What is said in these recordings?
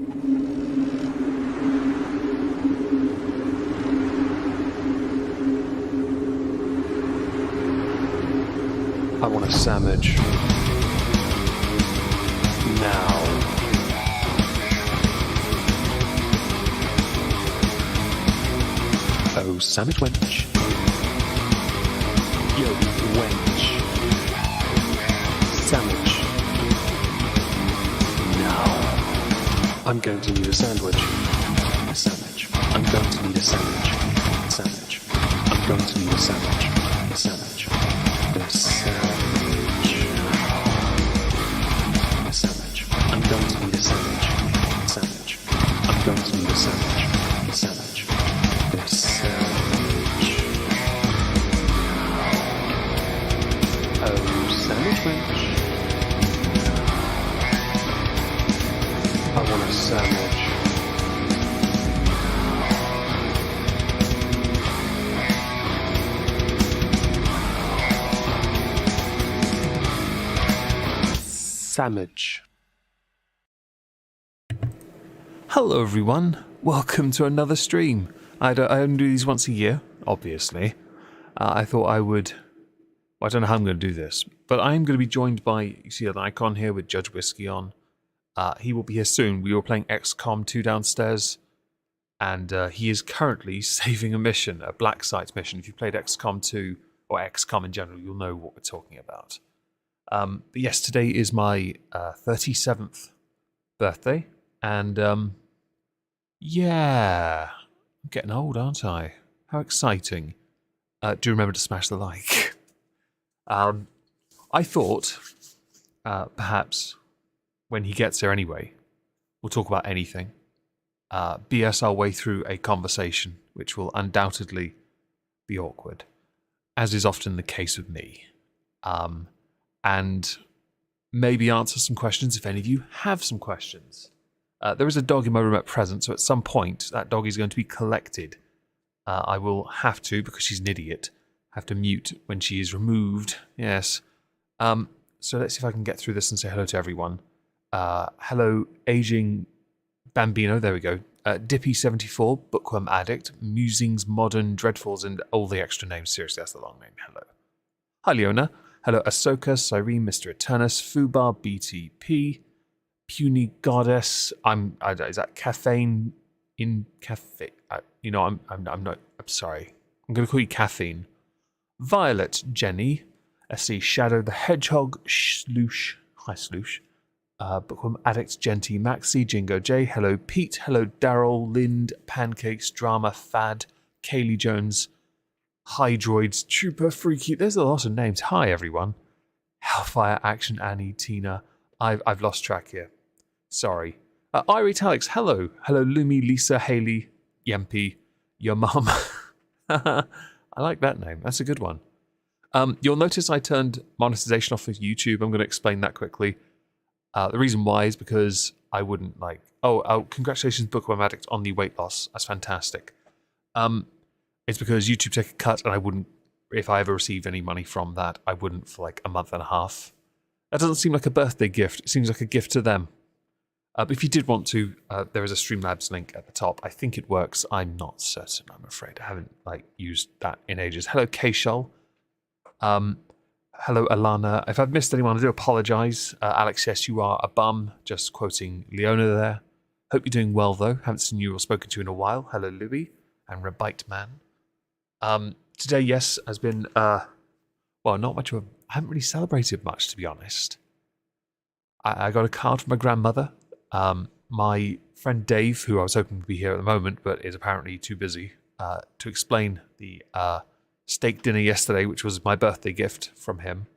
I want a sandwich. Now. Oh, sandwich wench. Yo, wench. Sandwich. Now. I'm going to need a sandwich. A sandwich. I'm going to need a sandwich. A sandwich. I'm going to need a sandwich. A sandwich. A sandwich. A sandwich. I'm going to need a sandwich. A sandwich. I'm going to need a sandwich. A sandwich. A sandwich. Oh, sandwich wench. I want a sandwich. Sandwich. Hello everyone, welcome to another stream. I only do these once a year, obviously. I thought I would... Well, I don't know how I'm going to do this, but I'm going to be joined by, you see an icon here with Judge Whiskey on. He will be here soon. We were playing XCOM 2 downstairs, and he is currently saving a mission, a black site mission. If you played XCOM 2, or XCOM in general, you'll know what we're talking about. But yes, today is my 37th birthday, and yeah, I'm getting old, aren't I? How exciting. Do remember to smash the like. I thought, perhaps, when he gets there anyway, we'll talk about anything. BS our way through a conversation, which will undoubtedly be awkward, as is often the case with me. And maybe answer some questions if any of you have some questions. There is a dog in my room at present, so at some point that dog is going to be collected. I will have to, because she's an idiot, have to mute when she is removed. Yes. So let's see if I can get through this and say hello to everyone. Hello, Aging Bambino, there we go. Dippy74, Bookworm Addict, Musings, Modern, Dreadfuls, and all the extra names. Seriously, that's the long name. Hello. Hi, Leona. Hello, Ahsoka, Cyrene, Mr. Eternus, Fubar, BTP, Puny Goddess. Is that caffeine in cafe? I'm not. I'm sorry. I'm going to call you caffeine. Violet, Jenny. I see Shadow the Hedgehog, Sloosh. Hi, Sloosh. Bookworm Addict, Genty, Maxi, Jingo J. Hello, Pete. Hello, Daryl, Lind, Pancakes, Drama, Fad, Kaylee Jones. Hydroids, Trooper, Freaky. There's a lot of names. Hi, everyone. Hellfire, Action, Annie, Tina. I've lost track here. Sorry. Irate Alex, hello. Hello, Lumi, Lisa, Haley, Yempi, your mum. I like that name. That's a good one. You'll notice I turned monetization off of YouTube. I'm going to explain that quickly. The reason why is because I wouldn't like... Oh, congratulations, Bookworm Addict, on the weight loss. That's fantastic. It's because YouTube took a cut, and I wouldn't, if I ever received any money from that, I wouldn't for like a month and a half. That doesn't seem like a birthday gift. It seems like a gift to them. But if you did want to, there is a Streamlabs link at the top. I think it works. I'm not certain, I'm afraid. I haven't used that in ages. Hello, K-Shol. Hello, Alana. If I've missed anyone, I do apologise. Alex, yes, you are a bum. Just quoting Leona there. Hope you're doing well, though. Haven't seen you or spoken to you in a while. Hello, Louis and Rebite Man. Today, yes, has been, not much of a... I haven't really celebrated much, to be honest. I got a card from my grandmother. My friend Dave, who I was hoping to be here at the moment, but is apparently too busy, to explain the steak dinner yesterday, which was my birthday gift from him.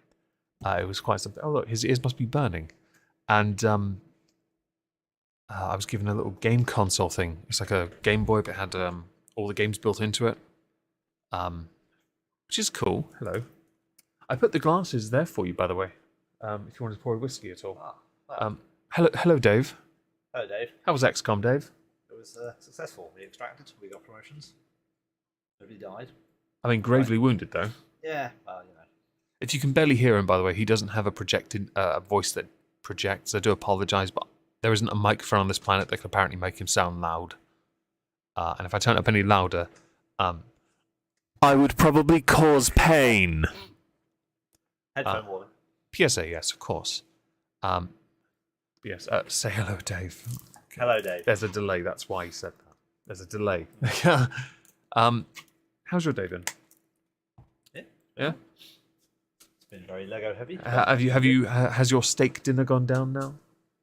It was quite something. Oh, look, his ears must be burning. And I was given a little game console thing. It's like a Game Boy, but it had all the games built into it. Which is cool. Hello. I put the glasses there for you, by the way. If you wanted to pour a whiskey at all. Wow. Hello, Dave. Hello, Dave. How was XCOM, Dave? It was successful. We extracted. We got promotions. Nobody died. I mean, gravely wounded, though. Yeah, well, you know. If you can barely hear him, by the way, he doesn't have a projected voice that projects. I do apologise, but There isn't a microphone on this planet that can apparently make him sound loud. And if I turn up any louder, I would probably cause pain. Headphone warning. PSA, yes, of course. Yes, say hello, Dave. Hello, Dave. There's a delay, that's why he said that. There's a delay. How's your day been? Yeah? It's been very Lego heavy. Has your steak dinner gone down now?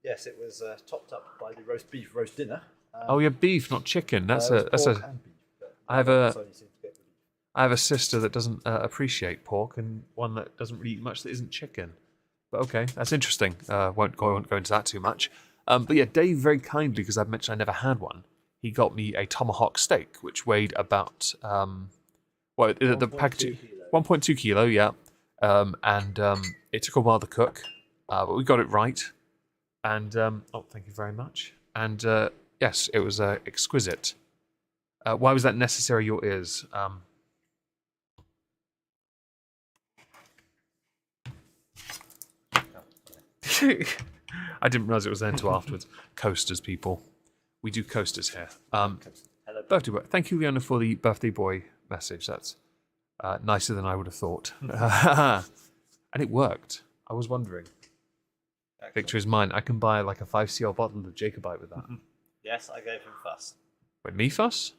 Yes, it was topped up by the roast dinner. Oh, yeah, beef, not chicken. That's pork a. and beef, but I have only seems to get I have a sister that doesn't appreciate pork, and one that doesn't really eat much that isn't chicken. But okay, that's interesting. Won't go into that too much. But yeah, Dave very kindly, because I've mentioned I never had one. He got me a tomahawk steak, which weighed about the package 1.2 kilo, yeah. And it took a while to cook, but we got it right. And thank you very much. And yes, it was exquisite. Why was that necessary? Your ears. I didn't realise it was there until afterwards. Coasters, people. We do coasters here. Birthday boy. Thank you, Leona, for the birthday boy message. That's nicer than I would have thought. And it worked. I was wondering. Excellent. Victor is mine. I can buy like a 5cl bottle of Jacobite with that. Yes, I gave him fuss. Wait, me fuss?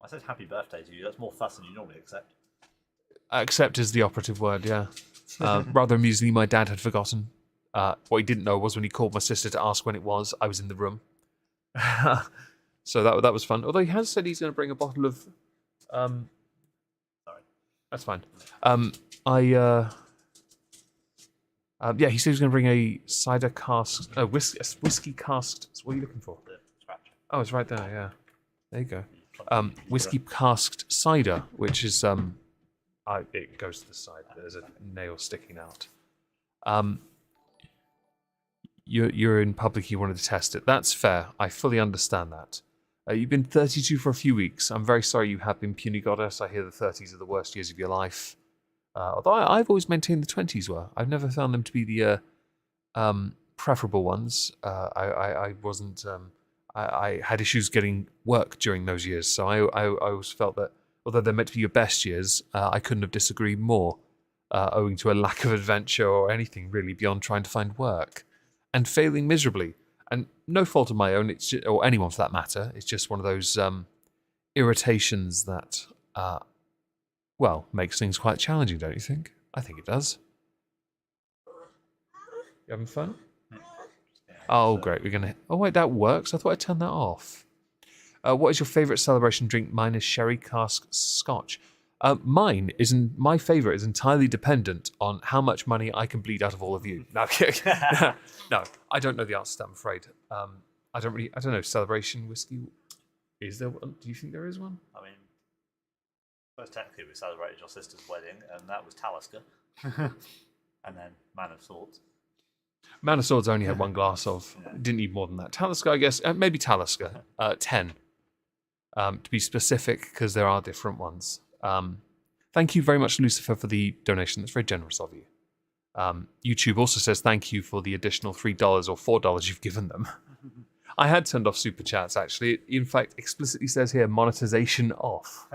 I said happy birthday to you. That's more fuss than you normally accept. Accept is the operative word, yeah. Rather amusingly, my dad had forgotten. What he didn't know was when he called my sister to ask when it was, I was in the room. So that was fun. Although he has said he's going to bring a bottle of... Sorry. That's fine. Yeah, he said he was going to bring a cider cask... whiskey cask... What are you looking for? The scratch. Oh, it's right there, yeah. There you go. Whiskey casked cider, which is... it goes to the side. There's a nail sticking out. You're in public, you wanted to test it. That's fair. I fully understand that. You've been 32 for a few weeks. I'm very sorry you have been puny goddess. I hear the 30s are the worst years of your life. Although I've always maintained the 20s were. I've never found them to be the preferable ones. I wasn't... I had issues getting work during those years, so I always felt that although they're meant to be your best years, I couldn't have disagreed more, owing to a lack of adventure or anything really beyond trying to find work. And failing miserably. And no fault of my own, or anyone for that matter. It's just one of those irritations that, makes things quite challenging, don't you think? I think it does. You having fun? Oh, great. We're going to... Oh, wait, that works? I thought I turned that off. What is your favourite celebration drink? Mine is sherry cask scotch. My favourite is entirely dependent on how much money I can bleed out of all of you. No, no, I don't know the answer to that, I'm afraid. I don't know, celebration whiskey. Is there one? Do you think there is one? I mean, first technically we celebrated your sister's wedding, and that was Talisker. And then Man of Swords. Man of Swords I only had one glass of. Yeah. Didn't need more than that. Talisker, I guess, maybe Talisker. 10. To be specific, because there are different ones. Thank you very much, Lucifer, for the donation. That's very generous of you. YouTube also says thank you for the additional $3 or $4 you've given them. I had turned off super chats, actually. It, in fact, explicitly says here, monetization off.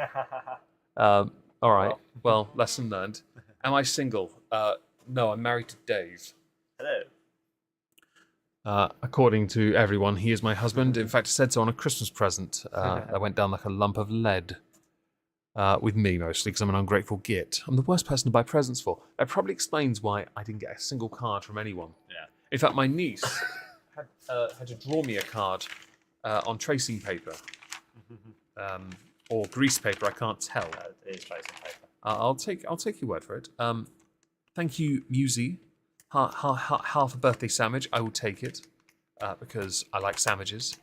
All right. Well, lesson learned. Am I single? No, I'm married to Dave. Hello. According to everyone, he is my husband. In fact, I said so on a Christmas present. I went down like a lump of lead. With me, mostly, because I'm an ungrateful git. I'm the worst person to buy presents for. That probably explains why I didn't get a single card from anyone. Yeah. In fact, my niece had to draw me a card on tracing paper. Or grease paper, I can't tell. It is tracing paper. I'll take your word for it. Thank you, Musi. Half a birthday sandwich. I will take it because I like sandwiches.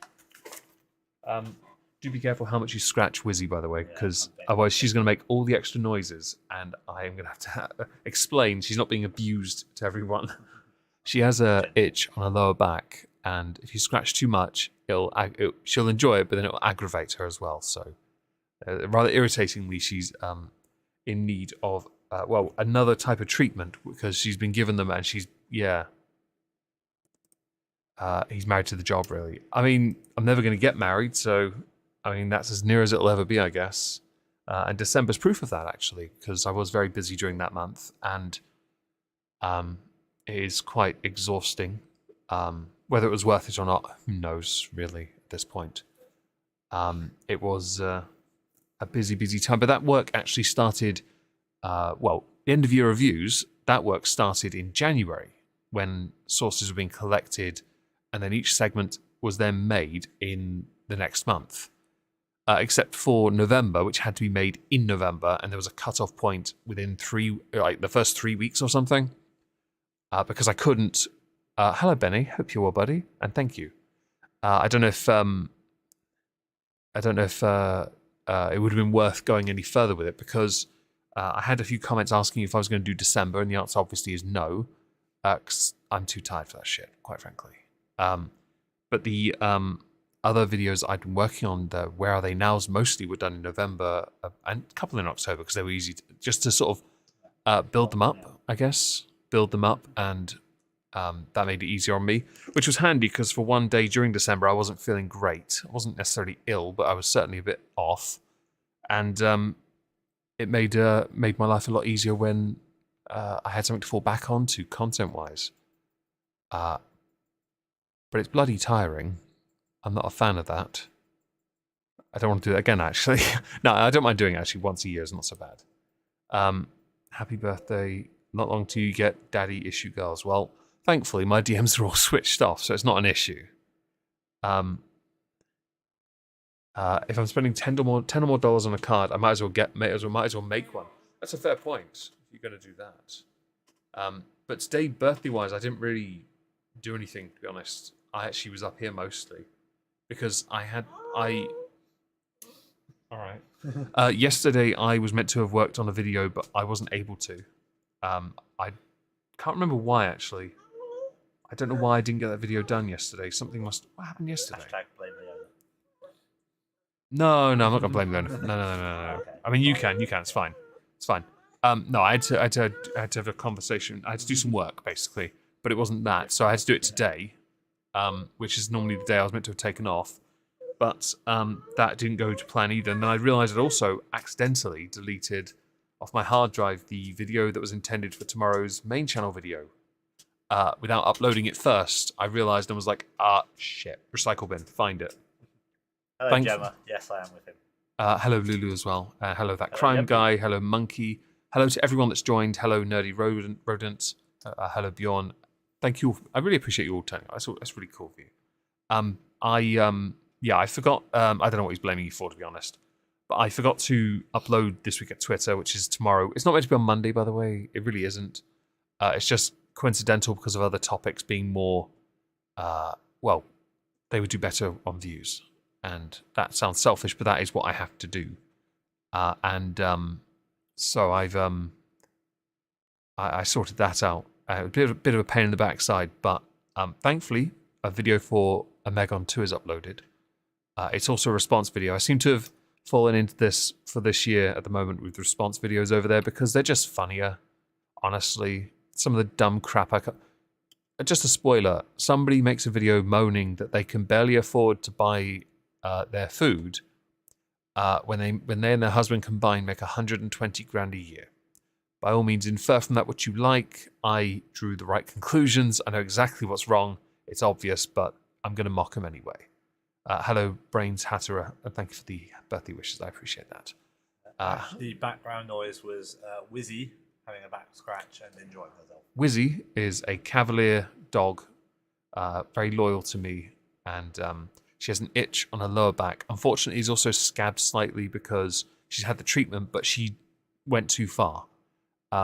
Do be careful how much you scratch Wizzy, by the way, because otherwise she's going to make all the extra noises, and I am going to have to explain she's not being abused to everyone. She has a itch on her lower back, and if you scratch too much, she'll enjoy it, but then it will aggravate her as well. So, rather irritatingly, she's in need of another type of treatment because she's been given them, and she's He's married to the job, really. I mean, I'm never going to get married, so I mean that's as near as it'll ever be, I guess. And December's proof of that, actually, because I was very busy during that month, and it is quite exhausting. Whether it was worth it or not, who knows, really, at this point. It was a busy, busy time, but that work actually started. Well, the end of year reviews. That work started in January when sources were being collected, and then each segment was then made in the next month. Except for November, which had to be made in November, and there was a cut-off point within the first 3 weeks or something, because I couldn't. Hello, Benny. Hope you're well, buddy, and thank you. I don't know if it would have been worth going any further with it, because I had a few comments asking if I was going to do December, and the answer obviously is no, because I'm too tired for that shit, quite frankly. But the other videos I'd been working on, the Where Are They Nows, mostly were done in November and a couple in October, because they were easy just to sort of build them up, I guess. Build them up, and that made it easier on me, which was handy because for one day during December I wasn't feeling great. I wasn't necessarily ill, but I was certainly a bit off, and it made my life a lot easier when I had something to fall back onto content-wise. But it's bloody tiring. I'm not a fan of that. I don't want to do that again, actually. No, I don't mind doing it, actually. Once a year is not so bad. Happy birthday. Not long till you get daddy issue girls. Well, thankfully, my DMs are all switched off, so it's not an issue. If I'm spending $10 or more on a card, I might as well make one. That's a fair point, if you're going to do that. But today, birthday-wise, I didn't really do anything, to be honest. I actually was up here mostly, because yesterday I was meant to have worked on a video, but I wasn't able to. I can't remember why, actually. I don't know why I didn't get that video done yesterday. What happened yesterday? Blame the owner. No, I'm not going to blame the owner. No. Okay. I mean, you can. It's fine. No, I had to have a conversation. I had to do some work, basically, but it wasn't that. So I had to do it today, which is normally the day I was meant to have taken off. But that didn't go to plan either. And then I realised I'd also accidentally deleted off my hard drive the video that was intended for tomorrow's main channel video. Without uploading it first, I realised and was like, shit, recycle bin, find it. Hello, Gemma. Yes, I am with him. Hello, Lulu, as well. Hello, that crime guy. Hello, Monkey. Hello to everyone that's joined. Hello, Nerdy Rodent. Hello, Bjorn. Thank you. I really appreciate you all turning up. That's really cool of you. I forgot. I don't know what he's blaming you for, to be honest. But I forgot to upload this week at Twitter, which is tomorrow. It's not meant to be on Monday, by the way. It really isn't. It's just coincidental because of other topics being more, they would do better on views. And that sounds selfish, but that is what I have to do. So I've I sorted that out. A bit of a pain in the backside, but thankfully a video for Omegon 2 is uploaded. It's also a response video. I seem to have fallen into this for this year at the moment with response videos over there because they're just funnier, honestly. Some of the dumb crap just a spoiler, somebody makes a video moaning that they can barely afford to buy their food when they and their husband combined make 120 grand a year. By all means, infer from that what you like. I drew the right conclusions. I know exactly what's wrong. It's obvious, but I'm going to mock him anyway. Hello, Brains Hatterer, and thank you for the birthday wishes. I appreciate that. The background noise was Wizzy having a back scratch and enjoying herself. Wizzy is a Cavalier dog, very loyal to me, and she has an itch on her lower back. Unfortunately, he's also scabbed slightly because she's had the treatment, but she went too far.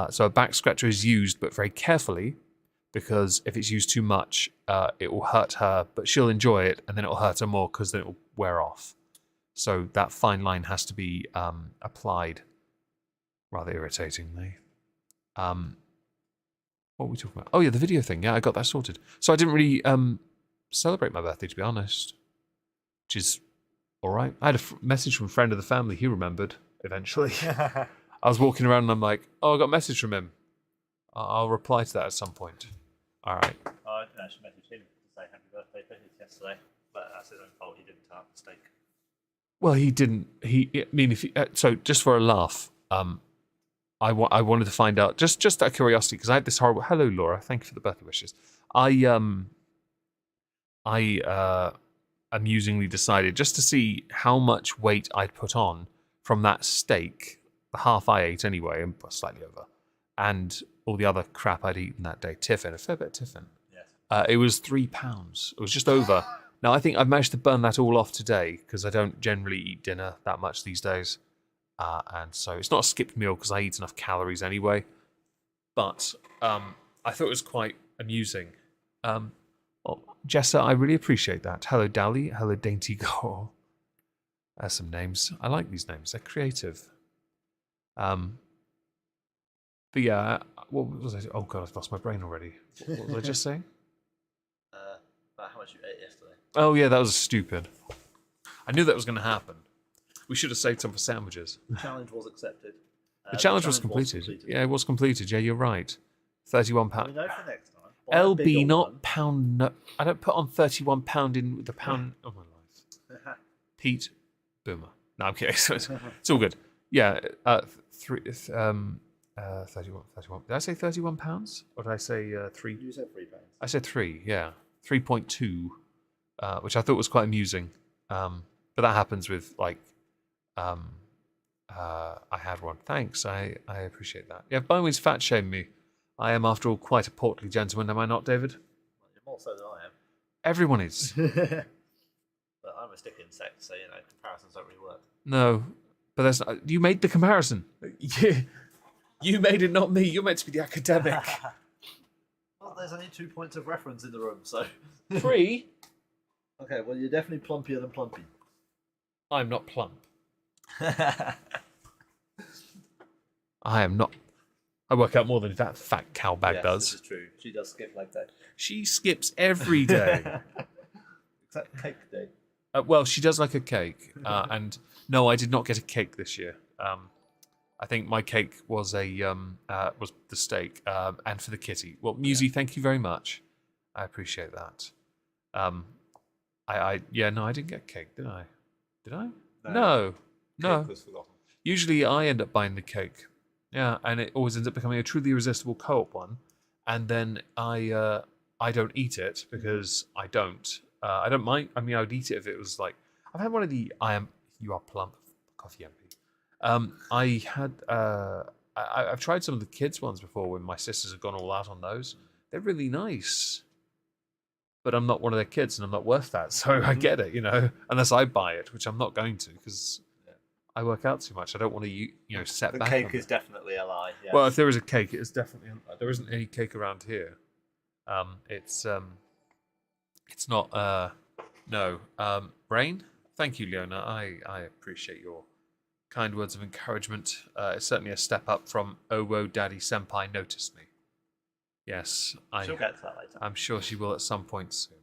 So a back scratcher is used, but very carefully, because if it's used too much, it will hurt her, but she'll enjoy it, and then it will hurt her more because then it will wear off. So that fine line has to be applied rather irritatingly. What were we talking about? Oh yeah, the video thing. Yeah, I got that sorted. So I didn't really celebrate my birthday, to be honest, which is all right. I had a message from a friend of the family. He remembered eventually. I was walking around and I'm like, oh, I got a message from him. I'll reply to that at some point. All right. I should message him to say happy birthday to him yesterday, but that's his own fault. He didn't turn up the steak. Well, he didn't. I mean, so just for a laugh, I wanted to find out just out of curiosity because I had this horrible. Hello, Laura. Thank you for the birthday wishes. I amusingly decided just to see how much weight I'd put on from that steak, the half I ate anyway, and slightly over, and all the other crap I'd eaten that day. Tiffin, a fair bit of tiffin. Yes. It was 3 pounds. It was just over. Now I think I've managed to burn that all off today because I don't generally eat dinner that much these days, and so it's not a skipped meal because I eat enough calories anyway. But I thought it was quite amusing. Well, Jessa, I really appreciate that. Hello, Dally. Hello, Dainty Gore. There's some names. I like these names. They're creative. But yeah, what was I? Oh god, I've lost my brain already. What was I just saying? About how much you ate yesterday. Oh yeah, that was stupid. I knew that was going to happen. We should have saved some for sandwiches. The challenge was accepted. The challenge was completed. Yeah, it was completed. Yeah, you're right. £31. We know for next time. Buy a big LB, old not one. pound. No, I don't put on £31 in with the pound of my life. Pete Boomer. No, I'm kidding. It's all good. Yeah, 31. Did I say £31? Or did I say 3? You said £3. I said 3, yeah. 3.2, which I thought was quite amusing. But that happens with, like, I had one. Thanks, I appreciate that. Yeah, by no means fat shame me. I am, after all, quite a portly gentleman, am I not, David? Well, you're more so than I am. Everyone is. But I'm a stick insect, so, comparisons don't really work. No, but that's not, you made the comparison. You made it, not me. You're meant to be the academic. Well, there's only 2 points of reference in the room, so... 3? Okay, well, you're definitely plumpier than Plumpy. I'm not plump. I am not. I work out more than that fat cow bag Yes, does. This is true. She does skip leg day. She skips every day. Except cake day. Well, she does like a cake. And no, I did not get a cake this year. I think my cake was was the steak, and for the kitty. Well, Musi, thank you very much. I appreciate that. I didn't get cake, did I? Did I? No. Cake was forgotten. Usually I end up buying the cake. Yeah, and it always ends up becoming a truly irresistible co-op one. And then I don't eat it because I don't. I don't mind. I mean, I would eat it if it was like I've had one of the you are plump coffee MP. I've tried some of the kids ones before when my sisters have gone all out on those. They're really nice. But I'm not one of their kids and I'm not worth that. So I get it, unless I buy it, which I'm not going to because I work out too much. I don't want to, set The back. cake on is it. definitely a lie. Yes. Well, if there is a cake, it is definitely. There isn't any cake around here. It's not. No. Brain. Thank you, Leona. I appreciate your kind words of encouragement. It's certainly a step up from "Oh, whoa, Daddy Senpai noticed me." Yes, She'll get to that later. I'm sure she will at some point soon.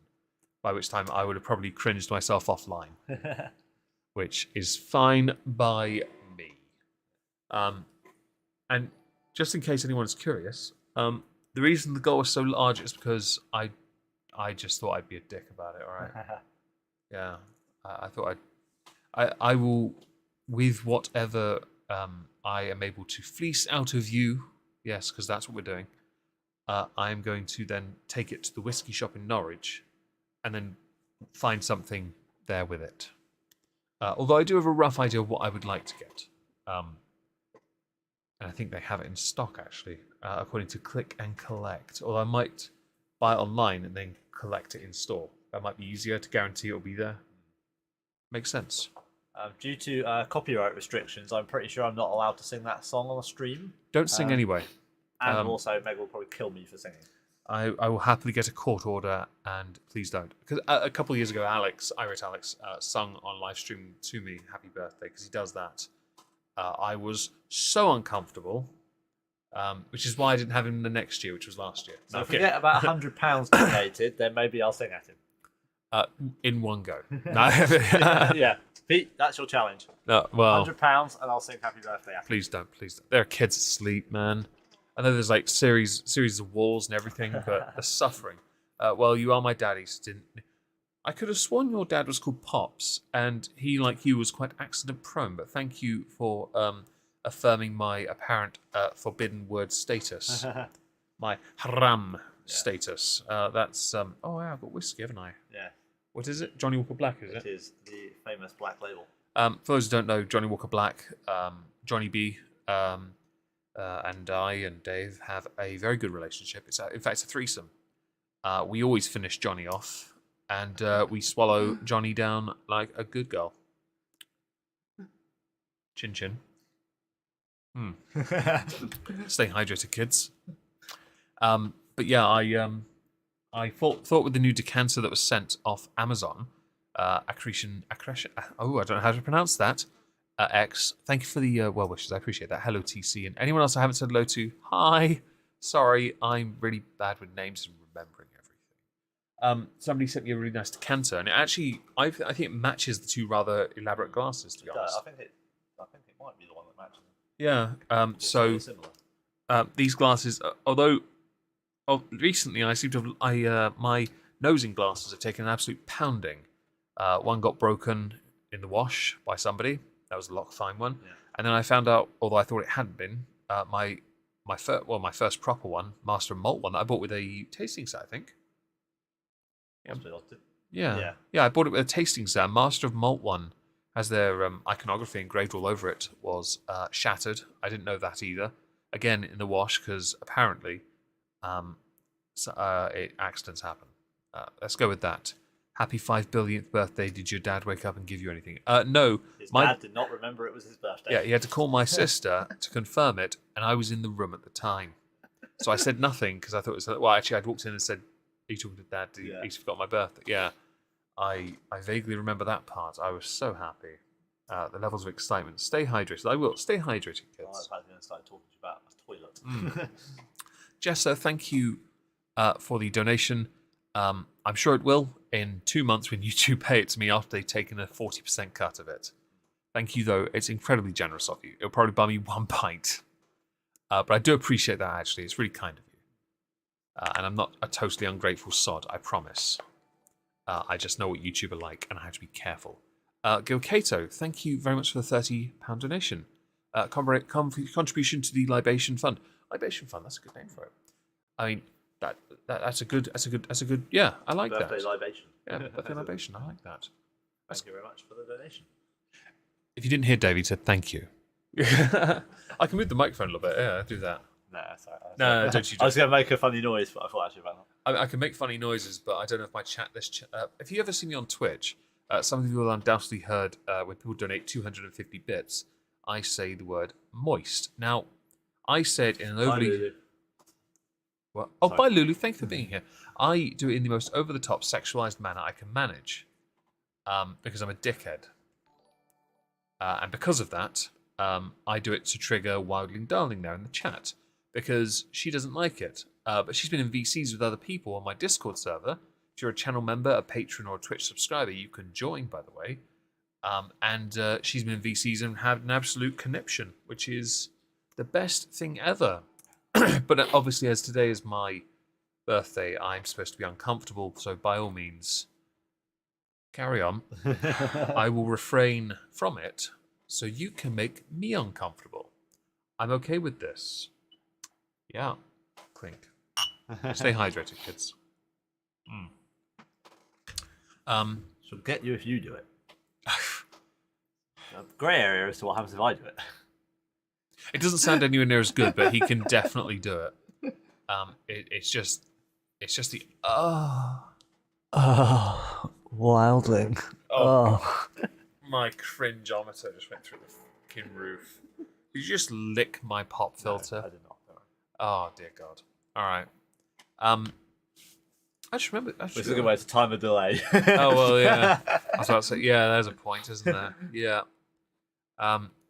By which time I would have probably cringed myself offline, which is fine by me. And just in case anyone's curious, the reason the goal was so large is because I just thought I'd be a dick about it. All right. Yeah, I thought I will, with whatever I am able to fleece out of you. Yes, because that's what we're doing. I am going to then take it to the whiskey shop in Norwich and then find something there with it. Although I do have a rough idea of what I would like to get. And I think they have it in stock, actually, according to Click and Collect. Although I might buy it online and then collect it in store. That might be easier to guarantee it'll be there. Makes sense. Due to copyright restrictions, I'm pretty sure I'm not allowed to sing that song on a stream. Don't sing anyway. And also, Meg will probably kill me for singing. I will happily get a court order, and please don't. Because a couple of years ago, Irate Alex, sung on live stream to me "Happy Birthday" because he does that. I was so uncomfortable, which is why I didn't have him the next year, which was last year. So if we get about £100 donated, then maybe I'll sing at him. In one go. Yeah, Pete, that's your challenge. No, well, £100 and I'll sing "Happy Birthday" at him. please don't. There are kids asleep, man. I know there's like series of walls and everything, but the suffering. Well, you are my daddy, so didn't. I could have sworn your dad was called Pops, and he, like you, was quite accident prone. But thank you for affirming my apparent forbidden word status, my haram status. That's oh yeah, I've got whiskey, haven't I? Yeah. What is it? Johnny Walker Black, is it? It is the famous Black Label. For those who don't know, Johnny Walker Black, Johnny B, and I and Dave have a very good relationship. In fact, it's a threesome. We always finish Johnny off, and we swallow Johnny down like a good girl. Chin chin. Stay hydrated, kids. But yeah, I thought with the new decanter that was sent off Amazon, accretion. Oh, I don't know how to pronounce that. X. Thank you for the well wishes. I appreciate that. Hello, TC, and anyone else I haven't said hello to. Hi. Sorry, I'm really bad with names and remembering everything. Somebody sent me a really nice decanter, and it actually, I think it matches the two rather elaborate glasses. To be honest, I think it might be the one that matches them. Yeah. So really similar. these glasses, although recently I seem to have my nosing glasses have taken an absolute pounding. One got broken in the wash by somebody. That was a Lock Fine one. Yeah. And then I found out, although I thought it hadn't been, my first proper one, Master of Malt one that I bought with a tasting set, I think. Yeah. I bought it with a tasting set. Master of Malt one has their iconography engraved all over it, was shattered. I didn't know that either. Again, in the wash, because apparently accidents happen. Let's go with that. Happy 5 billionth birthday. Did your dad wake up and give you anything? No. His dad did not remember it was his birthday. Yeah, he had to call my sister to confirm it, and I was in the room at the time. So I said nothing because I thought it was... Well, actually, I'd walked in and said, are you talking to Dad? He's forgot my birthday. Yeah. I vaguely remember that part. I was so happy. The levels of excitement. Stay hydrated. I will. Stay hydrated, kids. I was going to start talking to you about my toilet. Jessa, thank you for the donation. I'm sure it will in 2 months when YouTube pay it to me after they've taken a 40% cut of it. Thank you, though. It's incredibly generous of you. It'll probably buy me 1 pint. But I do appreciate that, actually. It's really kind of you. And I'm not a totally ungrateful sod, I promise. I just know what YouTube are like, and I have to be careful. Gil Cato, thank you very much for the £30 donation. Contribution to the Libation Fund. Libation Fund, that's a good name for it. I mean, that's a good. Yeah, I like that. Birthday libation. Yeah, birthday libation. I like that. Thank you very much for the donation. If you didn't hear Dave, he said thank you. I can move the microphone a little bit. Yeah, do that. No, sorry. No, don't you? I was going to make a funny noise, but I thought actually about that. I can make funny noises, but I don't know if my chat. If you ever see me on Twitch, some of you will undoubtedly heard when people donate 250 bits, I say the word moist. Now, I said in an overly. What? Oh, bye, Lulu. Thanks for being here. I do it in the most over-the-top, sexualized manner I can manage, because I'm a dickhead, and because of that, I do it to trigger Wildling Darling there in the chat because she doesn't like it. But she's been in VCs with other people on my Discord server. If you're a channel member, a patron, or a Twitch subscriber, you can join, by the way. And she's been in VCs and had an absolute conniption, which is the best thing ever. But obviously, as today is my birthday, I'm supposed to be uncomfortable. So by all means, carry on. I will refrain from it so you can make me uncomfortable. I'm okay with this. Yeah. Clink. Stay hydrated, kids. She'll get you if you do it. Grey area as to what happens if I do it. It doesn't sound anywhere near as good, but he can definitely do it. It's just the Wildling. Oh. My cringeometer just went through the fucking roof. Did you just lick my pop filter? No, I did not. No. Oh dear God! All right. I just remember. Which is a good way to time a delay. Oh well, yeah. I was about to say, yeah. There's a point, isn't there? Yeah.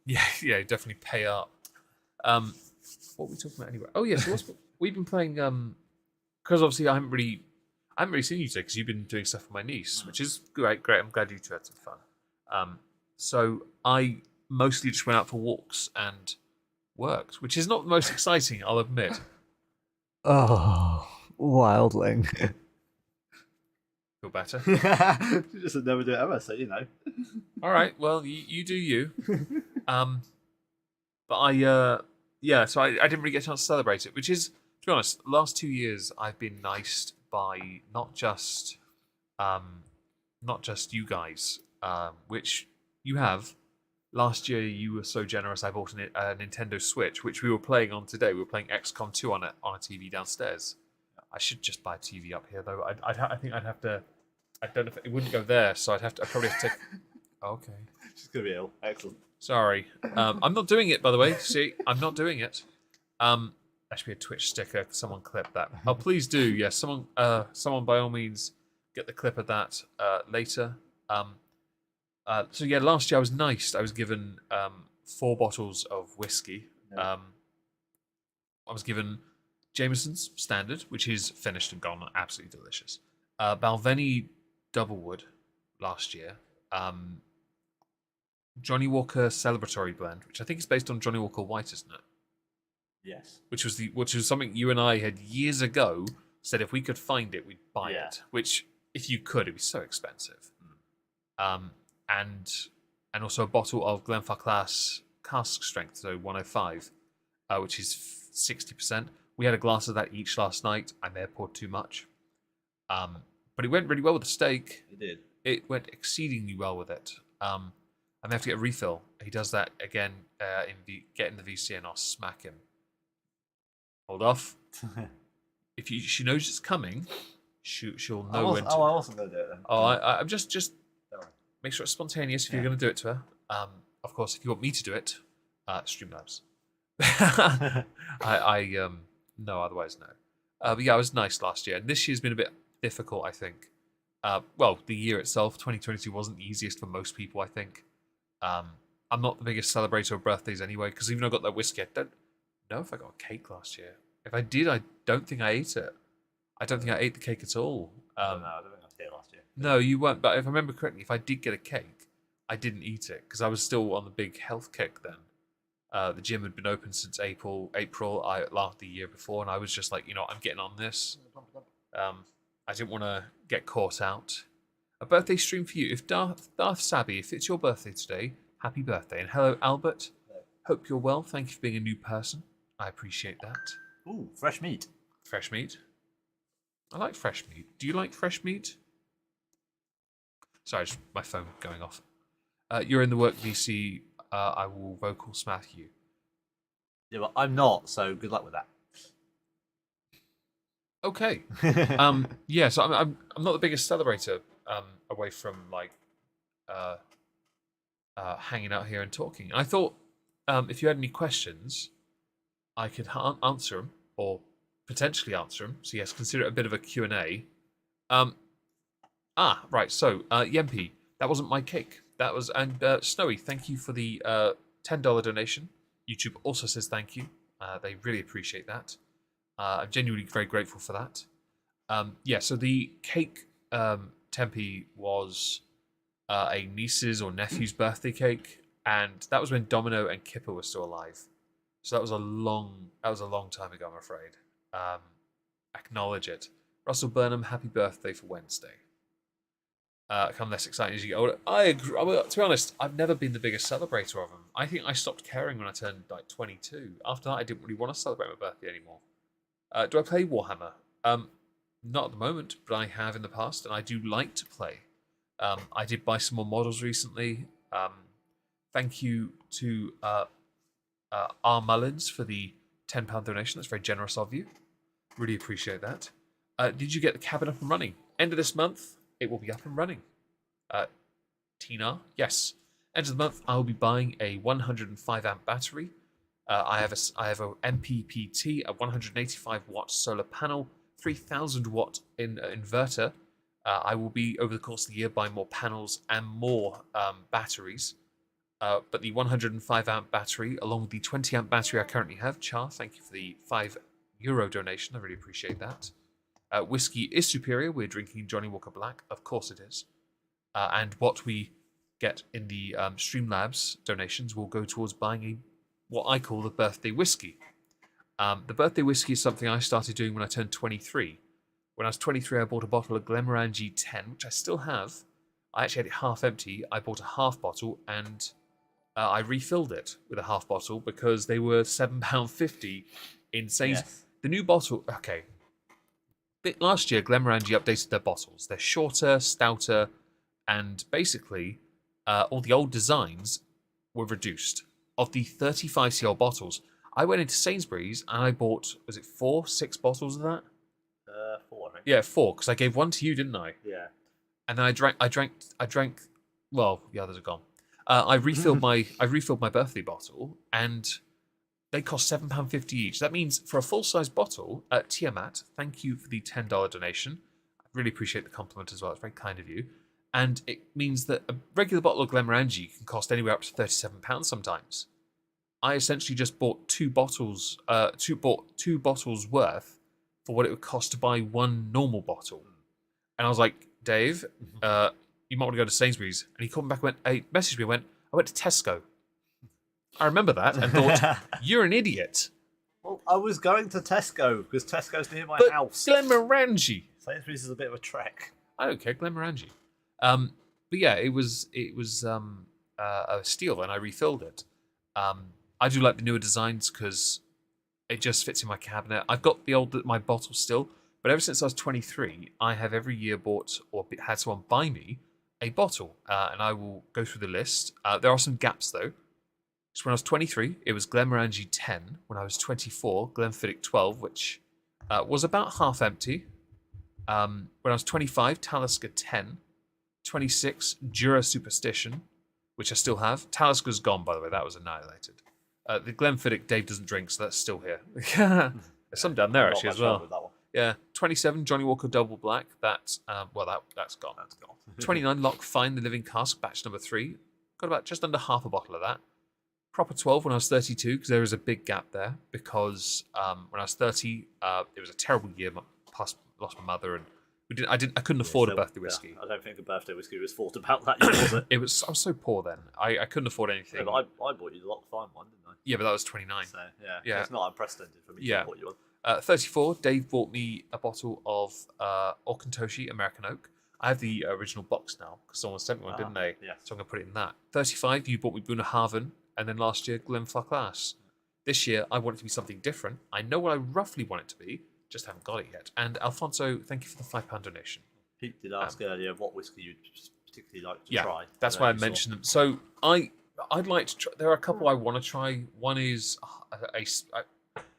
Yeah. Definitely pay up. What were we talking about anyway? Oh yeah. So we've been playing. Because obviously I haven't really seen you today because you've been doing stuff with my niece, which is great. I'm glad you two had some fun. So I mostly just went out for walks and worked, which is not the most exciting, I'll admit. Oh, Wildling. Feel better? Just would never do it ever, so you know. All right. Well, you do you. But so I didn't really get a chance to celebrate it, which is, to be honest, the last 2 years I've been niced by not just you guys, which you have. Last year you were so generous. I bought a Nintendo Switch, which we were playing on today. We were playing XCOM 2 on a TV downstairs. I should just buy a TV up here though. I think I'd have to. I don't know if it wouldn't go there, so I'd probably have to take. Okay. She's gonna be ill. Excellent. Sorry. I'm not doing it, by the way. See, I'm not doing it. That should be a Twitch sticker. Someone clip that. Oh, please do. Yes, someone by all means get the clip of that later. So yeah, last year I was nice. I was given 4 bottles of whiskey. I was given Jameson's Standard, which is finished and gone, absolutely delicious. Balvenie Doublewood last year. Johnny Walker Celebratory Blend, which I think is based on Johnny Walker White, isn't it? Yes. Which was something you and I had years ago said if we could find it, we'd buy it. Which, if you could, it'd be so expensive. And also a bottle of Glenfarclas cask strength, so 105, which is 60%. We had a glass of that each last night. I may have poured too much. But it went really well with the steak. It did. It went exceedingly well with it. I may have to get a refill. He does that again get in the VC and I'll smack him. Hold off. If she knows it's coming, she'll know when to. I wasn't going to do it then. I'm just make sure it's spontaneous if you're going to do it to her. Of course, if you want me to do it, Streamlabs. No, otherwise no. But yeah, I was nice last year. And this year's been a bit difficult, I think. Well, the year itself, 2022, wasn't the easiest for most people, I think. I'm not the biggest celebrator of birthdays anyway, because even though I got that whiskey, I don't know if I got a cake last year. If I did, I don't think I ate it. I don't think I ate the cake at all. No, I don't think I was here last year. No, you weren't. But if I remember correctly, if I did get a cake, I didn't eat it because I was still on the big health kick then. The gym had been open since April the year before, and I was just like, I'm getting on this. I didn't want to get caught out. A birthday stream for you. If Darth Sabby, if it's your birthday today, happy birthday. And hello, Albert. Hope you're well. Thank you for being a new person. I appreciate that. Ooh, fresh meat. Fresh meat. I like fresh meat. Do you like fresh meat? Sorry, just my phone going off. You're in the work VC. I will vocal smack you. Yeah, but I'm not, so good luck with that. Okay. Yeah, so I'm not the biggest celebrator away from hanging out here and talking. I thought if you had any questions, I could answer them or potentially answer them. So yes, consider it a bit of a Q&A. Right. So Yempi, that wasn't my cake. That was Snowy. Thank you for the $10 donation. YouTube also says thank you. They really appreciate that. I'm genuinely very grateful for that. So the cake Tempe was a niece's or nephew's birthday cake, and that was when Domino and Kipper were still alive. So that was a long time ago, I'm afraid. Acknowledge it. Russell Burnham, happy birthday for Wednesday. Come less exciting as you get older. I agree. To be honest, I've never been the biggest celebrator of them. I think I stopped caring when I turned 22. After that, I didn't really want to celebrate my birthday anymore. Do I play Warhammer? Not at the moment, but I have in the past, and I do like to play. I did buy some more models recently. Thank you to R. Mullins for the £10 donation. That's very generous of you. Really appreciate that. Did you get the cabin up and running? End of this month, it will be up and running. Tina, yes. End of the month, I will be buying a 105 amp battery. I have a MPPT, a 185 watt solar panel, 3000 watt inverter. I will be over the course of the year buying more panels and more batteries. But the 105 amp battery, along with the 20 amp battery I currently have, Char, thank you for the €5 donation. I really appreciate that. Whiskey is superior. We're drinking Johnny Walker Black. Of course it is. And what we get in the Streamlabs donations will go towards buying what I call the birthday whiskey. The birthday whiskey is something I started doing when I turned 23. When I was 23, I bought a bottle of Glenmorangie 10, which I still have. I actually had it half empty. I bought a half bottle and I refilled it with a half bottle because they were £7.50 in Sainsbury's. Yes. The new bottle, okay. Last year, Glenmorangie updated their bottles. They're shorter, stouter, and basically all the old designs were reduced. Of the 35cl bottles, I went into Sainsbury's and I bought, was it 6 bottles of that? 4, I think. Yeah, 4, because I gave one to you, didn't I? Yeah. And then I drank. Well, the others are gone. I refilled my birthday bottle, and they cost £7.50 each. That means for a full size bottle, Tiamat, thank you for the $10 donation. I really appreciate the compliment as well. It's very kind of you. And it means that a regular bottle of Glenmorangie can cost anywhere up to £37 sometimes. I essentially just bought 2 bottles, two bottles worth for what it would cost to buy one normal bottle. And I was like, Dave, you might want to go to Sainsbury's. And he called me back and messaged me and went, I went to Tesco. I remember that and thought, you're an idiot. Well, I was going to Tesco because Tesco's near my But house. Glenmorangie. Sainsbury's is a bit of a trek. Okay, Glenmorangie. But yeah, it was a steal, and I refilled it. I do like the newer designs because it just fits in my cabinet. I've got my bottle still, but ever since I was 23, I have every year bought or had someone buy me a bottle, and I will go through the list. There are some gaps though. So when I was 23, it was Glenmorangie 10. When I was 24, Glenfiddich 12, which was about half empty. When I was 25, Talisker 10. 26, Jura Superstition, which I still have. Taliska's gone, by the way. That was annihilated. The Glenfiddich Dave doesn't drink, so that's still here. There's some down there, actually, as well. With that one. Yeah. 27, Johnny Walker Double Black. That's gone. That's gone. 29, Lock Fine, The Living Cask, batch number 3. Got about just under half a bottle of that. Proper 12 when I was 32, because there is a big gap there. Because when I was 30, it was a terrible year. Plus, lost my mother, and I couldn't afford a birthday whiskey. I don't think a birthday whiskey was thought about that year, was it? I was so poor then. I couldn't afford anything. Yeah, but I bought you the Lock Fine one, didn't I? Yeah, but that was 29. So yeah, it's not unprecedented for me to bought you one. 34, Dave bought me a bottle of Aukantoshi American Oak. I have the original box now because someone sent me one, didn't they? Yeah. So I'm going to put it in that. 35, you bought me Bunnahabhain, and then last year Glenfarclas. This year I want it to be something different. I know what I roughly want it to be, just haven't got it yet. And Alfonso, thank you for the £5 donation. Pete did ask earlier what whiskey you'd particularly like to try. That's why I mentioned them. So I'd like to try. There are a couple I want to try. One is a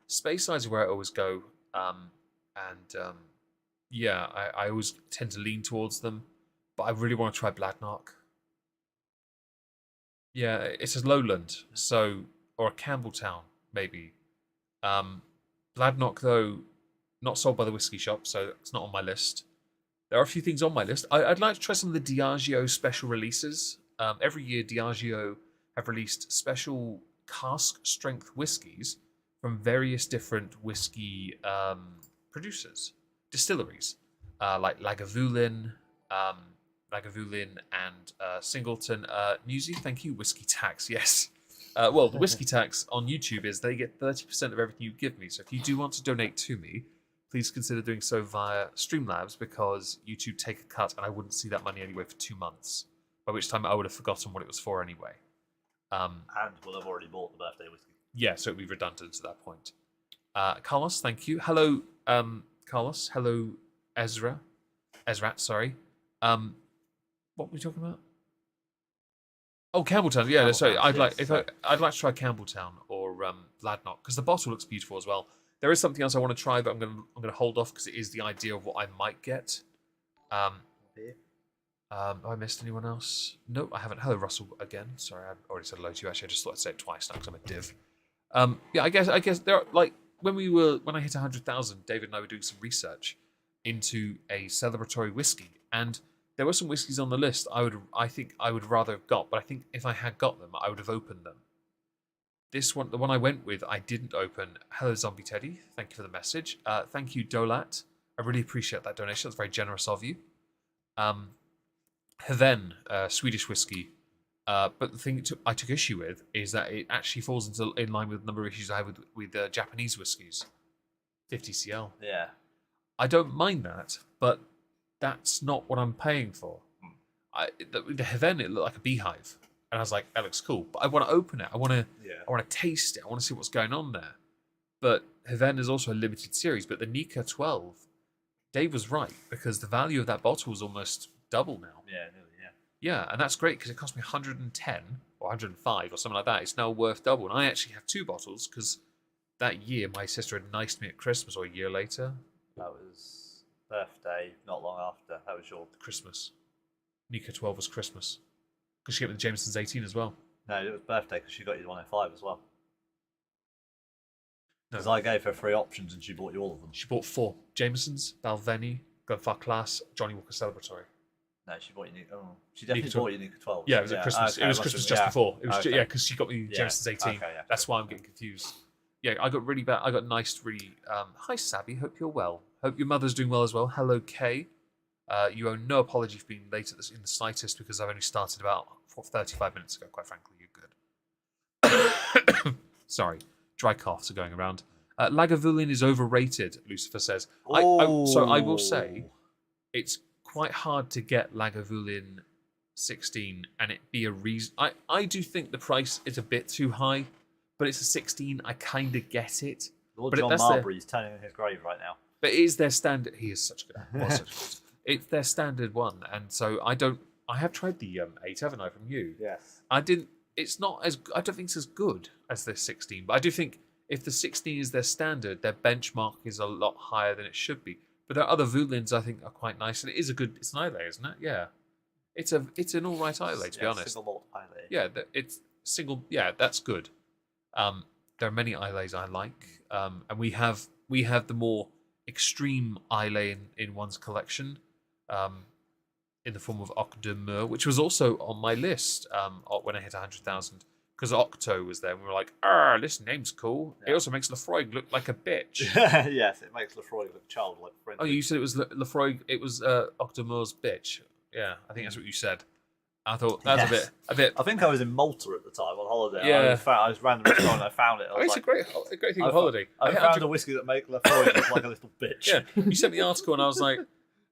Speyside is where I always go, I always tend to lean towards them, but I really want to try Bladnoch. Yeah, it says Lowland, or a Campbelltown maybe. Bladnoch though, not sold by the whiskey shop, so it's not on my list. There are a few things on my list. I'd like to try some of the Diageo special releases. Every year, Diageo have released special cask strength whiskies from various different whiskey producers, distilleries, like Lagavulin and Singleton. Newsy, thank you. Whiskey tax, yes. Well, the whiskey tax on YouTube is they get 30% of everything you give me. So if you do want to donate to me, please consider doing so via Streamlabs because YouTube take a cut and I wouldn't see that money anyway for 2 months, by which time I would have forgotten what it was for anyway. And will have already bought the birthday whiskey. Yeah, so it'd be redundant at that point. Carlos, thank you. Hello, Carlos. Hello, Ezra. Ezrat, sorry. What were we talking about? Oh, Campbelltown. Yeah, sorry. I'd like to try Campbelltown or Bladnoch because the bottle looks beautiful as well. There is something else I want to try, but I'm going to hold off because it is the idea of what I might get. Have I missed anyone else? No, I haven't. Hello, Russell again. Sorry, I already said hello to you. Actually, I just thought I'd say it twice now because I'm a div. Yeah, I guess there are, like when I hit 100,000, David and I were doing some research into a celebratory whiskey, and there were some whiskies on the list I think I would rather have got, but I think if I had got them, I would have opened them. This one, the one I went with, I didn't open. Hello, Zombie Teddy. Thank you for the message. Thank you, Dolat. I really appreciate that donation. That's very generous of you. Haven, Swedish whiskey. But the thing I took issue with is that it actually falls in line with the number of issues I have with Japanese whiskies. 50cl. Yeah. I don't mind that, but that's not what I'm paying for. The Heaven, it looked like a beehive, and I was like, that looks cool, but I want to open it. I want to taste it. I want to see what's going on there. But Heaven is also a limited series. But the Nika 12, Dave was right, because the value of that bottle is almost double now. Yeah, nearly, yeah. Yeah, and that's great because it cost me 110 or 105 or something like that. It's now worth double. And I actually have 2 bottles because that year my sister had niced me at Christmas, or a year later. That was birthday, not long after. That was your Christmas. Nika 12 was Christmas. Because she gave me the Jameson's 18 as well. No, it was birthday because she got you the 105 as well. No. Because I gave her 3 options and she bought you all of them. She bought 4. Jameson's, Balvenie, Glenfarclas Class, Johnny Walker Celebratory. No, she bought you she definitely Nika bought you Nika 12. Yeah, it was at Christmas. Okay, it was Christmas just before. It was okay. because she got me Jameson's 18. Okay, yeah, That's why I'm getting confused. Yeah, I got really bad. I got nice, really. Hi, Sabby. Hope you're well. Hope your mother's doing well as well. Hello, Kay. You owe no apology for being late in the slightest, because I've only started about 35 minutes ago. Quite frankly, you're good. Sorry, dry coughs are going around. Lagavulin is overrated, Lucifer says. So I will say, it's quite hard to get Lagavulin 16 and it be a reason. I do think the price is a bit too high, but it's a 16. I kind of get it. Lord but John Marbury's turning in his grave right now. But it is their standard. He is such good. It's their standard one, and so I don't. I have tried the 8, haven't I, from you? Yes. I didn't. It's not as. I don't think it's as good as the 16, but I do think if the 16 is their standard, their benchmark is a lot higher than it should be. But there are other Vulins I think are quite nice, and it is a good. It's an Islay, isn't it? Yeah. It's an all right Islay, to be honest. Single malt Islay. Yeah, it's single. Yeah, that's good. There are many Isleys I like, and we have the more extreme Islay in one's collection, in the form of Oc de Meur, which was also on my list when I hit 100,000, because Octo was there, and we were like, this name's cool. Yeah. It also makes Lefroy look like a bitch. Yes, it makes Lefroy look childlike. Oh, you said it was Lefroy. It was Oc de Meur's bitch. Yeah, I think that's what you said. I thought that's a bit. I think I was in Malta at the time on holiday. Yeah, I was randomly going and I found it. It's a great thing on holiday. I found a whiskey that makes Lefroy look like a little bitch. Yeah, you sent me the article and I was like,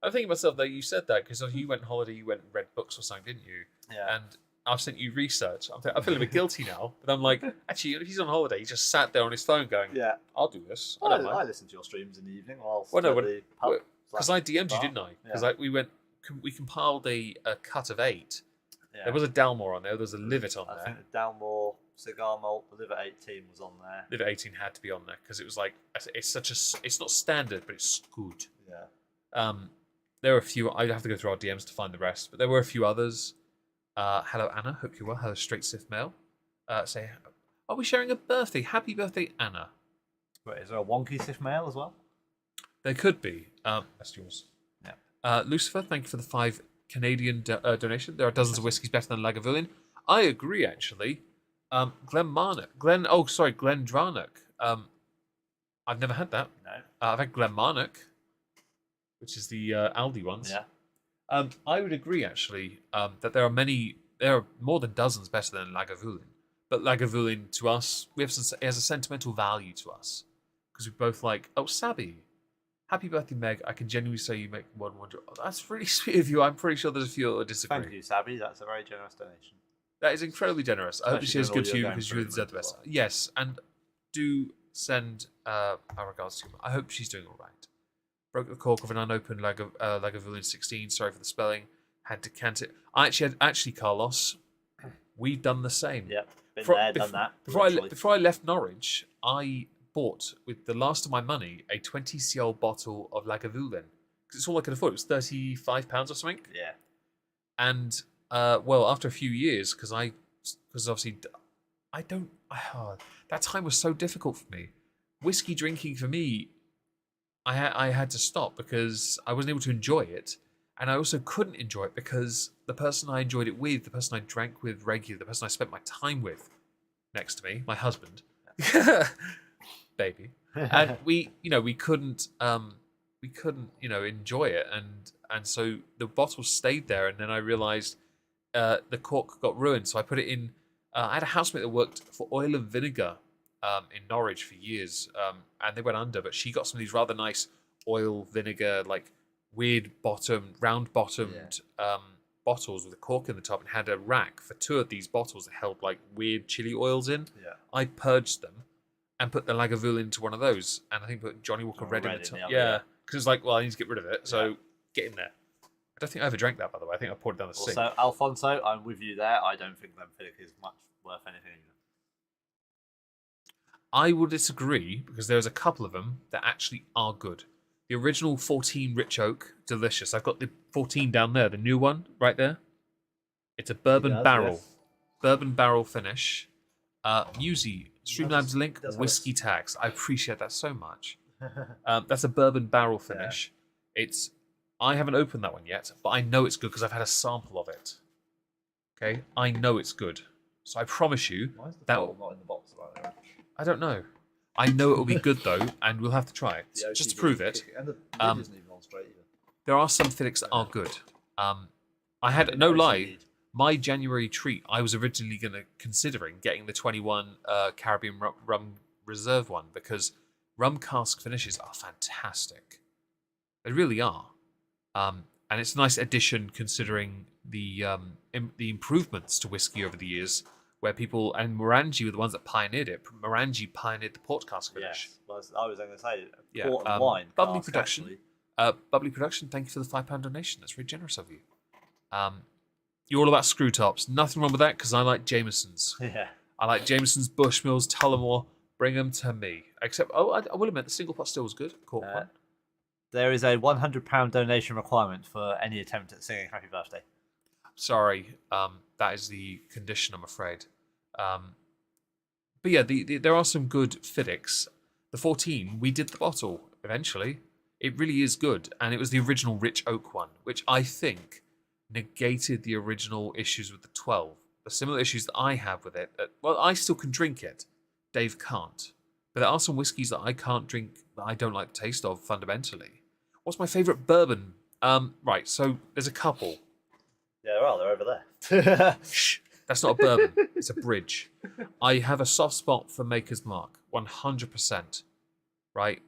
I'm thinking to myself that you said that because you went on holiday, you went and read books or something, didn't you? Yeah. And I've sent you research. I feel a bit guilty now, but I'm like, actually, if he's on holiday, he just sat there on his phone going, yeah, I'll do this. I listen to your streams in the evening whilst because I DM'd you, didn't I? Because we compiled a cut of 8. Yeah. There was a Dalmore on there. There was a Livet on there. I think the Dalmore cigar malt, the Livet 18 was on there. Livet 18 had to be on there because it was like it's not standard, but it's good. Yeah. There were a few. I'd have to go through our DMs to find the rest, but there were a few others. Hello Anna, hope you're well. Hello Straight Sith Mail. Say, are we sharing a birthday? Happy birthday, Anna. Wait, is there a wonky Sith Mail as well? There could be. That's yours. Yeah. Lucifer, thank you for the 5 Canadian donation. There are dozens of whiskies better than Lagavulin. I agree, actually. Glendranock. I've never had that. No. I've had Glenmarnock, which is the Aldi ones. Yeah. I would agree, actually, that there are more than dozens better than Lagavulin. But Lagavulin, to us, it has a sentimental value to us. Because we both like, Sabby. Happy birthday, Meg. I can genuinely say you make more than one. That's really sweet of you. I'm pretty sure there's a few that disagree. Thank you, Sabby. That's a very generous donation. That is incredibly generous. I hope this is good to you because you deserve the best. Well. Yes, and do send our regards to her. I hope she's doing all right. Broke the cork of an unopened Lagavulin 16. Sorry for the spelling. Had to cant it. Actually, Carlos, we've done the same. Yep, done that. Before I left Norwich, I bought with the last of my money a 20 cl bottle of Lagavulin because it's all I could afford. It was £35 or something. Yeah. And after a few years, because obviously that time was so difficult for me. Whiskey drinking for me, I had to stop because I wasn't able to enjoy it, and I also couldn't enjoy it because the person I enjoyed it with, the person I drank with regularly, the person I spent my time with next to me, my husband. Baby, and we couldn't enjoy it, and so the bottle stayed there, and then I realized the cork got ruined, so I put it in. I had a housemate that worked for Oil and Vinegar in Norwich for years, and they went under, but she got some of these rather nice oil, vinegar, like weird round bottomed bottles with a cork in the top, and had a rack for 2 of these bottles that held like weird chili oils in. Yeah. I purged them and put the Lagavulin into one of those, and I think put Johnny Walker Red in the top. Yeah, because it's like, well, I need to get rid of it, so get in there. I don't think I ever drank that, by the way. I think I poured it down the sink. Also, Alfonso, I'm with you there. I don't think Glenfiddich is much worth anything either. I will disagree because there's a couple of them that actually are good. The original 14 Rich Oak, delicious. I've got the 14 down there, the new one right there. It's a bourbon barrel. Yes. Bourbon barrel finish. Musi, Streamlabs link, whiskey tax. I appreciate that so much. That's a bourbon barrel finish. Yeah. I haven't opened that one yet, but I know it's good because I've had a sample of it. Okay? I know it's good. So I promise you Why is the that bottle not in the box right there? I don't know. I know it will be good though, and we'll have to try it just to prove it. And the lid isn't even on straight either. There are some Fiddics that are good. I had no lie. My January treat, I was originally considering getting the 21 Caribbean Rum Reserve one because rum cask finishes are fantastic. They really are, and it's a nice addition considering the improvements to whiskey over the years. Where people, and Morangi were the ones that pioneered it. Morangi pioneered the port cask finish. Yes, I was going to say port and wine. Bubbly Production. Bubbly Production, thank you for the £5 donation. That's very generous of you. You're all about screw tops. Nothing wrong with that because I like Jameson's. Yeah. I like Jameson's, Bushmills, Tullamore. Bring them to me. Except, I will admit, the single pot still was good. Cork one. There is a £100 donation requirement for any attempt at singing Happy Birthday. Sorry, that is the condition, I'm afraid. But yeah, there are some good Fiddics. The 14, we did the bottle eventually. It really is good, and it was the original Rich Oak one, which I think negated the original issues with the 12. The similar issues that I have with it. Well, I still can drink it. Dave can't. But there are some whiskies that I can't drink that I don't like the taste of fundamentally. What's my favourite bourbon? Right, so there's a couple. Yeah, there are. They're over there. Shh. That's not a bourbon. It's a bridge. I have a soft spot for Maker's Mark, 100%. Right?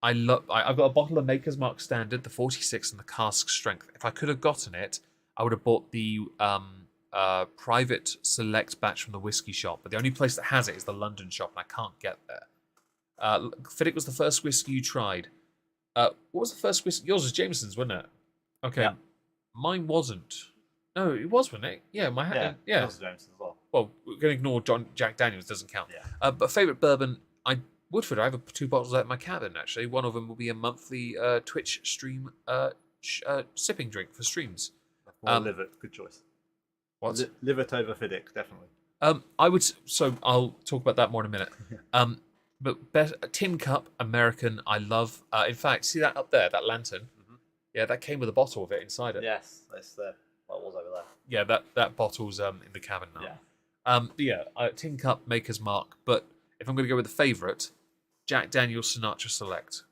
I've got a bottle of Maker's Mark Standard, the 46, and the cask strength. If I could have gotten it, I would have bought the private select batch from the whiskey shop. But the only place that has it is the London shop, and I can't get there. Fiddick was the first whiskey you tried. What was the first whiskey? Yours was Jameson's, wasn't it? Okay. Yeah. Mine wasn't. No, it was, wasn't it? Yeah, yeah. It was Jameson's as well. Well, we're going to ignore Jack Daniels, doesn't count. Yeah. But favourite bourbon, Woodford, I have 2 bottles out in my cabin, actually. One of them will be a monthly Twitch stream sipping drink for streams. Livet, good choice. What? Livet over Fiddick, definitely. So I'll talk about that more in a minute. But Tin Cup, American, I love. In fact, see that up there, that lantern? Mm-hmm. Yeah, that came with a bottle of it inside it. Yes, that's there. What was over there? Yeah, that bottle's in the cabin now. Yeah. Tin Cup, Maker's Mark. But if I'm going to go with the favourite, Jack Daniel's Sinatra Select.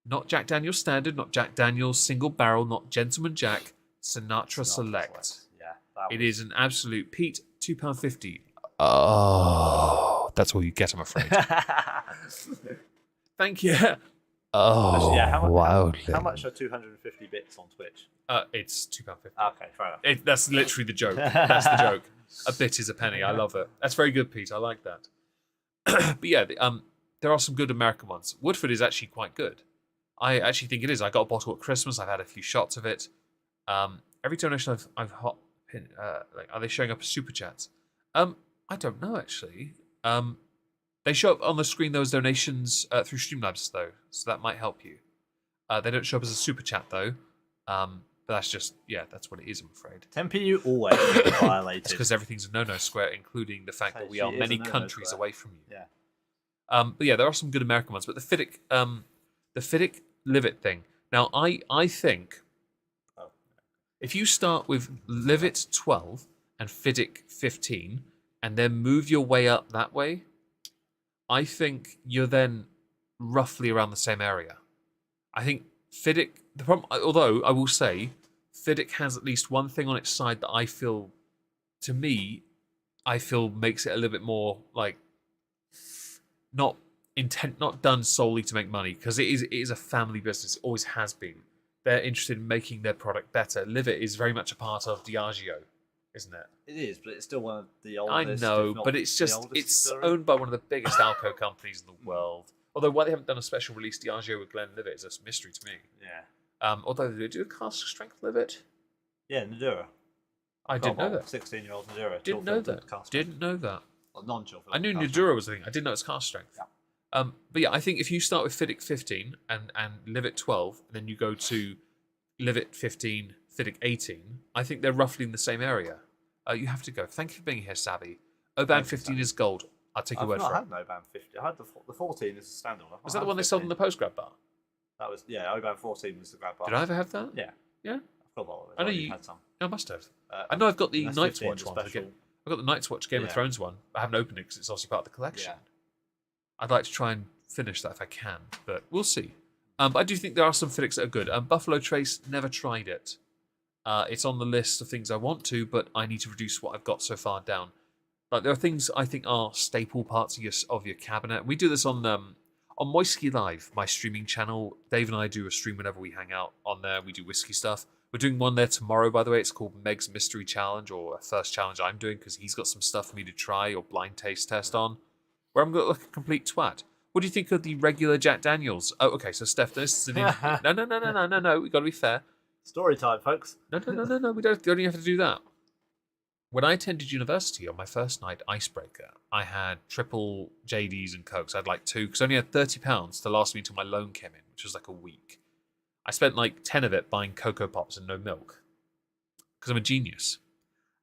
Not Jack Daniel's Standard, not Jack Daniel's Single Barrel, not Gentleman Jack, Sinatra Select. Yeah, it is an absolute Pete, £2.50. Oh, that's all you get, I'm afraid. Thank you. Oh, actually, yeah, wow. How much are 250 bits on Twitch? It's £2.50. Okay, fair enough. That's literally the joke. That's the joke. A bit is a penny. I love it. That's very good, Pete. I like that. But yeah, there are some good American ones. Woodford is actually quite good. I actually think it is. I got a bottle at Christmas. I've had a few shots of it. Every donation I've hot pin, are they showing up as super chats? I don't know actually. They show up on the screen, those donations through Streamlabs though, so that might help you. They don't show up as a super chat though. But that's just, that's what it is, I'm afraid. Tempe always violated. It's because everything's a no-no square, incling the fact that we are many countries away from you. Yeah. But yeah, there are some good American ones. But the Fiddick Livet thing. Now, I think if you start with Livet 12 and Fiddick 15, and then move your way up that way, I think you're then roughly around the same area. I think Fiddick, the problem, although I will say, Fiddick has at least one thing on its side that I feel makes it a little bit more like not not done solely to make money, because it is a family business. It always has been. They're interested in making their product better. Live It is very much a part of Diageo, isn't it? It is, but it's still one of the I oldest. know, if not but it's the just oldest it's distillery. owned by one of the biggest alcohol companies in the world. Although why they haven't done a special release Diageo with Glenlivet is a mystery to me. Yeah. Although they do a cask strength Livet. Yeah, Nadura. I didn't know that. 16-year-old Nadura. Didn't know that. Didn't know that. Well, non-chill. I knew Nadura was the thing. I didn't know it's cask strength. Yeah. But yeah, I think if you start with Fiddick 15 and Livet 12, and then you go to Livet 15, Fiddick 18, I think they're roughly in the same area. You have to go. Thank you for being here, Sabby. Oban 15 is gold. I'll take your word for it. I had no Oban 50. I had the 14 is a standalone. Was that the one they sold in the post-grad bar? That was, yeah, Oban 14 was the grab bar. Did I ever have that? Yeah. Yeah? I've got all of it. I know you you had some. I must have. I know I've got the that's Night's 15, Watch the one. special. I've got the Night's Watch Game of Yeah. Thrones one. I haven't opened it because it's obviously part of the collection. Yeah. I'd like to try and finish that if I can, but we'll see. But I do think there are some Fiddicks that are good. Buffalo Trace, never tried it. It's on the list of things I want to, but I need to reduce what I've got so far down. Like, there are things I think are staple parts of your cabinet. We do this on Whiskey Live, my streaming channel. Dave and I do a stream whenever we hang out on there. We do whiskey stuff. We're doing one there tomorrow, by the way. It's called Meg's Mystery Challenge, or a first challenge I'm doing, because he's got some stuff for me to try or blind taste test on, where I'm going to look like a complete twat. What do you think of the regular Jack Daniels? Oh, okay, so Steph, this is an no. We've got to be fair. Story time, folks. No. We don't even have to do that. When I attended university on my first night icebreaker, I had triple JDs and Cokes. I had like 2, because I only had £30 to last me until my loan came in, which was like a week. I spent like 10 of it buying Cocoa Pops and no milk, because I'm a genius.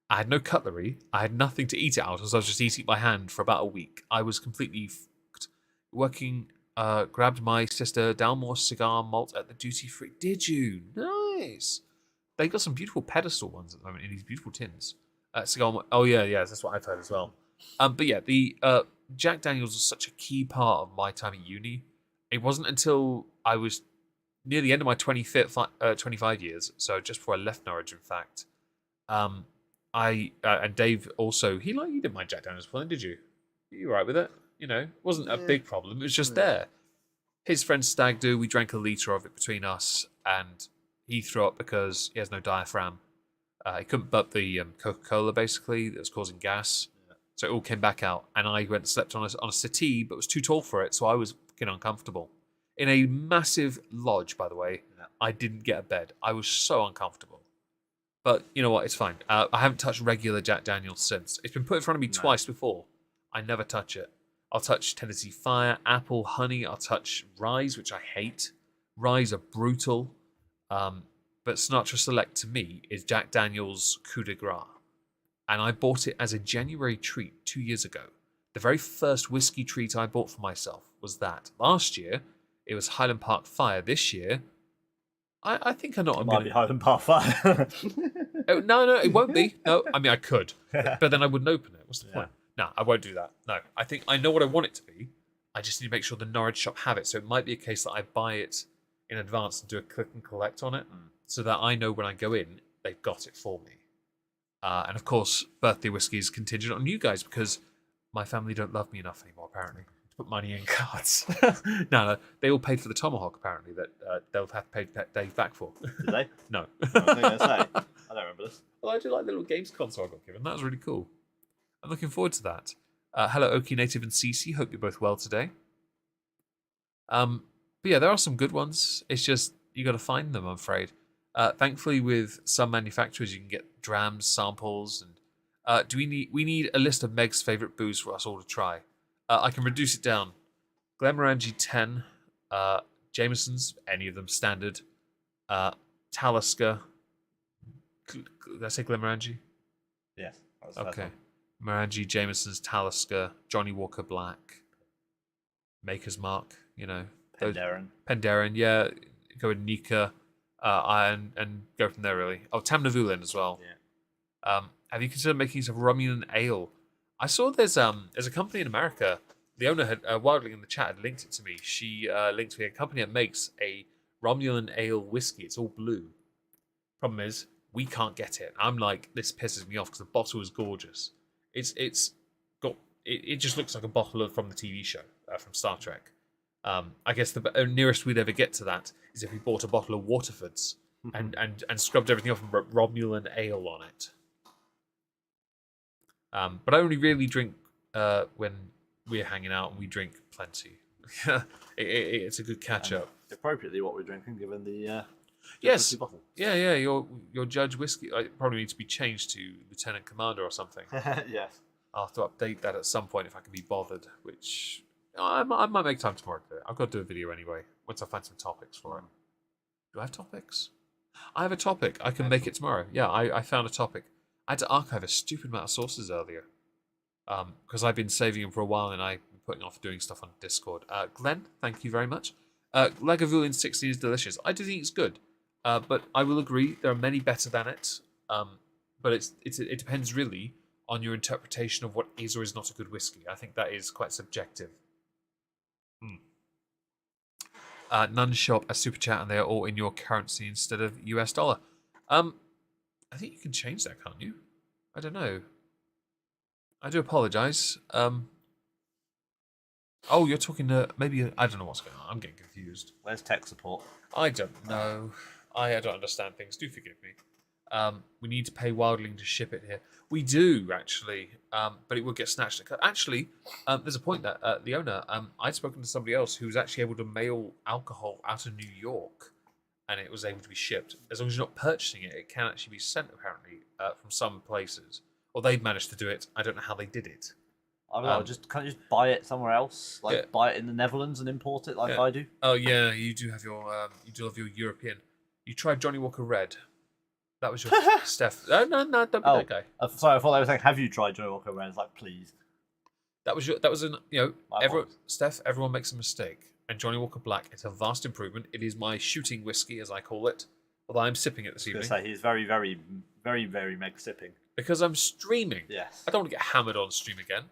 I had no cutlery. I had nothing to eat it out, as I was just eating it by hand for about a week. I was completely fucked. Grabbed my sister Dalmore cigar malt at the duty free. Did you? Nice. They got some beautiful pedestal ones at the moment in these beautiful tins. Cigar malt. Oh yeah, that's what I've heard as well. But yeah, the Jack Daniels was such a key part of my time at uni. It wasn't until I was near the end of my 25 years, so just before I left Norwich, in fact. I and Dave also, you didn't mind Jack Daniels pulling, did you? You were right with it? You know, it wasn't a big problem. It was just there. His friend Stag Do, we drank a litre of it between us, and he threw up because he has no diaphragm. He couldn't butt the Coca-Cola, basically, that was causing gas. Yeah. So it all came back out, and I went and slept on a settee, but was too tall for it, so I was fucking uncomfortable. In a massive lodge, by the way, I didn't get a bed. I was so uncomfortable. But you know what? It's fine. I haven't touched regular Jack Daniels since. It's been put in front of me twice before. I never touch it. I'll touch Tennessee Fire, Apple, Honey. I'll touch Ryes, which I hate. Ryes are brutal. But Sinatra Select, to me, is Jack Daniels' coup de grace. And I bought it as a January treat 2 years ago. The very first whiskey treat I bought for myself was that. Last year, it was Highland Park Fire. This year, I think I know what I'm going to... Might be Highland Park Fire. No, it won't be. No, I mean, I could. But then I wouldn't open it. What's the point? No, I won't do that. No, I think I know what I want it to be. I just need to make sure the Norwich shop have it. So it might be a case that I buy it in advance and do a click and collect on it, so that I know when I go in, they've got it for me. And of course, birthday whiskey is contingent on you guys, because my family don't love me enough anymore, apparently, to put money in cards. No, they all paid for the tomahawk, apparently, that they'll have to pay Dave back for. Did they? No. I was going to say. I don't remember this. Well, I do like the little games console I got given. That was really cool. I'm looking forward to that. Hello, Okie Native and Cece. Hope you're both well today. But yeah, there are some good ones. It's just, you got to find them, I'm afraid. Thankfully, with some manufacturers, you can get drams, samples, and we need a list of Meg's favourite booze for us all to try. I can reduce it down. Glenmorangie 10, Jameson's, any of them standard, Talisker. Did I say Glenmorangie? Yes. Okay. Morangi, Jameson's, Talisker, Johnny Walker Black, Maker's Mark, you know. Penderyn, yeah. Go with Nika, and go from there, really. Oh, Tamnavulin as well. Yeah. Have you considered making some Romulan ale? I saw there's a company in America. The owner had, Wildling in the chat, had linked it to me. She linked me a company that makes a Romulan ale whiskey. It's all blue. Problem is, we can't get it. I'm like, this pisses me off because the bottle is gorgeous. It just looks like a bottle from the TV show from Star Trek. I guess the nearest we'd ever get to that is if we bought a bottle of Waterford's and scrubbed everything off and wrote Romulan ale on it. But I only really drink when we're hanging out and we drink plenty. It's a good catch up. Appropriately, what we're drinking, given the Yes. bottle. Yeah. Your Judge whiskey probably needs to be changed to Lieutenant Commander or something. Yes. I'll have to update that at some point if I can be bothered. Which I might make time tomorrow to do it. I've got to do a video anyway once I find some topics for it. Do I have topics? I have a topic. I can make it tomorrow. Yeah, I found a topic. I had to archive a stupid amount of sources earlier because I've been saving them for a while and I've been putting off doing stuff on Discord. Glenn, thank you very much. Lagavulin 16 is delicious. I do think it's good, but I will agree there are many better than it. But it depends really on your interpretation of what is or is not a good whiskey. I think that is quite subjective. None show up as super chat and they are all in your currency instead of US dollar. I think you can change that, can't you? I don't know. I do apologise. Oh, you're talking to maybe I don't know what's going on. I'm getting confused. Where's tech support? I don't know. I don't understand things. Do forgive me. We need to pay Wildling to ship it here. We do actually, but it will get snatched. Actually, there's a point that the owner. I'd spoken to somebody else who was actually able to mail alcohol out of New York, and it was able to be shipped. As long as you're not purchasing it, it can actually be sent apparently from some places. Or they've managed to do it. I don't know how they did it. I don't know. Can't you just buy it somewhere else? Like buy it in the Netherlands and import it like I do? Oh yeah, you do have your European. You tried Johnny Walker Red. That was your Steph. No, don't be that guy. Sorry, I thought I was saying, have you tried Johnny Walker Red? It's like, please. That was Steph. Everyone makes a mistake, and Johnny Walker Black. It's a vast improvement. It is my shooting whiskey, as I call it. Although I'm sipping it this evening. I was going to say he's very, very, very, very mega sipping. Because I'm streaming. Yes. I don't want to get hammered on stream again.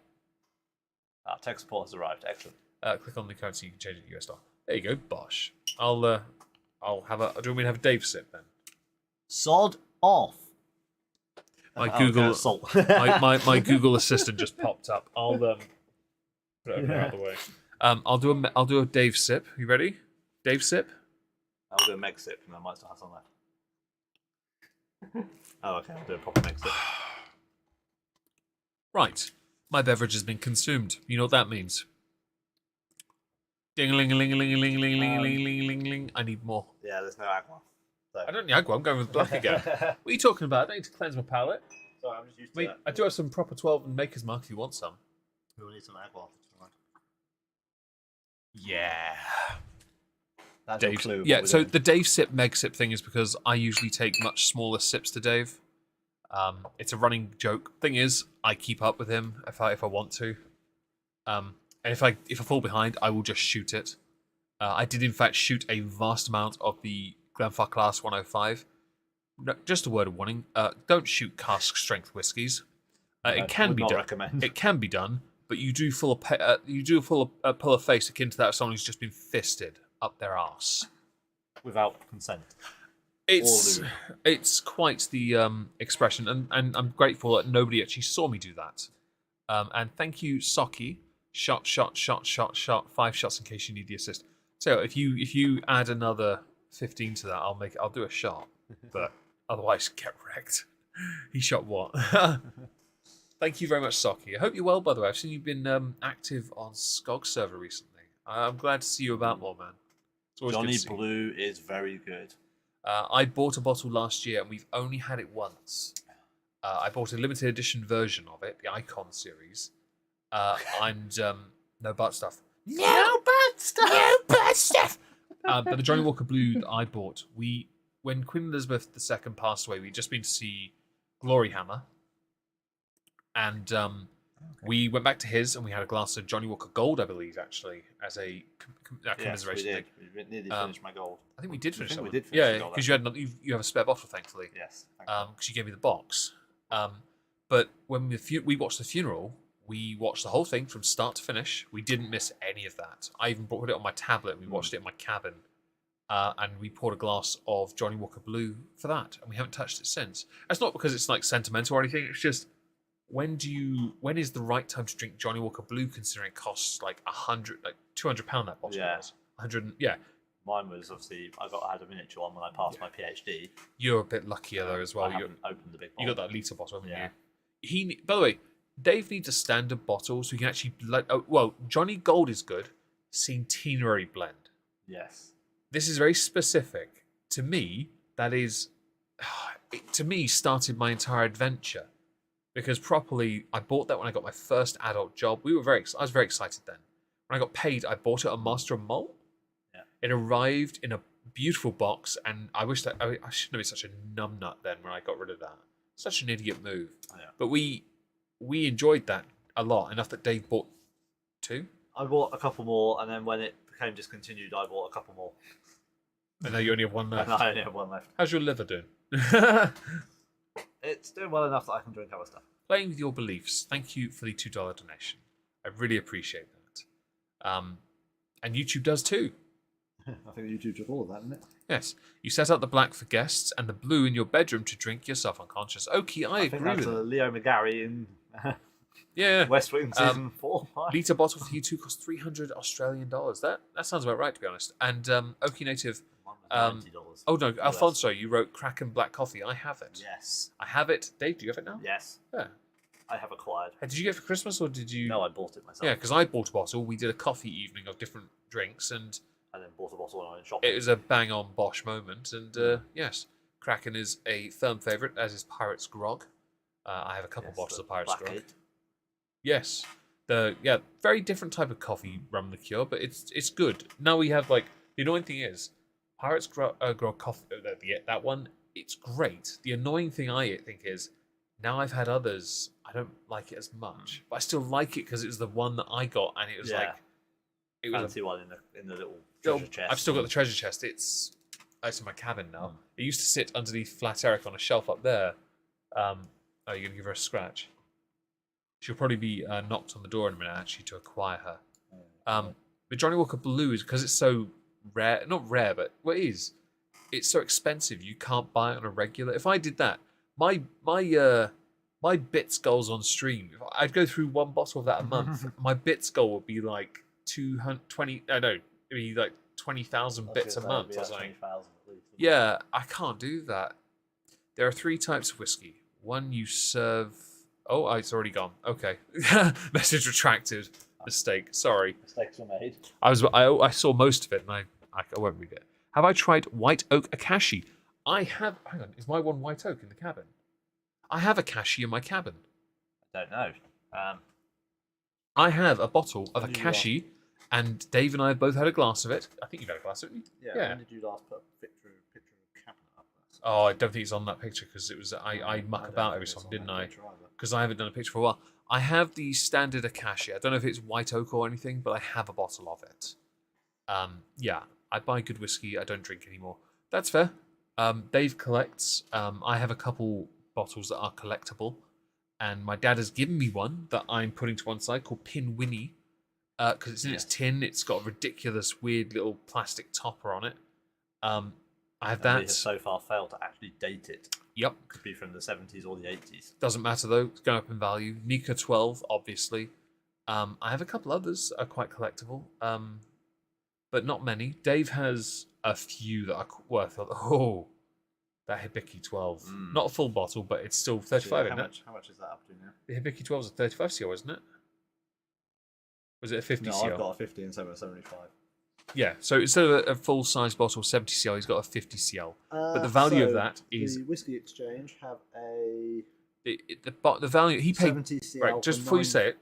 Tech support has arrived. Excellent. Click on the currency. You can change it to US dollar. There you go. Bosh. I'll have a. Do you want me to have a Dave sip then? Sod off. My Google salt. my Google Assistant just popped up. I'll put it out of the way. I'll do a Dave sip. You ready? Dave sip. I'll do a meg sip, and I might still have some left. Oh, okay. I'll do a proper meg sip. Right. My beverage has been consumed. You know what that means? Ding ling ling ling ling ling ling ling ling ling ling. I need more. Yeah, there's no agua. So. I don't need agua. I'm going with black again. What are you talking about? I don't need to cleanse my palate. Sorry, I'm just used to that. I do have some proper 12 and Maker's Mark if you want some. We will need some agua. Yeah. That's Dave. a clue. Yeah, so the Dave sip, Meg sip thing is because I usually take much smaller sips to Dave. It's a running joke. Thing is, I keep up with him if I want to. And if I fall behind, I will just shoot it. I did in fact shoot a vast amount of the Glenfarclas 105. No, just a word of warning: don't shoot cask strength whiskies. It can be done. Recommend. It can be done, but you do pull a face akin to that of someone who's just been fisted up their arse Without consent. It's quite the expression, and I'm grateful that nobody actually saw me do that. And thank you, Socky. Shot. 5 shots in case you need the assist. So if you add another 15 to that, I'll do a shot. But otherwise, get wrecked. He shot what? Thank you very much, Socky. I hope you're well, by the way. I've seen you've been active on Skog server recently. I'm glad to see you about more, man. It's always Johnny good to see you. Blue is very good. I bought a bottle last year, and we've only had it once. I bought a limited edition version of it, the Icon series, and no butt stuff. No butt stuff. But the Johnny Walker Blue that I bought, when Queen Elizabeth II passed away, we'd just been to see Glory Hammer, and we went back to his, and we had a glass of Johnny Walker Gold, I believe, actually, as a commiseration Yes, thing. we nearly finished my gold. I think we did finish that one. We did finish the yeah, gold, because you have a spare bottle, thankfully. Yes. Because you gave me the box. But when we watched the funeral, we watched the whole thing from start to finish. We didn't miss any of that. I even put it on my tablet and we watched it in my cabin. And we poured a glass of Johnny Walker Blue for that. And we haven't touched it since. That's not because it's like sentimental or anything. It's just, when is the right time to drink Johnny Walker Blue, considering it costs like £200 that bottle Yeah. was 100. Yeah, Mine was obviously I had a miniature one when I passed my PhD. you're a bit luckier though as well. I haven't opened the big You bottle. got that litre bottle, haven't Yeah. you? By the way, Dave needs a standard bottle so he can actually. Johnny Gold is good. Centenary blend. Yes. This is very specific to me. That is, it, to me, started my entire adventure because properly, I bought that when I got my first adult job. I was very excited then. When I got paid, I bought it at Master and Malt. Yeah. It arrived in a beautiful box, and I wish that I shouldn't have been such a numbnut then when I got rid of that. Such an idiot move. Yeah. But we enjoyed that a lot enough that Dave bought 2. I bought a couple more, and then when it became discontinued, I bought a couple more. I know you only have one left. And I only have one left. How's your liver doing? It's doing well enough that I can drink other stuff. Playing with your beliefs. Thank you for the $2 donation. I really appreciate that. And YouTube does too. I think YouTube took all of that, isn't it? Yes. You set out the black for guests and the blue in your bedroom to drink yourself unconscious. Okay, I think agree that's with a it. Leo McGarry in Yeah. West Wing season 4. Litre bottle for you two costs $300 Australian dollars. That sounds about right, to be honest. And Okie Native. One was $90. Oh no, US. Alfonso, you wrote Kraken Black Coffee. I have it. Yes. I have it. Dave, do you have it now? Yes. Yeah. I have acquired. Hey, did you get it for Christmas or did you? No, I bought it myself. Yeah, because I bought a bottle. We did a coffee evening of different drinks, and And then bought a bottle when I went shopping. it was a bang-on Bosch moment. And yes, Kraken is a firm favourite, as is Pirate's Grog. I have a couple Yes, bottles the of Pirate's Black Grog. Eight. Yes, very different type of coffee rum liqueur, but it's good. Now we have the annoying thing is Pirate's Grog coffee. That one, it's great. The annoying thing I think is now I've had others. I don't like it as much, but I still like it because it was the one that I got, and it was it was Fancy one in the little treasure chest. I've still got the treasure chest. It's in my cabin now. It used to sit underneath Flat Eric on a shelf up there. Are you going to give her a scratch? She'll probably be knocked on the door in a minute, actually, to acquire her. But Johnny Walker Blue is because it's so rare. Not rare, but it is. It's so expensive. You can't buy it on a regular. If I did that, my bits goals on stream. If I'd go through one bottle of that a month. My bits goal would be like 220. I know, it'd be like 20,000 bits a month or something. 20,000 at least. Yeah, I can't do that. There are 3 types of whiskey. One you serve. Oh, it's already gone. Okay, message retracted. Mistake. Sorry. Mistakes were made. I saw most of it, and I won't read it. Have I tried White Oak Akashi? I have. Hang on, is my one White Oak in the cabin? I have Akashi in my cabin. I don't know. I have a bottle of When did you Akashi, and Dave and I have both had a glass of it. I think you've had a glass, haven't you? Yeah. When did you last put a picture of cabinet up? Oh, I don't think it's on that picture because it was I muck about every so often, didn't I? Because I haven't done a picture for a while. I have the standard Akashi. I don't know if it's white oak or anything, but I have a bottle of it. Yeah, I buy good whiskey. I don't drink anymore. That's fair. Dave collects. I have a couple bottles that are collectible, and my dad has given me one that I'm putting to one side called Pin Winnie, because it's in its tin. It's got a ridiculous, weird little plastic topper on it. I have They that. have so far failed to actually date it. Yep. Could be from the 70s or the 80s. Doesn't matter though. It's going up in value. Nika 12, obviously. I have a couple others that are quite collectible, but not many. Dave has a few that are worth. Oh, that Hibiki 12. Not a full bottle, but it's still 35, isn't it? How much is that up to now? The Hibiki 12 is a 35 CL, isn't it? Was it a 50 No, CL? I've got a 50 and 75. Yeah, so instead of a full-size bottle 70 CL, he's got a 50 CL. But the value of that is the Whiskey Exchange have a the value he paid. 70 CL. Right, just for before you 9 say it.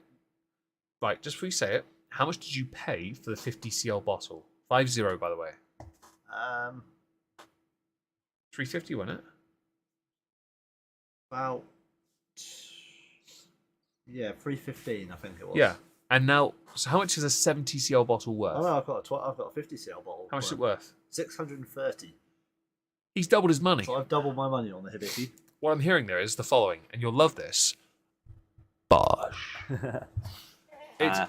Right, just before you say it, how much did you pay for the 50 CL bottle? 50, by the way. 350, wasn't it? About 315, I think it was. Yeah. And now, so how much is a 70 CL bottle worth? Oh no, I've got a 50 CL bottle. How much is it worth? 630. He's doubled his money. So I've doubled my money on the Hibiki. What I'm hearing there is the following, and you'll love this. Bosh. It's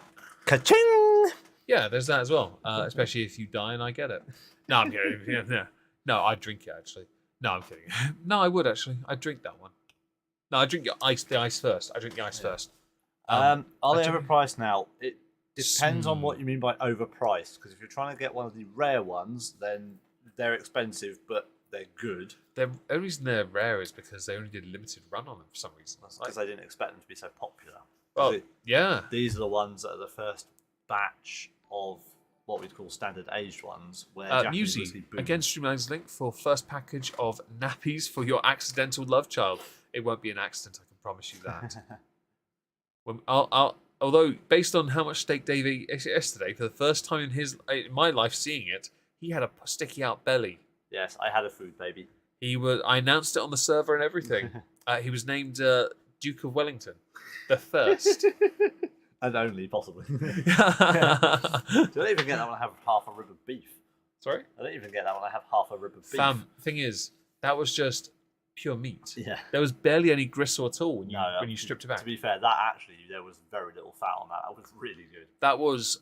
Ka-ching! yeah, there's that as well. Especially if you die and I get it. No, I'm kidding. Yeah. No, I'd drink it actually. No, I'm kidding. No, I would actually. I'd drink that one. No, I drink the ice first. I drink the ice first. Are they I don't- overpriced now? It depends on what you mean by overpriced. Because if you're trying to get one of the rare ones, then they're expensive, but they're good. The only reason they're rare is because they only did a limited run on them for some reason. That's Because I didn't expect them to be so popular. well, It- yeah. These are the ones that are the first batch of what we'd call standard aged ones. Where Japanese Musi, whiskey boomed. again, Streamline's link for first package of nappies for your accidental love child. It won't be an accident, I can promise you that. Although, based on how much steak Dave ate yesterday, for the first time in my life seeing it, he had a sticky out belly. Yes, I had a food baby. I announced it on the server and everything. He was named Duke of Wellington, the first. And only, possibly. I Sorry? don't even get that when I have half a rib of beef. I don't even get that when I have half a rib of beef. Fam, thing is, that was just pure meat. Yeah. There was barely any gristle at all when No, you stripped it back. To be fair, that actually, there was very little fat on that. That was really good. That was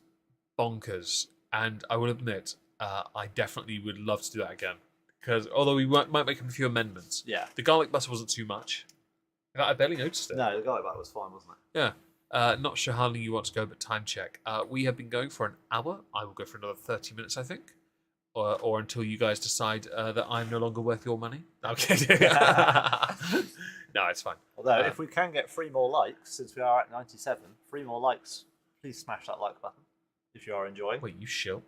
bonkers, and I will admit, I definitely would love to do that again. Because although we might make a few amendments, Yeah. the garlic butter wasn't too much. In fact, I barely noticed it. No, the garlic butter was fine, wasn't it? Yeah. Not sure how long you want to go, but time check. We have been going for an hour. I will go for another 30 minutes, I think. Or until you guys decide that I'm no longer worth your money. No, I'm kidding. No, it's fine. Although, if we can get 3 more likes, since we are at 97, 3 more likes, please smash that like button if you are enjoying. Wait, you shill?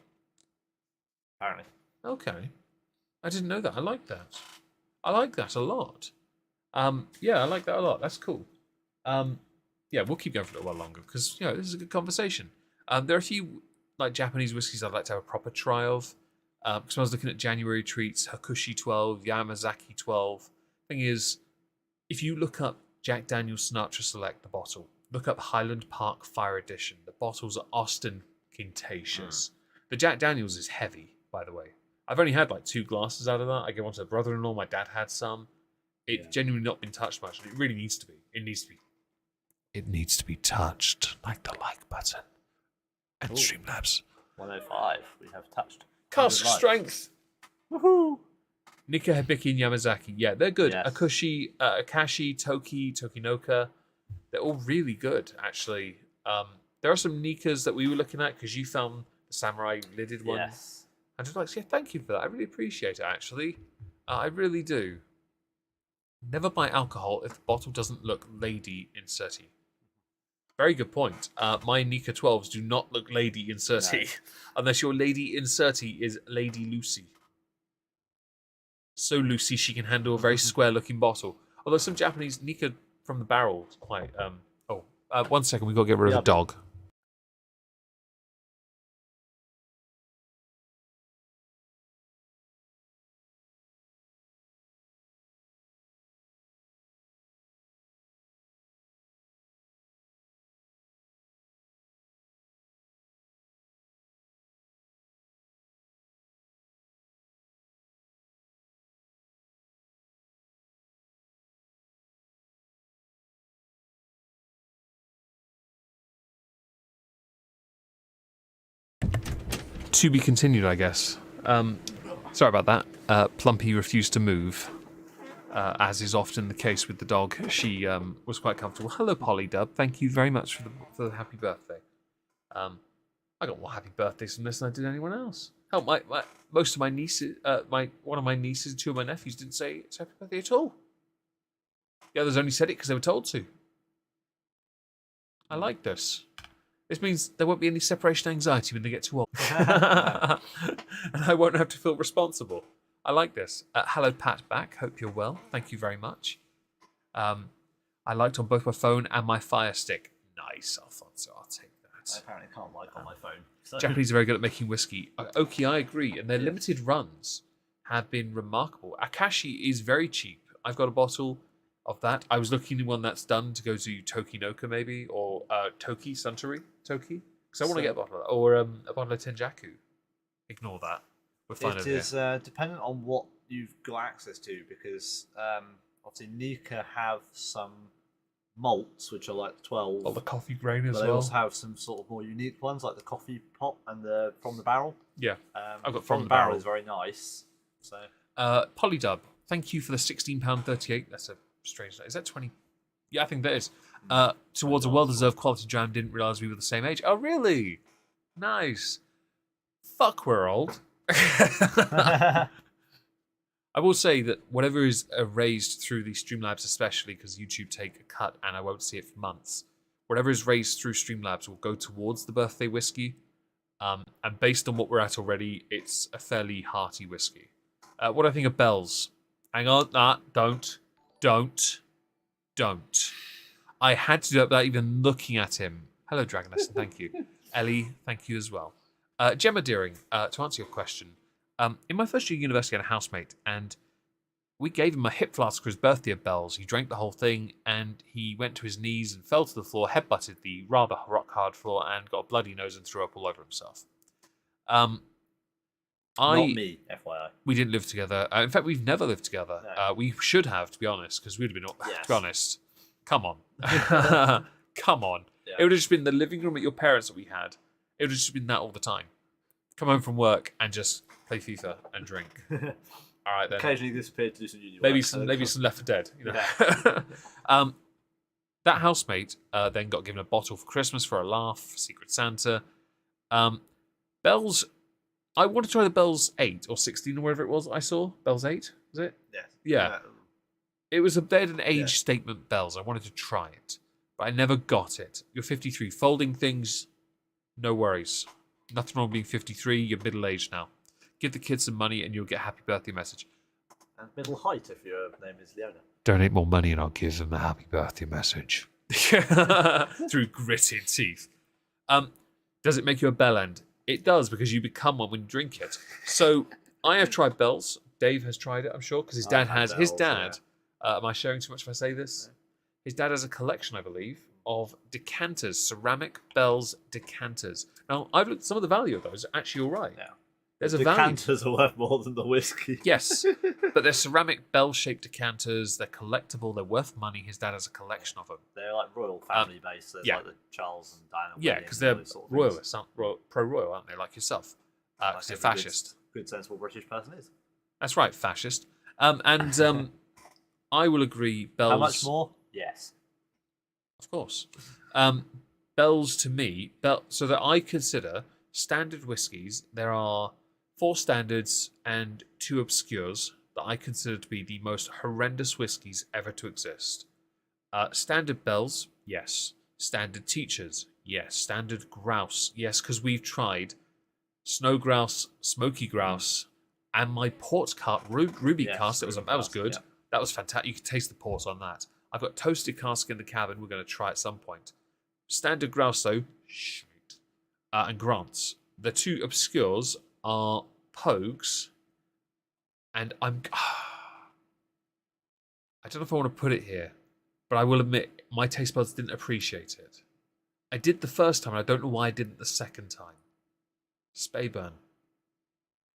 Apparently. Okay. I didn't know that. I like that. I like that a lot. Yeah, I like that a lot. That's cool. Yeah, we'll keep going for a little while longer because this is a good conversation. There are a few like Japanese whiskies I'd like to have a proper try of. Because I was looking at January treats, Hakushi 12, Yamazaki 12. Thing is, if you look up Jack Daniel's Sinatra Select, the bottle, look up Highland Park Fire Edition. The bottles are ostentatious. The Jack Daniel's is heavy, by the way. I've only had like 2 glasses out of that. I gave one to a brother-in-law. My dad had some. It's genuinely not been touched much. It really needs to be. It needs to be. It needs to be touched, like the like button. And Streamlabs. 105, we have touched. Cask 100 likes. strength. Woohoo! Nika, Hibiki, and Yamazaki. Yeah, they're good. Yes. Akashi, Toki, Tokinoka. They're all really good, actually. There are some Nikas that we were looking at because you found the samurai lidded one. Yes. And just like, yeah, thank you for that. I really appreciate it, actually. I really do. Never buy alcohol if the bottle doesn't look lady inserty. Very good point. My Nika 12s do not look lady inserty, unless your lady inserty is Lady Lucy. So Lucy she can handle a very square-looking bottle. Although some Japanese Nika from the barrel quite. 1 second, we've got to get rid of the dog. To be continued, I guess. Sorry about that. Plumpy refused to move, as is often the case with the dog. She was quite comfortable. Hello, Polydub. Thank you very much for the happy birthday. I got more happy birthdays from this than I did anyone else. Hell, most of my nieces, one of my nieces, 2 of my nephews didn't say it's happy birthday at all. The others only said it because they were told to. I like this. This means there won't be any separation anxiety when they get too old. And I won't have to feel responsible. I like this. Hello, Pat back. Hope you're well. Thank you very much. I liked on both my phone and my Fire Stick. Nice, Alfonso. I'll take I that. apparently can't like on my phone. So. Japanese are very good at making whiskey. Oki, I agree. And their limited runs have been remarkable. Akashi is very cheap. I've got a bottle of that. I was looking at one that's done to go to Tokinoka maybe, or Toki, Suntory, Toki. Because I want to get a bottle of that. Or a bottle of Tenjaku. Ignore that. We're fine It over is here. dependent on what you've got access to, because obviously Nika have some malts which are like 12. Oh, the coffee grain as but they well. also have some sort of more unique ones like the coffee pot and the from the barrel. Yeah. I've got from the barrel is very nice. So Polydub, thank you for the £16.38. That's a strange. Is that 20 Yeah, I think that is. Towards a well-deserved quality jam, didn't realise we were the same age. Oh, really? Nice. Fuck, we're old. I will say that whatever is raised through the Streamlabs, especially because YouTube take a cut and I won't see it for months, whatever is raised through Streamlabs will go towards the birthday whiskey. And based on what we're at already, it's a fairly hearty whiskey. What do I think of Bell's? Hang on, don't. I had to do that without even looking at him. Hello, Dragoness, and thank you. Ellie, thank you as well. Gemma Deering, to answer your question, in my first year at university, I had a housemate, and we gave him a hip flask for his birthday at Bell's. He drank the whole thing, and he went to his knees and fell to the floor, headbutted the rather rock-hard floor, and got a bloody nose and threw up all over himself. Not me, FYI. We didn't live together. In fact, we've never lived together. No. We should have, to be honest, because we'd have been. Yes. To be honest, come on, come on. Yeah. It would have just been the living room at your parents that we had. It would have just been that all the time. Come home from work and just play FIFA and drink. All right then. Occasionally disappeared to do some uni Maybe work. some Left 4 Dead. You know. Yeah. That housemate then got given a bottle for Christmas for a laugh. Secret Santa. Bell's. I want to try the Bell's 8 or 16 or whatever it was I saw. Bell's 8, was it? Yes. Yeah. It was they had an age statement Bell's. I wanted to try it, but I never got it. You're 53. Folding things, no worries. Nothing wrong with being 53. You're middle-aged now. Give the kids some money and you'll get a happy birthday message. And middle height if your name is Leona. Donate more money and I'll give them a happy birthday message. Through gritted teeth. Does it make you a bell end? It does, because you become one when you drink it. So I have tried Bell's. Dave has tried it, I'm sure, because his dad has. His dad. Am I sharing too much if I say this? His dad has a collection, I believe, of decanters, ceramic Bell's decanters. Now, I've looked. Some of the value of those are actually all right. Yeah. There's a The value. decanters are worth more than the whiskey. Yes, but they're ceramic bell-shaped decanters. They're collectible. They're worth money. His dad has a collection of them. They're like royal family based. There's yeah. like the Charles and Diana. Yeah, wedding because and they're those sort of royalists, pro-royal, aren't they? Like yourself, Like because they're every fascist. Good sensible British person is. That's right, fascist. I will agree. Bell's. How much more? Yes. Of course. Bell's to me, so that I consider standard whiskies. There are 4 standards and 2 obscures that I consider to be the most horrendous whiskies ever to exist. Standard Bell's, yes. Standard Teachers, yes. Standard Grouse, yes, because we've tried Snow Grouse, Smoky Grouse, and my port ruby cask. That was good. Yeah. That was fantastic. You could taste the port on that. I've got toasted cask in the cabin. We're going to try at some point. Standard Grouse, though, shite. And Grants. The 2 obscures are Pogues, and I don't know if I want to put it here, but I will admit my taste buds didn't appreciate it. I did the first time, and I don't know why I didn't the second time. Speyburn.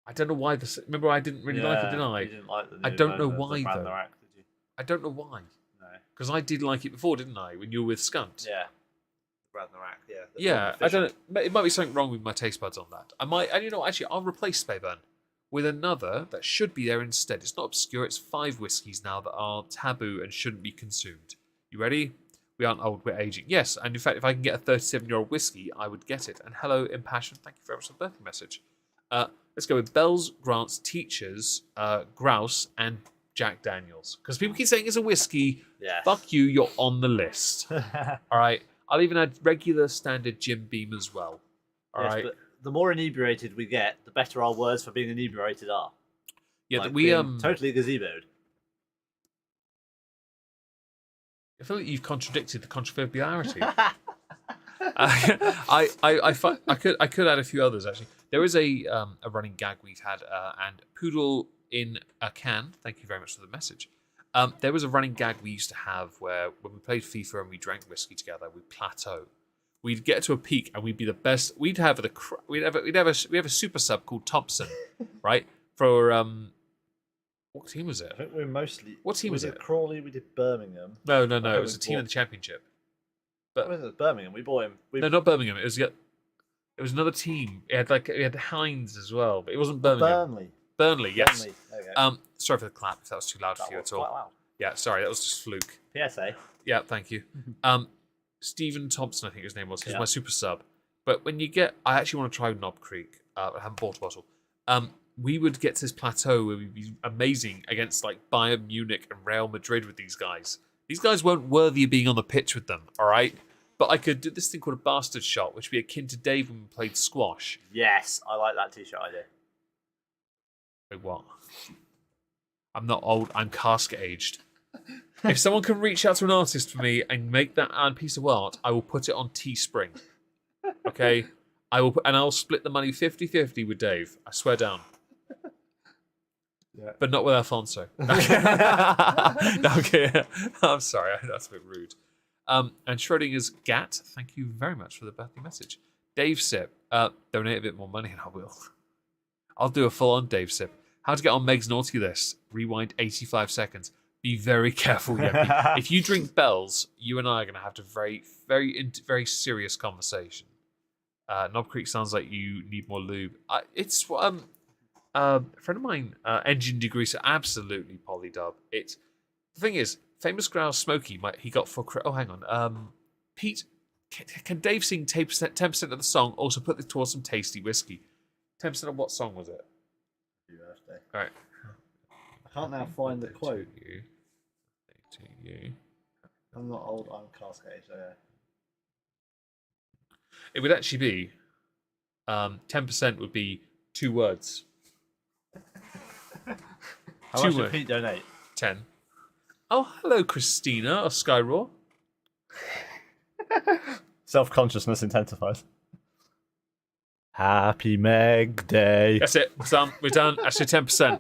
I don't know why. Remember, I didn't really like it, didn't I? You didn't like the I new don't know version of why, the Brand though. Rack, did you? I don't know why. No. Because I did like it before, didn't I? When you were with Skunt. Yeah. Brand Rack, yeah. Yeah, I don't know. It might be something wrong with my taste buds on that. I might, and actually, I'll replace Speyburn with another that should be there instead. It's not obscure. It's 5 whiskies now that are taboo and shouldn't be consumed. You ready? We aren't old, we're aging. Yes, and in fact, if I can get a 37-year-old whiskey, I would get it. And hello, Impassioned. Thank you very much for the birthday message. Let's go with Bell's, Grants, Teachers, Grouse, and Jack Daniels. Because people keep saying it's a whiskey. Yes. Fuck you, you're on the list. All right. I'll even add regular standard Jim Beam as well. All right. But the more inebriated we get, the better our words for being inebriated are. Yeah, like we being totally gazeboed. I feel like you've contradicted the controversiality. I could add a few others actually. There is a running gag we've had, and Poodle in a Can. Thank you very much for the message. There was a running gag we used to have where when we played FIFA and we drank whiskey together, we'd plateau. We'd get to a peak and we'd be the best. We'd have a super sub called Thompson, right? For what team was it? I think we're mostly. What team was we it? did Crawley, we did Birmingham. No. I It think was a we team in bought- the championship. What was it? Birmingham. We bought him. No, not Birmingham. It was another team. It had Hines as well, but it wasn't Birmingham. Burnley. Burnley, yes. Burnley. There we go. Sorry for the clap if that was too loud That for you was at all. quite loud. Yeah, sorry, that was just fluke. PSA. Yeah, thank you. Stephen Thompson, I think his name was. He's Yeah. my super sub. But when you get, I actually want to try Knob Creek. I haven't bought a bottle. We would get to this plateau where we'd be amazing against like Bayern Munich and Real Madrid with these guys. These guys weren't worthy of being on the pitch with them, all right? But I could do this thing called a bastard shot, which would be akin to Dave when we played squash. Yes, I like that t-shirt idea. Wait, what? I'm not old. I'm casket aged. If someone can reach out to an artist for me and make that a piece of art, I will put it on Teespring. Okay? I'll split the money 50-50 with Dave. I swear down. Yeah. But not with Alfonso. Okay. I'm sorry. That's a bit rude. And Schrodinger's Gat, thank you very much for the birthday message. Dave Sip, donate a bit more money and I will. I'll do a full-on Dave Sip. How to get on Meg's naughty list. Rewind 85 seconds. Be very careful. Yeah. If you drink bells, you and I are going to have a very serious conversation. Knob Creek sounds like you need more lube. It's a friend of mine, Engine Degreaser, absolutely polydub. The thing is, Famous Grouse Smokey, he got for... Oh, hang on. Pete, can Dave sing 10% of the song, also put this towards some tasty whiskey? 10% of what song was it? Happy birthday. All right. I can't now find the quote. To you. I'm not old, I'm casket age, so yeah. It would actually be 10% would be 2 words. How much did Pete donate? 10. Oh, hello, Christina of Skyroar. Self-consciousness intensifies. Happy Meg Day. That's it. We're done. We're done. Actually, 10%.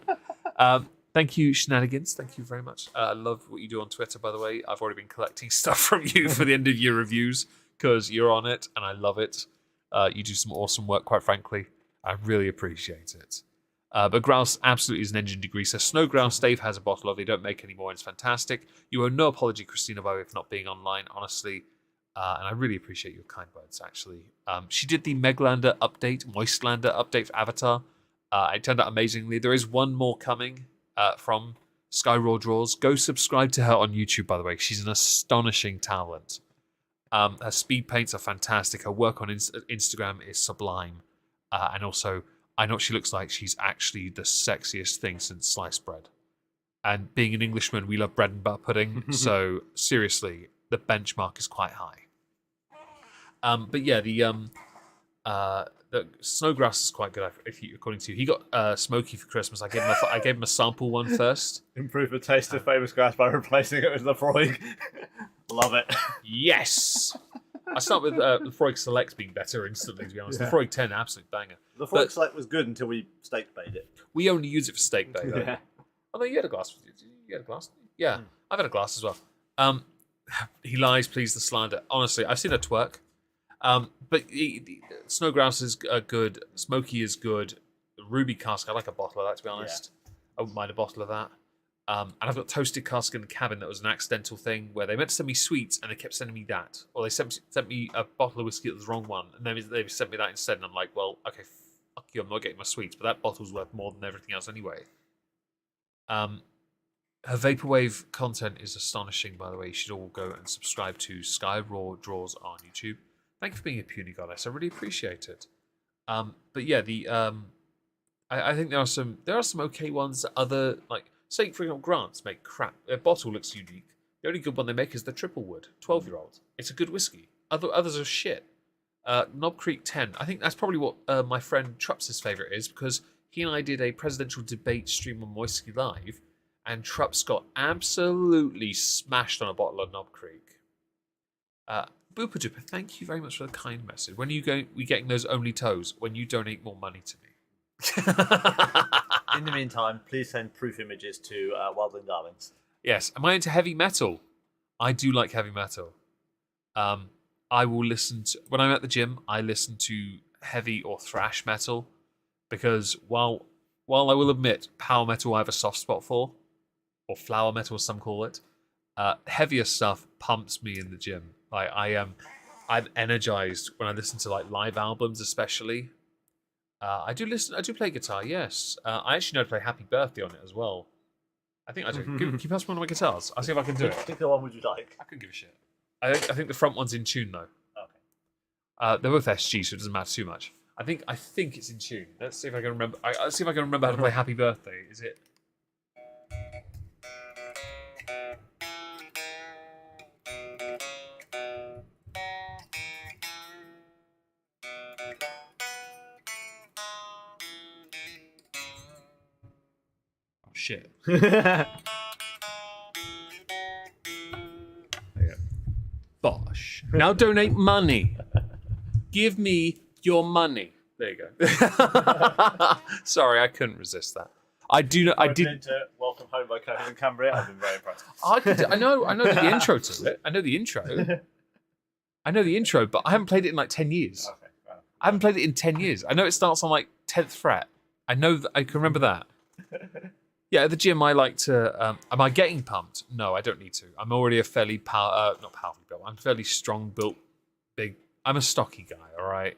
Thank you, Shenanigans. Thank you very much. I love what you do on Twitter, by the way. I've already been collecting stuff from you for the end of year reviews because you're on it and I love it. You do some awesome work, quite frankly. I really appreciate it. But Grouse absolutely is an engine degreaser. Snow Grouse, Dave has a bottle of. They don't make any more, and it's fantastic. You owe no apology, Christina, by the way, for not being online, honestly. And I really appreciate your kind words, actually. She did the Meglander update, Moistlander update for Avatar. It turned out amazingly. There is one more coming from Skyroar Draws. Go subscribe to her on YouTube, by the way. She's an astonishing talent. Her speed paints are fantastic. Her work on Instagram is sublime. And also, I know what she looks like. She's actually the sexiest thing since sliced bread. And being an Englishman, we love bread and butter pudding. So, seriously, the benchmark is quite high. But yeah, the Snowgrass is quite good, according to you. He got Smoky for Christmas. I gave him a sample one first. Improve the taste of Famous Grass by replacing it with Lafroig. Love it. Yes! I start with Lafroig Select being better instantly, to be honest. Yeah. Lafroig 10, absolute banger. Lafroig Select was good until we steak bait it. We only use it for steak day, though. Yeah. Oh, no, you had a glass. You had a glass? Yeah, I've had a glass as well. He lies, please, the slander. Honestly, I've seen her twerk. But Snowgrouse is good. Smoky is good. Ruby Cask, I like a bottle of that, to be honest. I wouldn't mind a bottle of that. And I've got Toasted Cask in the cabin that was an accidental thing where they meant to send me sweets and they kept sending me that. Or they sent me a bottle of whiskey that was the wrong one. And then they sent me that instead. And I'm like, well, okay, fuck you, I'm not getting my sweets. But that bottle's worth more than everything else anyway. Her Vaporwave content is astonishing, by the way. You should all go and subscribe to Skyroar Draws on YouTube. Thank you for being a puny goddess. I really appreciate it. But yeah, I think there are some okay ones that other, like, say for example, Grants make crap. Their bottle looks unique. The only good one they make is the Triple Wood, 12-year-old. It's a good whiskey. Others are shit. Knob Creek 10. I think that's probably what my friend Trups' favourite is, because he and I did a presidential debate stream on Moisky Live, and Trups got absolutely smashed on a bottle of Knob Creek. Booper Duper, thank you very much for the kind message. When are we getting those only toes? When you donate more money to me. In the meantime, please send proof images to Wildling Darlings. Yes. Am I into heavy metal? I do like heavy metal. I will listen to... When I'm at the gym, I listen to heavy or thrash metal, because while I will admit power metal I have a soft spot for, or flower metal as some call it, heavier stuff pumps me in the gym. Like I'm energized when I listen to like live albums, especially. I do play guitar, yes. I actually know how to play Happy Birthday on it as well. I think I do. Can you pass me one of my guitars? I'll see if I can do Which it. particular one would you like? I couldn't give a shit. I think the front one's in tune though. Okay. They're both SG, so it doesn't matter too much. I think it's in tune. Let's see if I can remember. Let's see if I can remember how to play Happy Birthday. Is it? Oh shit. There you go. Bosh. Now donate money. Give me your money. There you go. Sorry, I couldn't resist that. I do know. I did. Into Welcome Home by Cohen and Cambria. I've been very impressed. I know the intro to it. I know the intro, but I haven't played it in like 10 years. Okay. Well. I haven't played it in 10 years. I know it starts on like 10th fret. I know that I can remember that. Yeah, at the gym I like to. Am I getting pumped? No, I don't need to. I'm already a fairly not powerfully built. I'm fairly strong built, big. I'm a stocky guy. All right.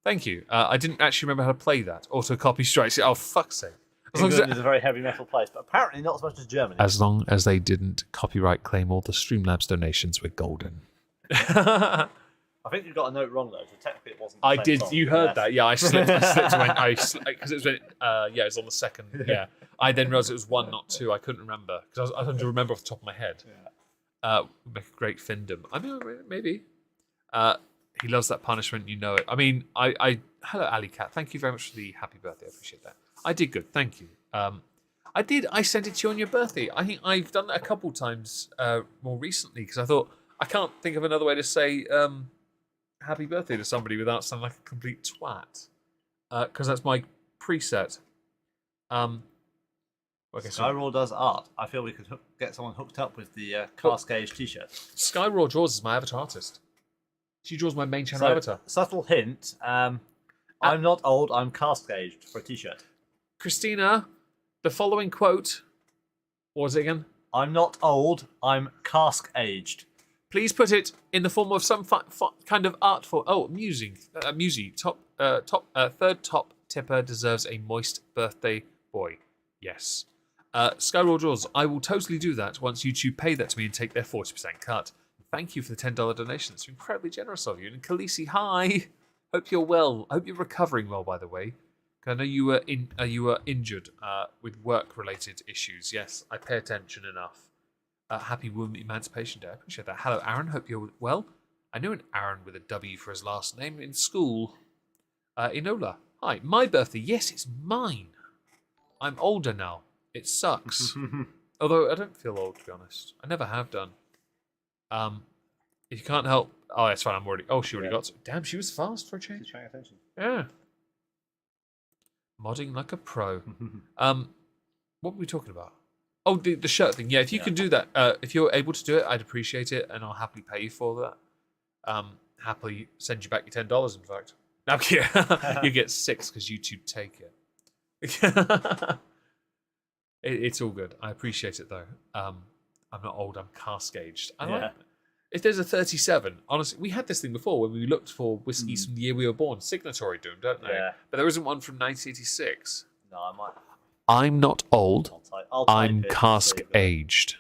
Thank you. I didn't actually remember how to play that. Auto copy strikes. Oh fuck's sake. England is a very heavy metal place, but apparently not as much as Germany. As long as they didn't copyright claim all the Streamlabs donations were golden. I think you got a note wrong though. So technically, it wasn't. The I same did. song. You heard Yes. that? Yeah, I slipped. Because it was when. Yeah, it was on the second. Yeah, I then realised it was 1, not 2. I couldn't remember because I couldn't remember off the top of my head. Yeah. Make a great Findom. I mean, maybe. He loves that punishment. You know it. I mean, hello, Ali Cat. Thank you very much for the happy birthday. I appreciate that. I did good. Thank you. I did. I sent it to you on your birthday. I think I've done that a couple times more recently because I thought I can't think of another way to say happy birthday to somebody without sounding like a complete twat. Because that's my preset. Okay, so Skyroll does art. I feel we could get someone hooked up with the Cast Gauge t-shirt. Skyroll Draws is my avatar artist. She draws my main channel avatar. Subtle hint. I'm not old. I'm cast gauged for a t-shirt. Christina, the following quote. What was it again? I'm not old. I'm cask aged. Please put it in the form of some kind of artful. Oh, musing. Third top tipper deserves a moist birthday boy. Yes. Skyroll Draws, I will totally do that once YouTube pay that to me and take their 40% cut. Thank you for the $10 donation. It's incredibly generous of you. And Khaleesi, hi. Hope you're well. I hope you're recovering well, by the way. I know you were injured with work-related issues. Yes, I pay attention enough. Happy Women Emancipation Day. I appreciate that. Hello, Aaron. Hope you're well. I knew an Aaron with a W for his last name in school. Enola. Hi. My birthday. Yes, it's mine. I'm older now. It sucks. Although I don't feel old, to be honest. I never have done. If you can't help... Oh, that's fine. I'm already... Oh, she already got... To... Damn, she was fast for a change. She's paying attention. Yeah. Modding like a pro. What were we talking about? Oh, the shirt thing. Yeah, if you can do that, if you're able to do it, I'd appreciate it, and I'll happily pay you for that. Happily send you back your $10, in fact. No, yeah. You get 6 because YouTube take it. It's all good. I appreciate it, though. I'm not old. I'm cast gauged. I like it. If there's a 37, honestly, we had this thing before when we looked for whiskies from the year we were born. Signatory do them, don't they? Yeah. But there isn't one from 1986. No, I might. I'm not old. I'll type I'm it, cask see, but- aged.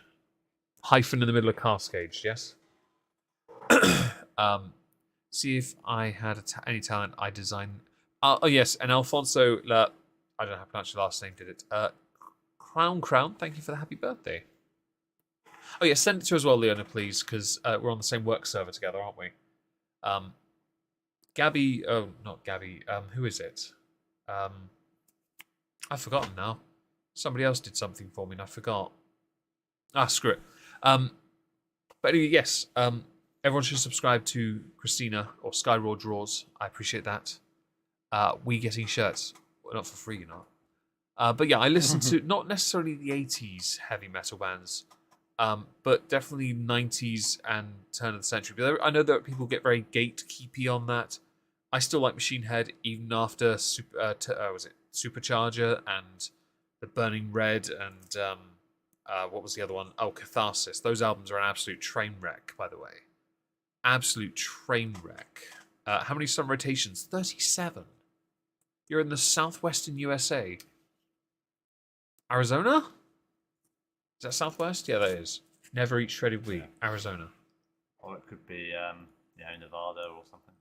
Hyphen in the middle of cask aged, yes? See if I had any talent. I design. Oh, yes, and Alfonso, I don't know how to pronounce your last name, did it? Crown, thank you for the happy birthday. Oh, yeah, send it to us as well, Leona, please, because we're on the same work server together, aren't we? Gabby, oh, not Gabby, who is it? I've forgotten now. Somebody else did something for me and I forgot. Screw it. But anyway, yes, everyone should subscribe to Christina or Skyroar Draws. I appreciate that. We getting shirts. Well, not for free, you know. But yeah, I listen to not necessarily the 80s heavy metal bands, but definitely 90s and turn of the century. But I know that people get very gatekeepy on that. I still like Machine Head even after Supercharger and The Burning Red and what was the other one? Oh, Catharsis. Those albums are an absolute train wreck, by the way. Absolute train wreck. How many sun rotations? 37. You're in the southwestern USA. Arizona? that Southwest? Yeah, that is. Never eat shredded wheat, Arizona. Or it could be, Nevada or something.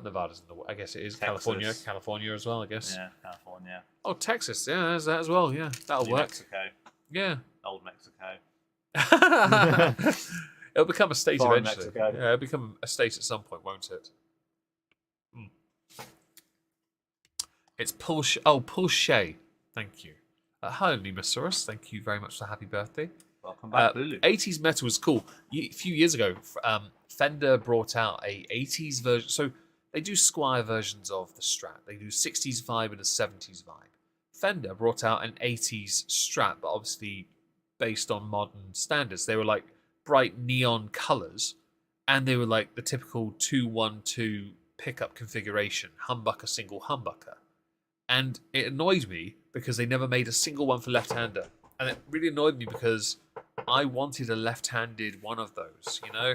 Nevada's in the. I guess it is Texas. California as well. I guess. Yeah, California. Oh, Texas. Yeah, there's that as well. Yeah, that'll New work. Mexico. Yeah. Old Mexico. It'll become a state Foreign eventually. Mexico. Yeah, it'll become a state at some point, won't it? It's Pulche. Oh, Pulche. Thank you. Hi, Nemosaurus. Thank you very much for happy birthday. Welcome back, Lulu. 80s metal was cool. A few years ago, Fender brought out a 80s version. So they do Squire versions of the Strat. They do 60s vibe and a 70s vibe. Fender brought out an 80s Strat, but obviously based on modern standards. They were like bright neon colors, and they were like the typical 212 pickup configuration, humbucker, single humbucker. And it annoyed me because they never made a single one for left-hander. And it really annoyed me because I wanted a left-handed one of those, you know?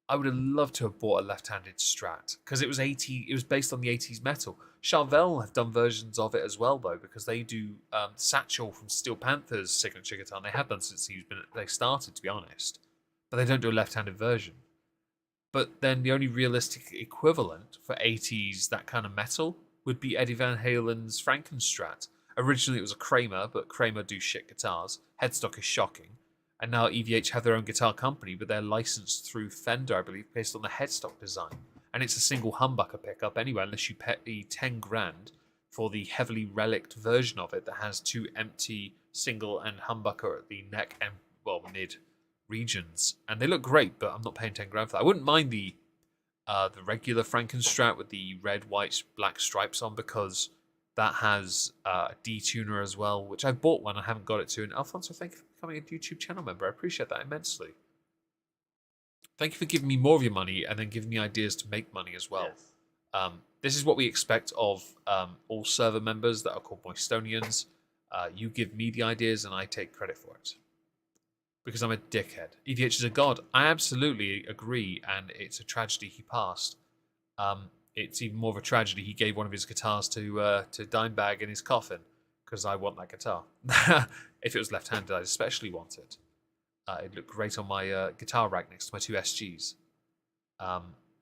I would have loved to have bought a left-handed Strat because it was based on the 80s metal. Charvel have done versions of it as well, though, because they do Satchel from Steel Panther's signature guitar, and they have done since they started, to be honest. But they don't do a left-handed version. But then the only realistic equivalent for 80s, that kind of metal, would be Eddie Van Halen's Frankenstrat. Originally it was a Kramer, but Kramer do shit guitars. Headstock is shocking. And now EVH have their own guitar company, but they're licensed through Fender, I believe, based on the headstock design. And it's a single humbucker pickup anyway, unless you pay 10 grand for the heavily relict version of it that has two empty single and humbucker at the neck and, mid regions. And they look great, but I'm not paying 10 grand for that. I wouldn't mind the regular Frankenstrat with the red, white, black stripes on, because that has a detuner as well, which I bought one. I haven't got it to. And Alfonso, thank you for becoming a YouTube channel member. I appreciate that immensely. Thank you for giving me more of your money and then giving me ideas to make money as well. Yes. This is what we expect of all server members that are called Moistonians. You give me the ideas and I take credit for it. Because I'm a dickhead. EVH is a god. I absolutely agree, and it's a tragedy he passed. It's even more of a tragedy he gave one of his guitars to Dimebag in his coffin, because I want that guitar. If it was left-handed, I'd especially want it. It'd look great on my guitar rack next to my two SGs.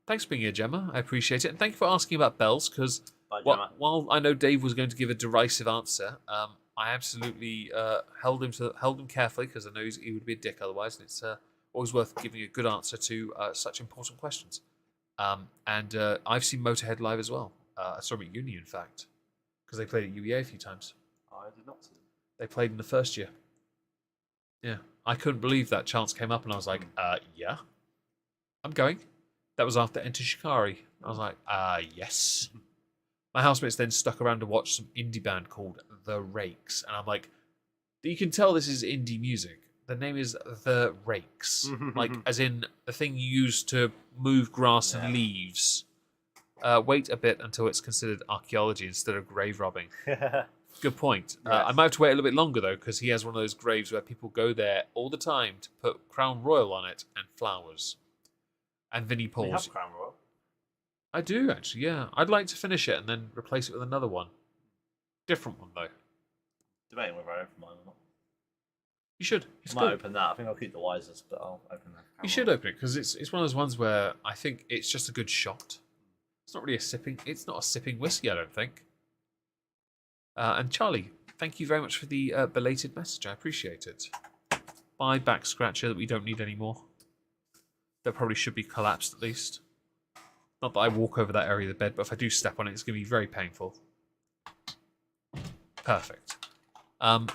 Thanks for being here, Gemma. I appreciate it. And thank you for asking about bells, because while I know Dave was going to give a derisive answer, I absolutely held him carefully, because I know he would be a dick otherwise, and it's always worth giving a good answer to such important questions. And I've seen Motorhead live as well. I saw them at uni, in fact, because they played at UEA a few times. I did not see them. They played in the first year. Yeah. I couldn't believe that chance came up, and I was like, yeah, I'm going. That was after Enter Shikari. I was like, yes. My housemates then stuck around to watch some indie band called The Rakes, and I'm like, you can tell this is indie music. The name is The Rakes, like as in the thing you use to move grass and leaves. Wait a bit until it's considered archaeology instead of grave robbing. Good point. Yes. I might have to wait a little bit longer, though, because he has one of those graves where people go there all the time to put Crown Royal on it and flowers. And Vinnie We Paul's. have Crown Royal. I do, actually, yeah. I'd like to finish it and then replace it with another one. Different one, though. Debating whether I open mine or not. You should. It's I might good. open that. I think I'll keep the Wisers, but I'll open that. You should open it, because it's one of those ones where I think it's just a good shot. It's not really it's not a sipping whiskey, I don't think. And Charlie, thank you very much for the belated message. I appreciate it. Bye, back scratcher that we don't need anymore. That probably should be collapsed at least. Not that I walk over that area of the bed, but if I do step on it, it's going to be very painful. Perfect. Yeah,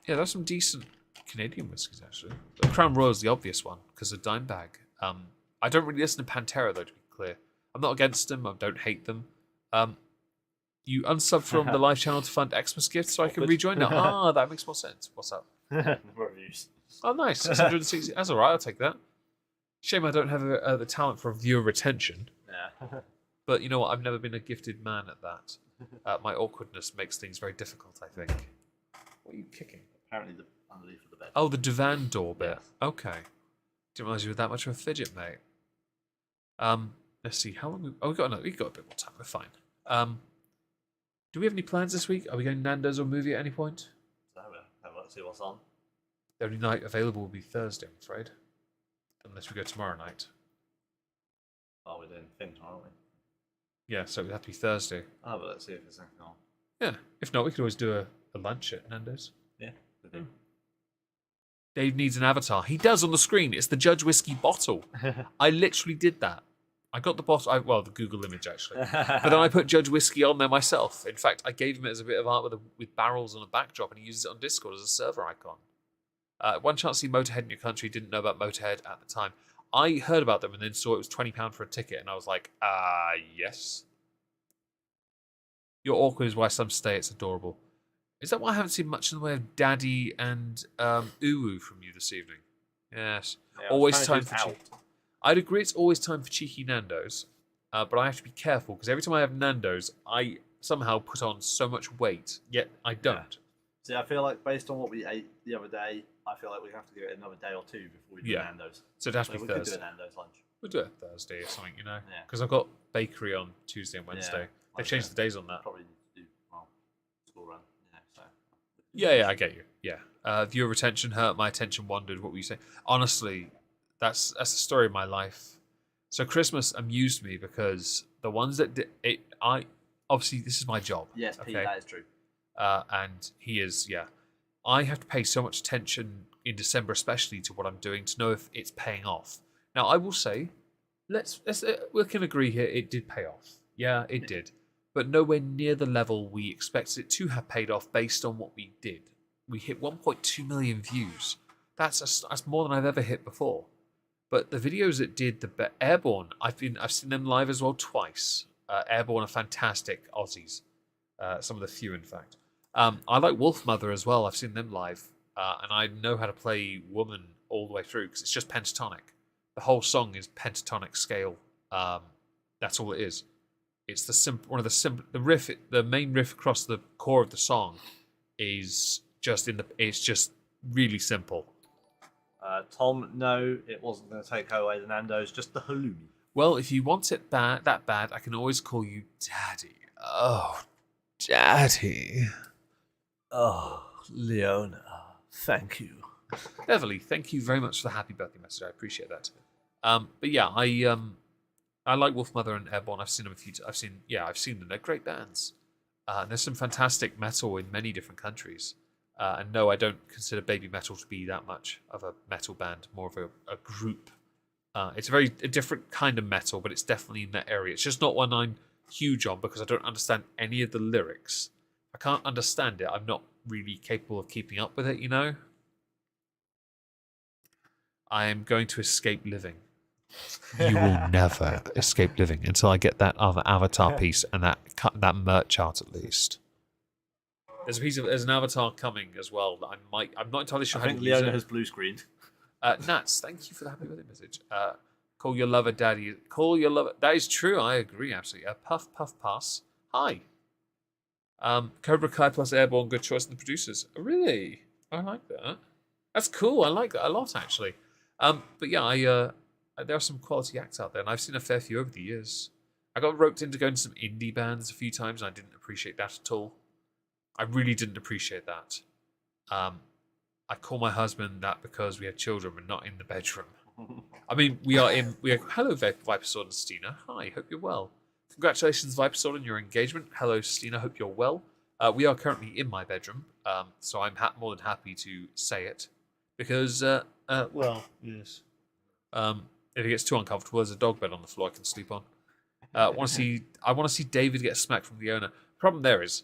there's some decent Canadian whiskies, actually. The Crown Royal is the obvious one, because of Dimebag. I don't really listen to Pantera, though, to be clear. I'm not against them. I don't hate them. You unsub from the live channel to fund Xmas gifts so I can rejoin now. That makes more sense. What's up? Reviews. Oh, nice. 660. That's all right. I'll take that. Shame I don't have the talent for viewer retention. Yeah. But you know what? I've never been a gifted man at that. My awkwardness makes things very difficult, I think. What are you kicking? Apparently the underneath of the bed. Oh, the divan door bit. Yes. Okay. Didn't realise you were that much of a fidget, mate. Let's see. How long? We've got a bit more time. We're fine. Do we have any plans this week? Are we going Nando's or movie at any point? So have a look, see what's on. The only night available will be Thursday, I'm afraid. Unless we go tomorrow night. Oh, we're doing things, aren't we? Yeah, so it would have to be Thursday. Oh, but let's see if there's anything on. Yeah. If not, we could always do a lunch at Nando's. Yeah, we do. Dave needs an avatar. He does on the screen. It's the Judge Whiskey bottle. I literally did that. I got the bottle. Well, the Google image actually. But then I put Judge Whiskey on there myself. In fact, I gave him it as a bit of art with barrels on a backdrop, and he uses it on Discord as a server icon. One chance to see Motorhead in your country. Didn't know about Motorhead at the time. I heard about them and then saw it was £20 for a ticket, and I was like, yes. You're awkward is why some stay. It's adorable. Is that why I haven't seen much in the way of Daddy and Uwu from you this evening? Yes. Yeah, Always time for out. I'd agree it's always time for cheeky Nando's, but I have to be careful because every time I have Nando's, I somehow put on so much weight, yet I don't. Yeah. See, I feel like based on what we ate the other day, I feel like we have to give it another day or two before we do Nando's. So it'd have to So be we could do Thursday. a Nando's lunch. We'll do it Thursday or something, you know? Yeah. Because I've got bakery on Tuesday and Wednesday. Yeah, They've changed the days on that. Probably need to do school run. So. Yeah, I get you. Yeah. Viewer retention hurt. My attention wandered. What were you saying? Honestly, that's the story of my life. So Christmas amused me because the ones that did it, obviously this is my job. Yes, Pete, that is true. And he is, yeah. I have to pay so much attention in December, especially to what I'm doing, to know if it's paying off. Now, I will say, we can agree here, it did pay off. Yeah, it did, but nowhere near the level we expected it to have paid off based on what we did. We hit 1.2 million views. That's more than I've ever hit before. But the videos that did the Airborne, I've seen them live as well twice. Airborne are fantastic Aussies. Some of the few, in fact. I like Wolf Mother as well. I've seen them live, and I know how to play Woman all the way through because it's just pentatonic. The whole song is pentatonic scale. That's all it is. It's the riff. The main riff across the core of the song is just It's just really simple. Tom, no, it wasn't going to take away the Nando's, just the halloumi. Well, if you want it that bad, I can always call you Daddy. Oh, Daddy. Oh, Leona, thank you. Beverly, thank you very much for the happy birthday message. I appreciate that. But yeah, I like Wolf Mother and Airborne. I've seen them a few. I've seen them. They're great bands. And there's some fantastic metal in many different countries. And no, I don't consider Baby Metal to be that much of a metal band, more of a group. It's a different kind of metal, but it's definitely in that area. It's just not one I'm huge on because I don't understand any of the lyrics. I can't understand it. I'm not really capable of keeping up with it, you know? I am going to escape living. You will never escape living until I get that other avatar piece and that merch out at least. There's an avatar coming as well that I'm not entirely sure I how think to use Leona it. has blue screened. Nats, thank you for the happy birthday message. Call your lover daddy. Call your lover. That is true. I agree absolutely. Puff pass. Hi. Cobra Kai plus Airborne. Good choice in the producers. Oh, really? I like that. That's cool. I like that a lot actually. But yeah, there are some quality acts out there, and I've seen a fair few over the years. I got roped into going to some indie bands a few times, and I didn't appreciate that at all. I really didn't appreciate that. I call my husband that because we have children, but not in the bedroom. I mean, we are. Hello, Vipersword and Stina. Hi, hope you're well. Congratulations, Vipersword, on your engagement. Hello, Stina, hope you're well. We are currently in my bedroom, so I'm more than happy to say it. Because, well, yes. If it gets too uncomfortable, there's a dog bed on the floor I can sleep on. I want to see David get smacked from Leona. Problem there is,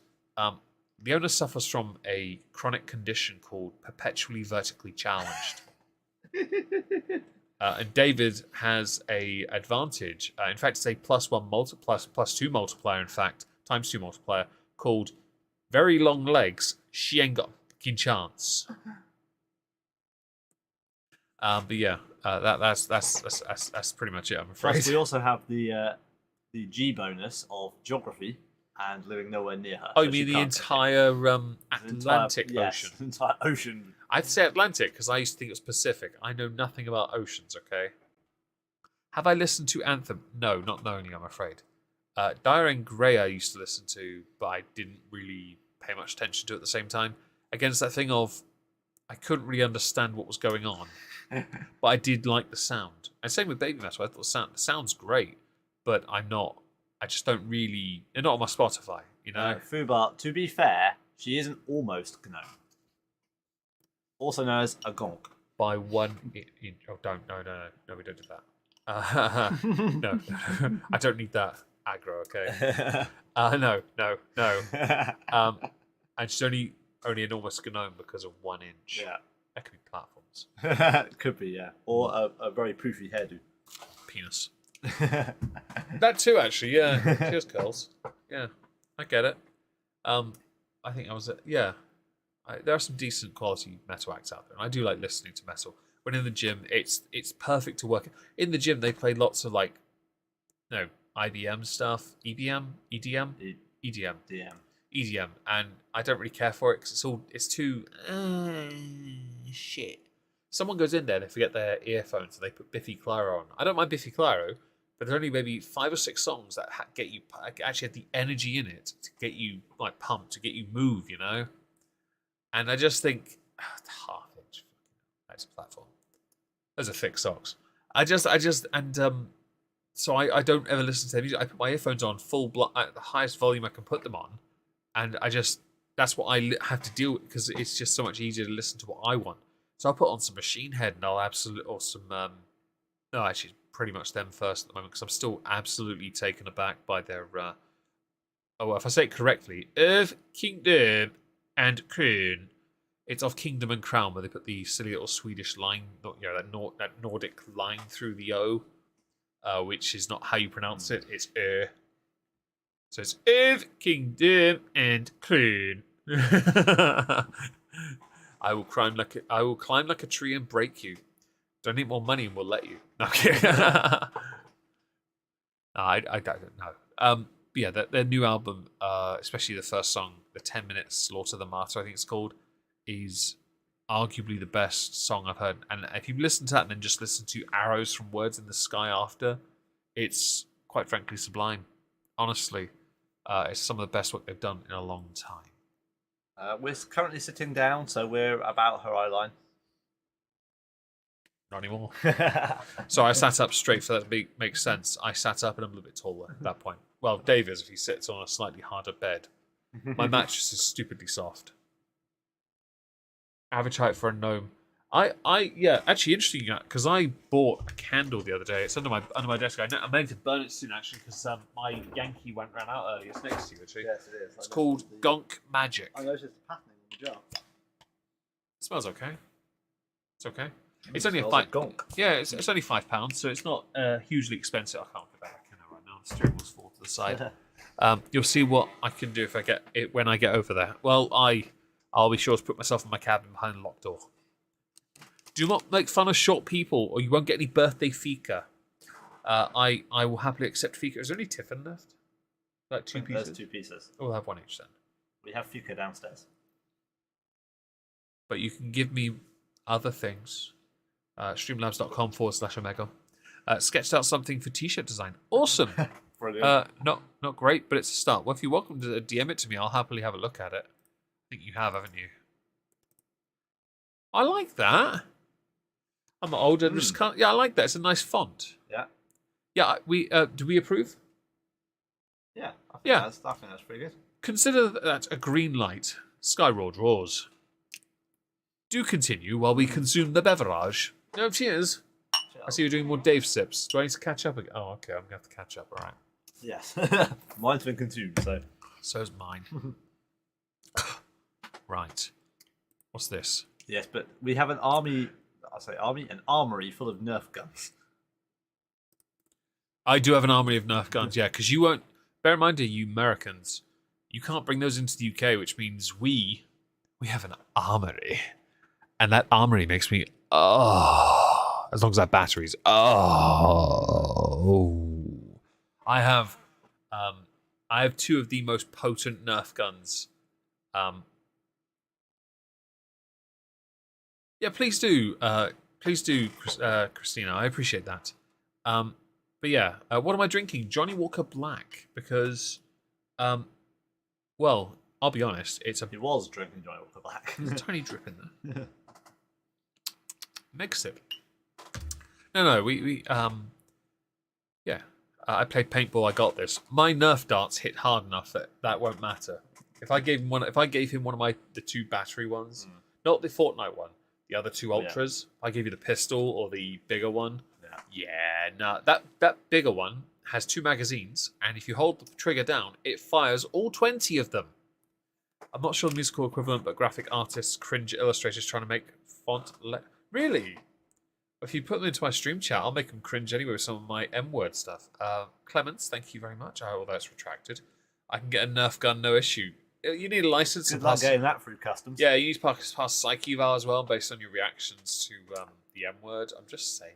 Leona suffers from a chronic condition called perpetually vertically challenged. And David has a advantage. In fact, it's a plus two multiplier, in fact, times 2 multiplier, called very long legs. She ain't got a fucking chance. But yeah, that's pretty much it, I'm afraid. Plus, we also have the G bonus of geography and living nowhere near her. Oh, so you mean she the can't entire Atlantic yes, Ocean? the entire ocean. I'd say Atlantic because I used to think it was Pacific. I know nothing about oceans, okay? Have I listened to Anthem? No, not knowingly, I'm afraid. Dire and Grey I used to listen to, but I didn't really pay much attention to at the same time. Against that thing of, I couldn't really understand what was going on, but I did like the sound. And same with Baby Metal. I thought the sound's great, but I just don't really. They're not on my Spotify, you know. Fubar, to be fair, she is an almost gnome. Also known as a gonk. By one. Oh, don't. No, we don't do that. No, I don't need that aggro. Okay. No. And she's only an almost gnome because of 1 inch. Yeah. That could be platforms. Could be, yeah. Or a very poofy hairdo. Penis. That too, actually. Yeah. Cheers, curls. Yeah, I get it. I think I was. Yeah. There are some decent quality metal acts out there, and I do like listening to metal. When in the gym, it's perfect to work. In the gym, they play lots of IBM stuff, EBM, EDM, EDM, EDM, and I don't really care for it because it's too shit. Someone goes in there, they forget their earphones, and they put Biffy Clyro on. I don't mind Biffy Clyro, but there's only maybe 5 or 6 songs that get you actually have the energy in it to get you like pumped, to get you move, you know. And I just think half inch, that's a platform. Those are thick socks. So I don't ever listen to their music. I put my earphones on at the highest volume I can put them on, and that's what I have to deal with because it's just so much easier to listen to what I want. So I'll put on some Machine Head and no, actually pretty much them first at the moment because I'm still absolutely taken aback by their if I say it correctly, Earth Kingdom and Crown. It's of Kingdom and Crown where they put the silly little Swedish line, that Nordic line through the O, which is not how you pronounce it. It's So it's Earth Kingdom and Crown. I will climb like a tree and break you. Donate more money and we'll let you. No, I'm kidding. I don't know. Yeah, their new album, especially the first song, the 10 minutes Slaughter the Martyr, I think it's called, is arguably the best song I've heard. And if you listen to that and then just listen to Arrows from Words in the Sky after, it's quite frankly sublime. Honestly, it's some of the best work they've done in a long time. We're currently sitting down, so we're about her eye line. Not anymore. So I sat up straight for that to make sense. I sat up and I'm a little bit taller at that point. Well, Dave is if he sits on a slightly harder bed. My mattress is stupidly soft. Average height for a gnome. Actually interesting because I bought a candle the other day. It's under my desk. I'm meant to burn it soon actually because my Yankee ran out earlier. It's next to you actually. Yes, it is. It's called Gonk Magic. I noticed the patterning on the jar. It smells okay. It's okay. It's only £5. Yeah, it's only £5, so it's not hugely expensive. I can't put that back in there right now. The steering wheel's fall to the side. You'll see what I can do if I get it when I get over there. Well, I'll be sure to put myself in my cabin behind a locked door. Do not make fun of short people, or you won't get any birthday fika. I will happily accept fika. Is there any tiffin left? Like 2 pieces? There's 2 pieces. We'll have 1 each then. We have fika downstairs. But you can give me other things. Streamlabs.com/Omegon. Sketched out something for t-shirt design. Awesome. Brilliant. Not great, but it's a start. Well, if you're welcome to DM it to me, I'll happily have a look at it. I think you have, haven't you? I like that. I'm older and just can't. Yeah, I like that. It's a nice font. Yeah. Yeah, do we approve? Yeah. I think that's pretty good. Consider that a green light. Skyroad roars. Do continue while we consume the beverage. No, cheers. I see you're doing more Dave sips. Do I need to catch up again? Oh, okay. I'm going to have to catch up. All right. Yes. Mine's been consumed, so. So's mine. Right. What's this? Yes, but we have an armory full of Nerf guns. I do have an armory of Nerf guns, yeah, because you won't. Bear in mind, you Americans, you can't bring those into the UK, which means we have an armory. And that armory makes me, as long as I have batteries, I have 2 of the most potent Nerf guns. Yeah, please do, Christina. I appreciate that. But yeah, what am I drinking? Johnny Walker Black because, well, I'll be honest. He was drinking Johnny Walker Black. There's a tiny drip in there. Mix it. No, yeah. I played paintball. I got this. My Nerf darts hit hard enough that won't matter. If I gave him one of the 2 battery ones, not the Fortnite one, the other 2 ultras. I gave you the pistol or the bigger one. Yeah, no, that bigger one has 2 magazines, and if you hold the trigger down, it fires all 20 of them. I'm not sure the musical equivalent, but graphic artists, cringe illustrators trying to make font. Really? If you put them into my stream chat, I'll make them cringe anyway with some of my M-word stuff. Clements, thank you very much. Although it's retracted, I can get a Nerf gun, no issue. You need a license. Good luck getting that through customs. Yeah, you need to pass psych eval as well, based on your reactions to the M-word. I'm just saying,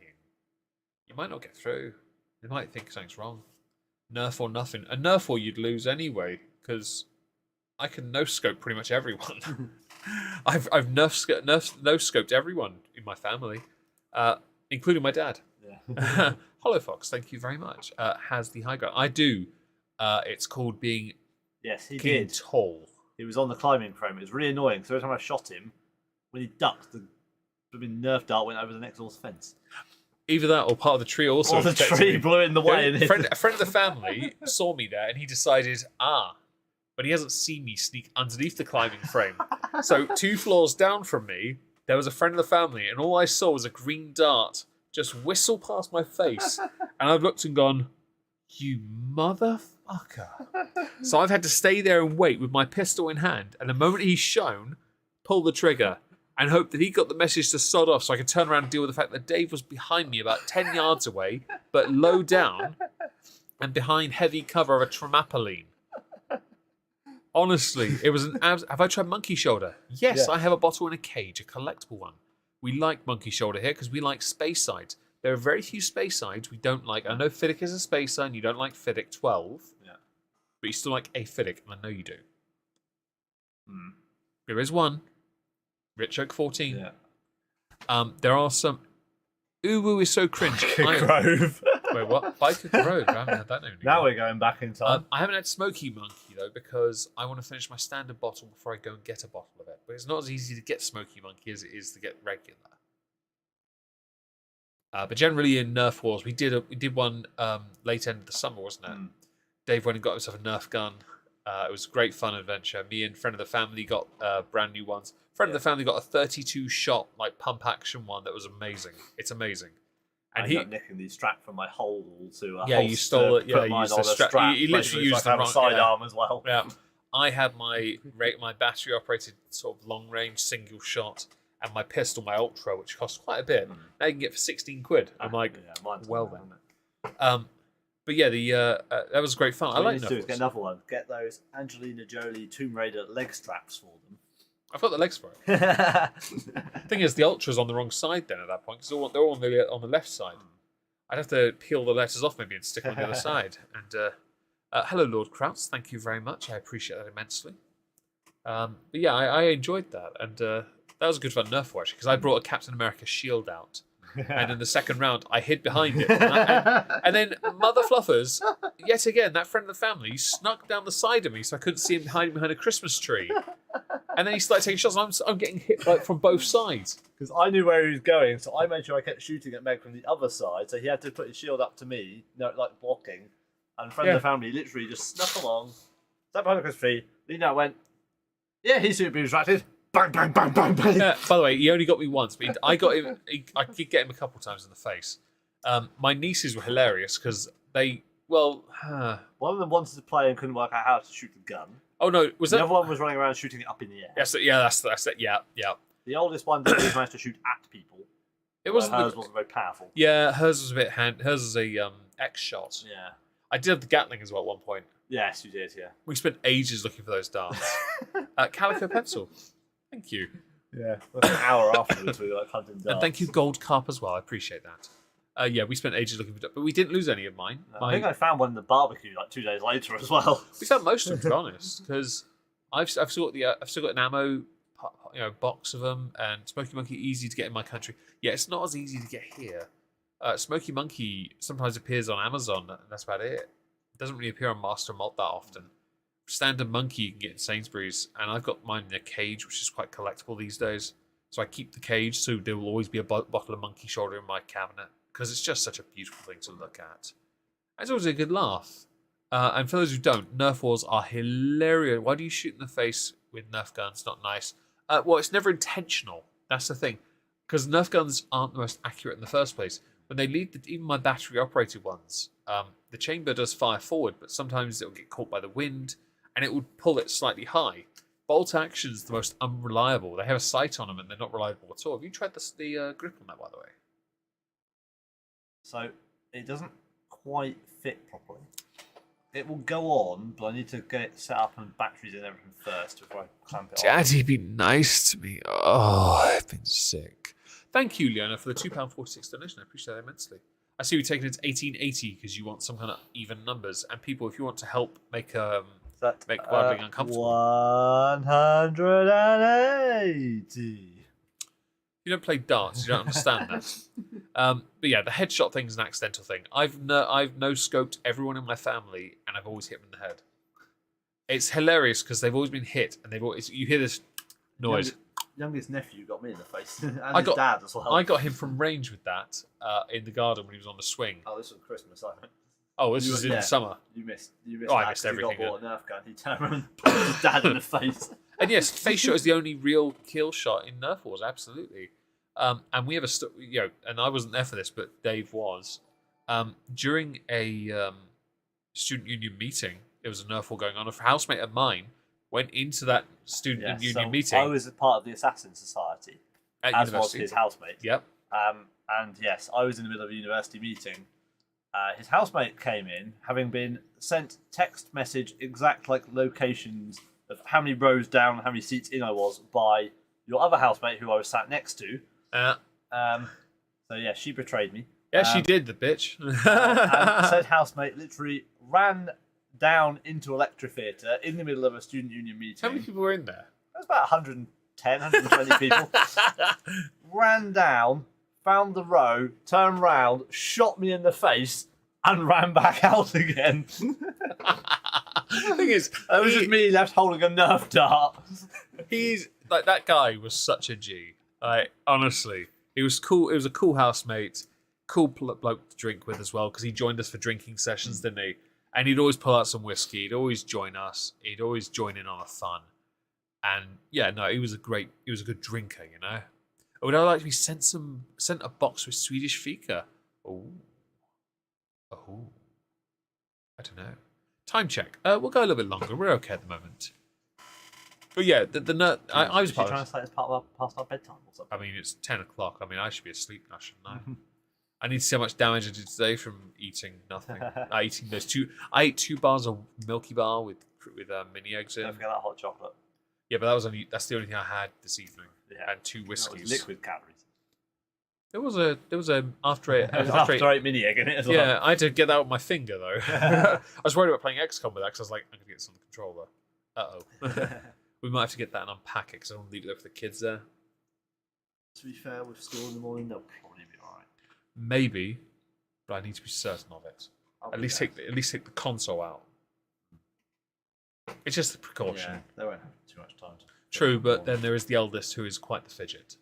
you might not get through. They might think something's wrong. Nerf or nothing. A Nerf or you'd lose anyway, because I can no-scope pretty much everyone. I've no-scoped everyone in my family, including my dad. Yeah. Hollow Fox, thank you very much. Has the high ground. I do. It's called being he King did. Tall. He was on the climbing frame. It was really annoying. So every time I shot him, when he ducked, the Nerf dart went over the next door's fence. Either that or part of the tree also. Or the tree blew in the way. A friend of the family saw me there and he decided, but he hasn't seen me sneak underneath the climbing frame. So 2 floors down from me, there was a friend of the family, and all I saw was a green dart just whistle past my face. And I've looked and gone, you motherfucker. So I've had to stay there and wait with my pistol in hand. And the moment he's shown, pull the trigger and hope that he got the message to sod off so I could turn around and deal with the fact that Dave was behind me about 10 yards away, but low down and behind heavy cover of a trampoline. Honestly, it was an have I tried monkey shoulder? Yes, I have a bottle in a cage, a collectible one. We like monkey shoulder here because we like space sides. There are very few space sides we don't like. I know Fiddick is a space side and you don't like Fiddick 12. Yeah. But you still like a Fiddick, and I know you do. There is one. Rich Oak 14. Yeah. There are some. Uwu is so cringe. Grove. Wait, what? Biker Grove. I haven't had that name. Now we're going back in time. I haven't had Smoky Monkey though because I want to finish my standard bottle before I go and get a bottle of it. But it's not as easy to get Smoky Monkey as it is to get regular. But generally in Nerf Wars, we did one late end of the summer, wasn't it? Dave went and got himself a Nerf gun. It was a great fun adventure. Me and friend of the family got brand new ones. Friend of the family got a 32 shot like pump action one that was amazing. It's amazing. And he ended up nicking the strap from my hold to a you stole it. Yeah, you used the strap. You literally used the wrong sidearm as well. Yeah, I had my battery operated sort of long range single shot, and my pistol, my Ultra, which costs quite a bit. Now you can get for 16 quid. I'm like, well then. But yeah, that was great fun. I like to do is get another one. Get those Angelina Jolie Tomb Raider leg straps for them. I've got the legs for it. Thing is, the Ultra's on the wrong side then at that point because they're all on the left side. I'd have to peel the letters off maybe and stick them on the other side. And hello, Lord Krauts. Thank you very much. I appreciate that immensely. But yeah, I enjoyed that, and that was a good fun Nerf war actually because I brought a Captain America shield out. And in the second round, I hid behind it. And then Mother Fluffers, yet again, that friend of the family, snuck down the side of me so I couldn't see him hiding behind a Christmas tree. And then he started taking shots, and I'm getting hit like from both sides. Because I knew where he was going, so I made sure I kept shooting at Meg from the other side, so he had to put his shield up to me, like blocking. And friend of the family literally just snuck along, sat behind the Christmas tree, leaned out, went, yeah, he's super distracted. Bang, bang, bang, bang, bang. By the way, he only got me once, but I got him. I did get him a couple times in the face. My nieces were hilarious because they, one of them wanted to play and couldn't work out how to shoot the gun. Oh no, was the that? other one was running around shooting it up in the air. That's it. Yeah. The oldest one didn't manage to shoot at people. Hers wasn't very powerful. Yeah, hers was a bit hers was a X shot. Yeah. I did have the Gatling as well at one point. Yes, you did. Yeah. We spent ages looking for those darts. Calico pencil. Thank you. Yeah, an hour afterwards we were like hunting darts. And thank you, Gold Carp, as well. I appreciate that. Yeah, we spent ages looking for darts, but we didn't lose any of mine. I think I found one in the barbecue like 2 days later as well. We found most of them, to be honest, because I've still got an ammo box of them, and Smoky Monkey easy to get in my country. Yeah, it's not as easy to get here. Smoky Monkey sometimes appears on Amazon, and that's about it. It doesn't really appear on Master Malt that often. Standard Monkey you can get in Sainsbury's, and I've got mine in a cage, which is quite collectible these days. So I keep the cage, so there will always be a bottle of monkey shoulder in my cabinet because it's just such a beautiful thing to look at. It's always a good laugh. And for those who don't, Nerf wars are hilarious. Why do you shoot in the face with Nerf guns? Not nice. Well, it's never intentional. That's the thing. Because Nerf guns aren't the most accurate in the first place. When they lead, even my battery-operated ones, the chamber does fire forward, but sometimes it'll get caught by the wind, and it would pull it slightly high. Bolt action's the most unreliable. They have a sight on them, and they're not reliable at all. Have you tried the grip on that, by the way? So it doesn't quite fit properly. It will go on, but I need to get it set up and batteries and everything first before I clamp it on. Daddy, be nice to me. Oh, I've been sick. Thank you, Leona, for the £2.46 donation. I appreciate that immensely. I see you've taken it to 1880 because you want some kind of even numbers. And people, if you want to help make wildling uncomfortable. 180. You don't play darts, you don't understand that. But yeah, the headshot thing is an accidental thing. I've no-scoped everyone in my family, and I've always hit them in the head. It's hilarious because they've always been hit, and you hear this noise. Youngest nephew got me in the face, and his dad as well. I got him from range with that in the garden when he was on the swing. Oh, this was Christmas, I think. Oh, this was in the summer. You missed. I missed everything. He got bought a Nerf gun. He turned around and punched his dad in the face. And yes, face shot is the only real kill shot in Nerf wars. Absolutely. And we have and I wasn't there for this, but Dave was. During a student union meeting, there was a Nerf war going on. A housemate of mine went into that student union meeting. I was a part of the Assassin Society, at as university. was his housemate. Yep. And yes, I was in the middle of a university meeting. His housemate came in, having been sent text message exact locations of how many rows down, how many seats in I was by your other housemate who I was sat next to. So yeah, she betrayed me. Yeah, she did, the bitch. And said housemate literally ran down into a lecture theatre in the middle of a student union meeting. How many people were in there? There was about 110, 120 people. Ran down, found the row, turned round, shot me in the face, and ran back out again. The thing is, it was just me left holding a Nerf dart. He's like, that guy was such a G. Like, honestly, he was cool. It was a cool housemate, cool bloke to drink with as well, because he joined us for drinking sessions, didn't he? And he'd always pull out some whiskey. He'd always join us. He'd always join in on the fun. And yeah, no, he was a good drinker, you know. Would I like to be sent a box with Swedish fika? Oh, I don't know. Time check. We'll go a little bit longer. We're okay at the moment. But yeah, I was trying to say it's past our bedtime or something. I mean, it's 10 o'clock. I mean, I should be asleep now, shouldn't I? I need to see how much damage I did today from eating nothing. Eating those two. I ate 2 bars of Milky Bar with mini eggs in. Don't forget that hot chocolate. Yeah, but that's the only thing I had this evening. Yeah. And 2 whiskeys. Liquid calories. There was a after 8 mini egg in it as well. Yeah, I had to get that with my finger though. I was worried about playing XCOM with that because I was like, I'm gonna get this on the controller. We might have to get that and unpack it because I don't want to leave it there for the kids there. To be fair, with school in the morning, they'll probably be alright. Maybe, but I need to be certain of it. At least take the console out. It's just a precaution. Yeah, they won't have too much time. True, but then there is the eldest who is quite the fidget.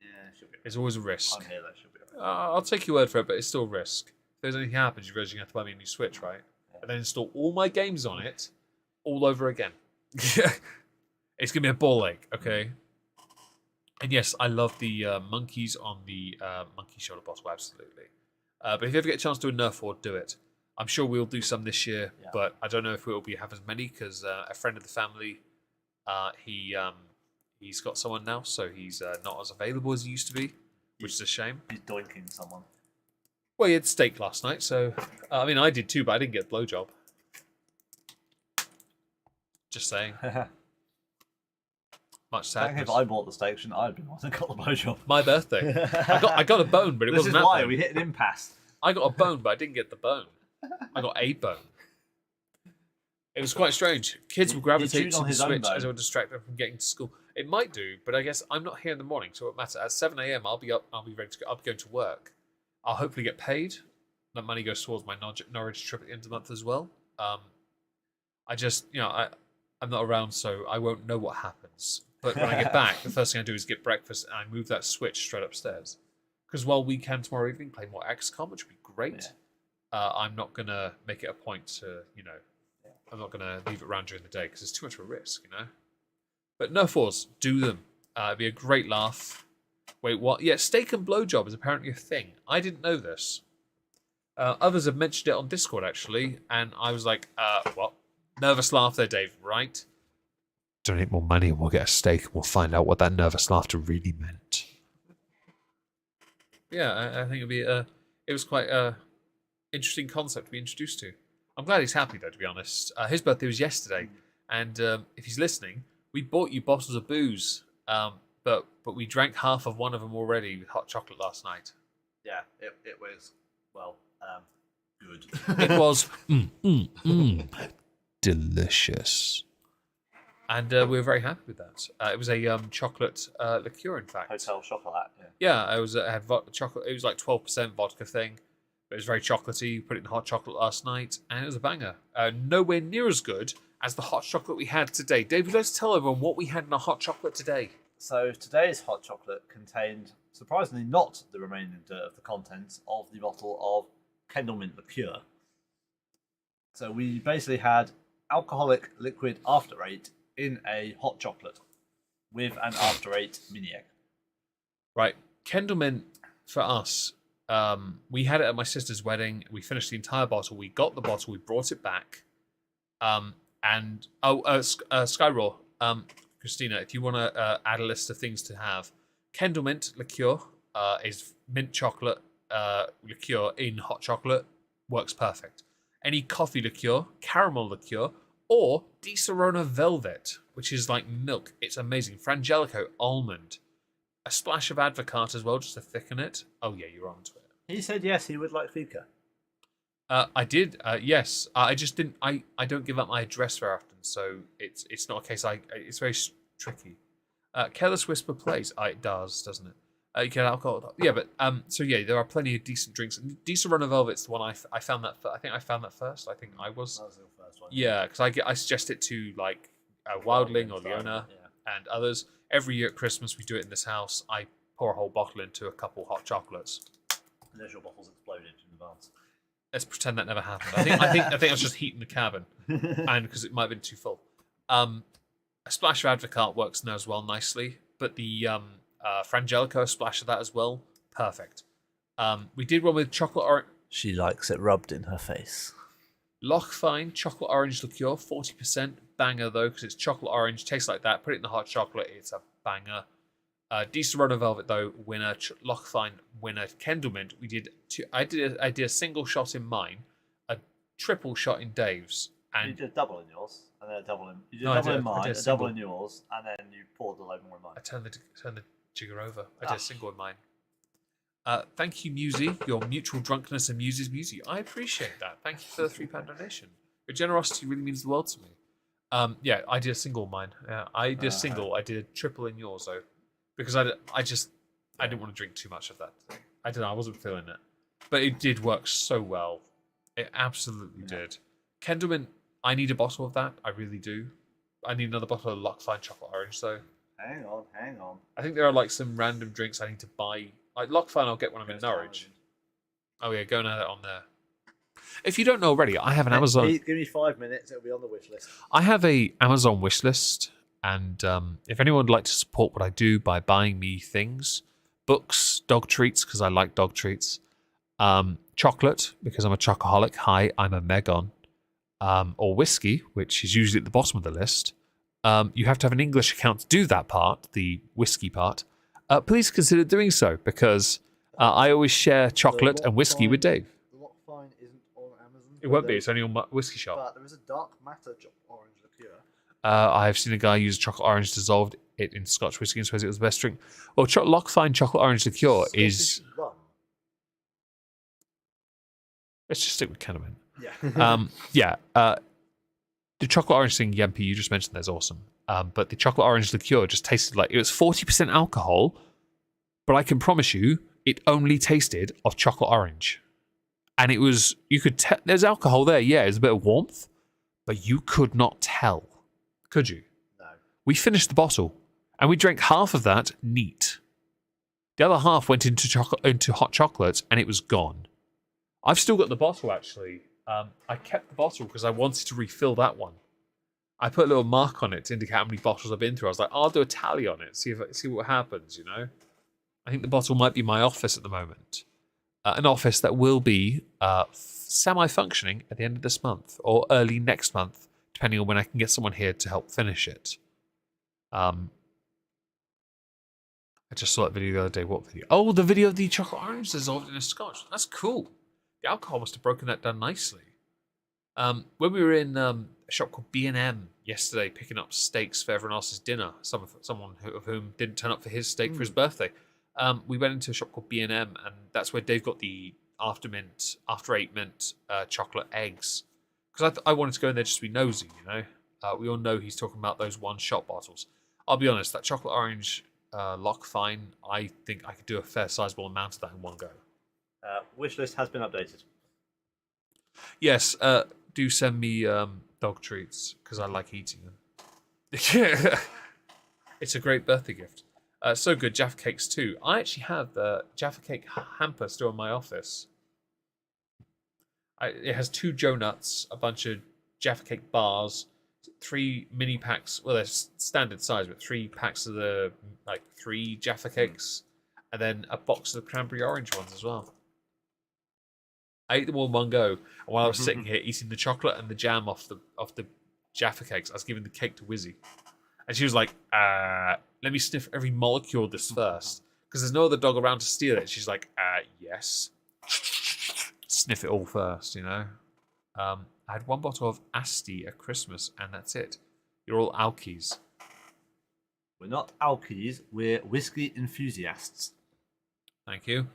Yeah, she'll be alright. It's always a risk. I'm here, though, she'll be alright. I'll take your word for it, but it's still a risk. If there's anything happens, you're going to have to buy me a new Switch, right? Yeah. And then install all my games on it all over again. It's going to be a ball ache, okay? And yes, I love the monkeys on the monkey shoulder bottle, absolutely. But if you ever get a chance to do a Nerf war, do it. I'm sure we'll do some this year, but I don't know if we'll have as many because a friend of the family, he's got someone now, so he's not as available as he used to be, which is a shame. He's doinking someone. Well, he had steak last night, so I mean, I did too, but I didn't get a blowjob. Just saying. Much sadness. If I bought the steak, shouldn't I have been the one that got the blowjob? My birthday. I got a bone, but it wasn't that This is why bone. we hit an impasse. I got a bone, but I didn't get the bone. I got a bone. It was quite strange. Kids will gravitate to the Switch as it will distract them from getting to school. It might do, but I guess I'm not here in the morning, so it won't matter. At 7 a.m, I'll be up. I'll be ready to go. I'll be going to work. I'll hopefully get paid. That money goes towards my Norwich trip at the end of the month as well. I just, I'm not around, so I won't know what happens. But when I get back, the first thing I do is get breakfast and I move that switch straight upstairs. Because while we can tomorrow evening play more XCOM, which would be great, I'm not going to make it a point to, I'm not going to leave it around during the day because it's too much of a risk, But Nerf Wars, do them. It'd be a great laugh. Wait, what? Yeah, steak and blowjob is apparently a thing. I didn't know this. Others have mentioned it on Discord, actually, and I was like, what? Nervous laugh there, Dave, right? Donate more money and we'll get a steak and we'll find out what that nervous laughter really meant. Yeah, I think it was quite a interesting concept to be introduced to. I'm glad he's happy, though, to be honest. His birthday was yesterday, and if he's listening, we bought you bottles of booze, but we drank half of one of them already with hot chocolate last night. Yeah, it was, well, good. It was delicious. And we were very happy with that. It was a chocolate liqueur, in fact. Hotel chocolate. Yeah, it had chocolate. It was like 12% vodka thing. But it was very chocolatey. Put it in hot chocolate last night, and it was a banger. Nowhere near as good as the hot chocolate we had today. David, let's tell everyone what we had in our hot chocolate today. So today's hot chocolate contained, surprisingly, not the remaining dirt of the contents of the bottle of Kendall Mint liqueur. So we basically had alcoholic liquid after eight in a hot chocolate with an after eight mini egg. Right, Kendall Mint for us. We had it at my sister's wedding. We finished the entire bottle. We got the bottle. We brought it back. Skyraw, Christina, if you want to add a list of things to have, Kendall Mint liqueur is mint chocolate liqueur in hot chocolate. Works perfect. Any coffee liqueur, caramel liqueur, or Di Serrano Velvet, which is like milk. It's amazing. Frangelico almond. A splash of Advocaat as well, just to thicken it. Oh yeah, you're onto it. He said yes, he would like vodka. I did, yes. I just didn't. I don't give up my address very often, so it's not a case. It's very tricky. Careless Whisper plays. It does, doesn't it? You get alcohol. Yeah, but so yeah, there are plenty of decent drinks. Decent Run of Velvet's the one I found that. I think I found that first. I think I was. That was the first one. Yeah, because I suggest it to like Wildling or Leona and others. Every year at Christmas, we do it in this house. I pour a whole bottle into a couple hot chocolates. And there's your bottles exploded in advance. Let's pretend that never happened. I think I was just heating the cabin, and because it might have been too full. A splash of Advocaat works now as well nicely, but the Frangelico splash of that as well, perfect. We did one with chocolate orange. She likes it rubbed in her face. Lochfine chocolate orange liqueur, 40%, banger though, because it's chocolate orange, tastes like that. Put it in the hot chocolate, it's a banger. Di Serrano Velvet though, winner. Lochfine winner. Kendall Mint. I did a single shot in mine, a triple shot in Dave's, and you did a double in yours, and then a double in. You did No, a I double did- in I mine, did a a double single. in yours, and then you poured a load more in mine. I turned the jigger over. I did a single in mine. Thank you, Musey. Your mutual drunkenness amuses Musey. I appreciate that. Thank you for the £3 donation. Your generosity really means the world to me. Yeah, I did a single in mine. Yeah, I did a single. I did a triple in yours though, because I didn't want to drink too much of that thing. I don't know. I wasn't feeling it, but it did work so well. It absolutely did. Kendall Mint, I need a bottle of that. I really do. I need another bottle of Lochfine chocolate orange though. Hang on. I think there are like some random drinks I need to buy. Like Lochfine, I'll get when I'm in Norwich. Oh yeah, go and add it on there. If you don't know already, I have an Amazon. Give me 5 minutes; it'll be on the wish list. I have a Amazon wish list, and if anyone would like to support what I do by buying me things, books, dog treats because I like dog treats, chocolate because I'm a chocoholic. Hi, I'm a Omegon, or whiskey, which is usually at the bottom of the list. You have to have an English account to do that part, the whiskey part. Please consider doing so because I always share chocolate and whiskey with Dave. The Lochfine isn't on Amazon. It won't be. It's only on Whiskey Shop. But there is a dark matter orange liqueur. I've seen a guy use chocolate orange, dissolved it in Scotch whiskey, and says it was the best drink. Well, Lochfine chocolate orange liqueur is. Scottish rum. Let's just stick with Kenneman. Yeah. The chocolate orange thing, Yempi, you just mentioned, that's awesome. But the chocolate orange liqueur just tasted like it was 40% alcohol, but I can promise you, it only tasted of chocolate orange. And it was, you could tell, there's alcohol there, yeah, there's a bit of warmth, but you could not tell, could you? No. We finished the bottle, And we drank half of that neat. The other half went into hot chocolate, and it was gone. I've still got the bottle, actually. I kept the bottle because I wanted to refill that one. I put a little mark on it to indicate how many bottles I've been through. I was like, I'll do a tally on it, see what happens, you know? I think the bottle might be my office at the moment. An office that will be semi-functioning at the end of this month or early next month, depending on when I can get someone here to help finish it. I just saw that video the other day. What video? Oh, the video of the chocolate orange dissolved in a scotch. That's cool. The alcohol must have broken that down nicely. When we were in a shop called B&M yesterday, picking up steaks for everyone else's dinner, someone of whom didn't turn up for his steak for his birthday, we went into a shop called B&M, and that's where they've got the after 8 mint chocolate eggs. Because I wanted to go in there just to be nosy, you know. We all know he's talking about those one-shot bottles. I'll be honest, that chocolate orange Lock Fine, I think I could do a fair sizable amount of that in one go. Wish list has been updated. Yes, do send me dog treats because I like eating them. It's a great birthday gift. So good, Jaffa cakes too. I actually have the Jaffa cake hamper still in my office. It has 2 Joe Nuts, a bunch of Jaffa cake bars, 3 mini packs. Well, they're standard size, but 3 packs of the 3 Jaffa cakes, and then a box of the cranberry orange ones as well. I ate them all in one go, and while I was sitting here eating the chocolate and the jam off the Jaffa cakes, I was giving the cake to Wizzy, and she was like, "Let me sniff every molecule of this first, because there's no other dog around to steal it." She's like, "Yes." Sniff it all first, you know. I had 1 bottle of Asti at Christmas, and that's it. You're all alkies. We're not alkies, we're whiskey enthusiasts. Thank you.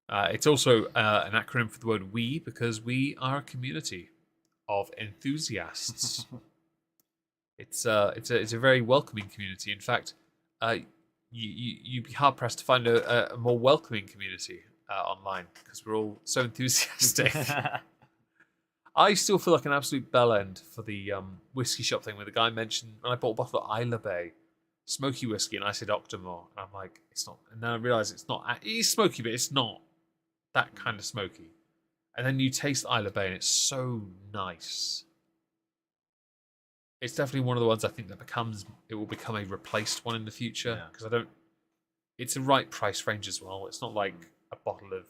It's also an acronym for the word "we" because we are a community of enthusiasts. It's a very welcoming community. In fact, you'd be hard pressed to find a more welcoming community online because we're all so enthusiastic. I still feel like an absolute bellend for the whiskey shop thing where the guy mentioned when I bought a bottle of Isla Bay smoky whiskey and I said Octomore, and I'm like, it's not. And then I realised it's not. It is smoky, but it's not that kind of smoky. And then you taste Isla Bay and it's so nice. It's definitely one of the ones I think that will become a replaced one in the future because I don't. It's the right price range as well. It's not like a bottle of.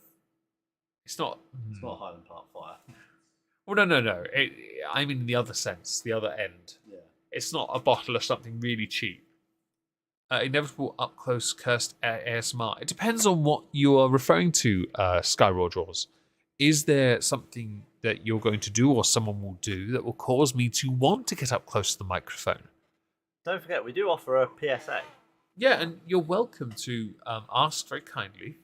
It's not. It's not Highland Park Fire. Well, no. I mean, in the other sense, the other end. Yeah. It's not a bottle of something really cheap. Inevitable up close cursed ASMR. It depends on what you are referring to, Skyroar Draws. Is there something that you're going to do or someone will do that will cause me to want to get up close to the microphone? Don't forget, we do offer a PSA. Yeah, and you're welcome to ask very kindly.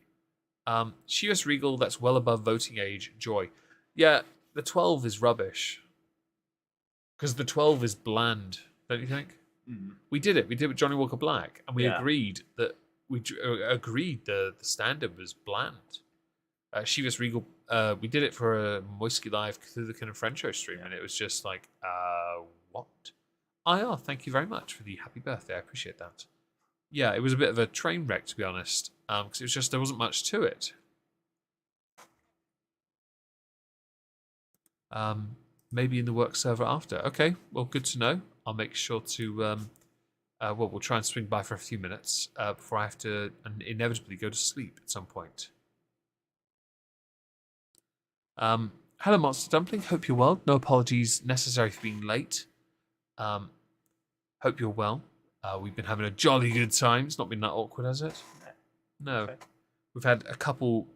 Chivas Regal, that's well above voting age, joy. Yeah, the 12 is rubbish. Because the 12 is bland, don't you think? Mm. We did it. We did it with Johnny Walker Black, and we Yeah. agreed that the standard was bland. Chivas Regal, we did it for a Moisky Live Cthulhu and Frencho stream, and it was just like, what? Thank you very much for the happy birthday. I appreciate that. Yeah, it was a bit of a train wreck, to be honest, because it was just there wasn't much to it. Maybe in the work server after. Okay, well, good to know. I'll make sure to. We'll try and swing by for a few minutes before I have to inevitably go to sleep at some point. Hello, Monster Dumpling. Hope you're well. No apologies necessary for being late. Hope you're well. We've been having a jolly good time. It's not been that awkward, has it? No. Okay. We've had a couple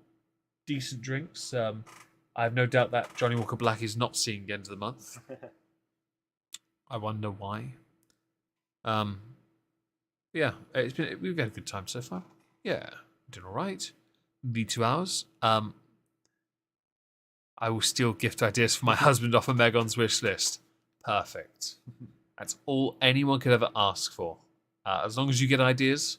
decent drinks. I have no doubt that Johnny Walker Black is not seeing the end of the month. I wonder why. Yeah, we've had a good time so far. Yeah, doing all right. The 2 hours. I will steal gift ideas for my husband off of Omegon's wish list. Perfect. That's all anyone could ever ask for. As long as you get ideas,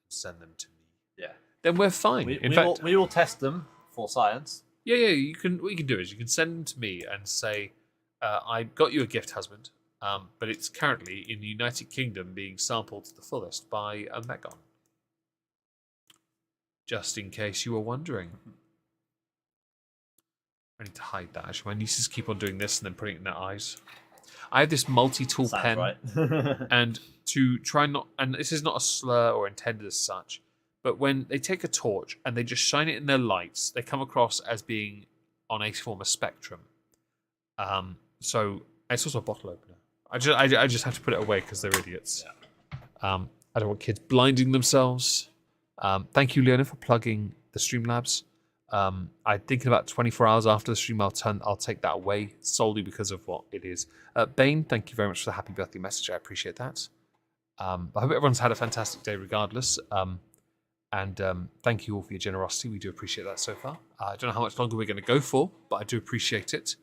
send them to me. Yeah. Then we're fine. We will test them for science. Yeah. What you can do is you can send them to me and say, I got you a gift, husband. but it's currently in the United Kingdom being sampled to the fullest by Omegon. Just in case you were wondering. I need to hide that. Actually, my nieces keep on doing this and then putting it in their eyes. I have this multi-tool Sounds pen, right. and to try not, and this is not a slur or intended as such, but when they take a torch and they just shine it in their lights, they come across as being on a form of spectrum. So it's also a bottle opener. I just have to put it away because they're idiots. Yeah. I don't want kids blinding themselves. Thank you, Leona, for plugging the Streamlabs. I'm thinking about 24 hours after the stream, I'll take that away solely because of what it is. Bane, thank you very much for the happy birthday message. I appreciate that. I hope everyone's had a fantastic day regardless. And thank you all for your generosity. We do appreciate that so far. I don't know how much longer we're going to go for, but I do appreciate it.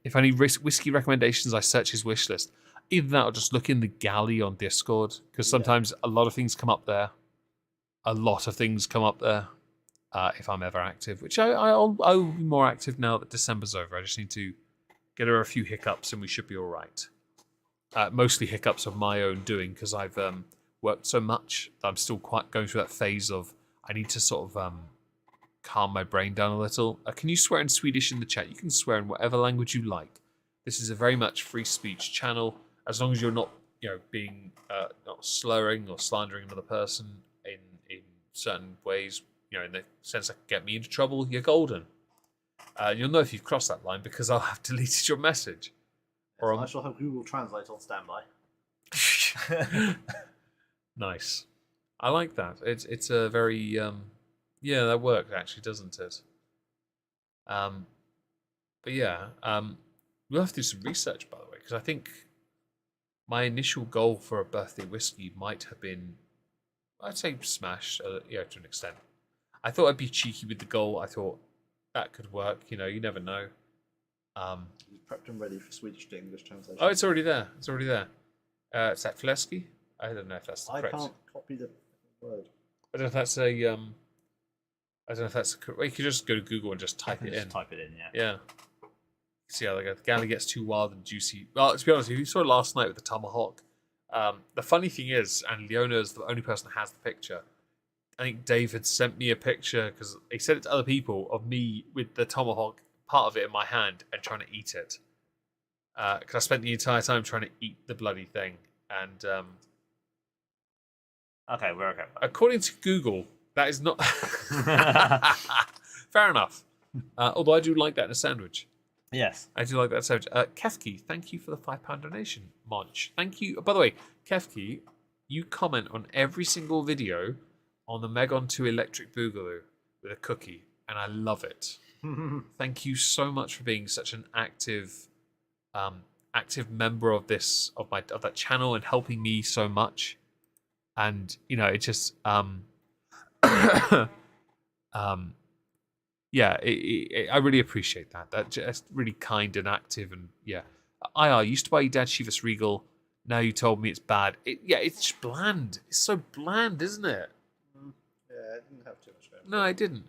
If any whiskey recommendations, I search his wish list. Either that or just look in the galley on Discord, because sometimes a lot of things come up there. A lot of things come up there. If I'm ever active, which I'll be more active now that December's over. I just need to get over a few hiccups and we should be all right. Mostly hiccups of my own doing because I've worked so much that I'm still quite going through that phase of I need to sort of calm my brain down a little. Can you swear in Swedish in the chat? You can swear in whatever language you like. This is a very much free speech channel as long as you're not, being not slurring or slandering another person in certain ways. In the sense that could get me into trouble, you're golden. You'll know if you've crossed that line because I'll have deleted your message. Or I shall have Google Translate on standby. Nice. I like that. It's a very that works actually, doesn't it? But yeah, we'll have to do some research by the way because I think my initial goal for a birthday whiskey might have been, I'd say, smash. To an extent. I thought I'd be cheeky with the goal. I thought that could work. You never know. He's prepped and ready for Swedish to English translation. Oh, it's already there. It's that Fleski? I don't know if that's the I correct. can't copy the word. I don't know if that's a. I don't know if that's. Well, you could just go to Google and just type it in. Type it in, yeah. Yeah. See how the galley gets too wild and juicy. Well, to be honest, if you saw it last night with the tomahawk, the funny thing is, and Leona is the only person that has the picture. I think David sent me a picture because he sent it to other people of me with the tomahawk, part of it in my hand, and trying to eat it. Because I spent the entire time trying to eat the bloody thing. And Okay, we're okay. according to Google, that is not fair enough. Although I do like that in a sandwich. Yes. I do like that sandwich. Kefki, thank you for the £5 donation. Monch, thank you. By the way, Kefki, you comment on every single video on the Omegon 2 Electric Boogaloo with a cookie, and I love it. Thank you so much for being such an active member of that channel and helping me so much. And it just I really appreciate that. That's just really kind and active, and I used to buy your dad Chivas Regal. Now you told me it's bad. It's just bland. It's so bland, isn't it? Yeah, it didn't have too much going. No, I didn't.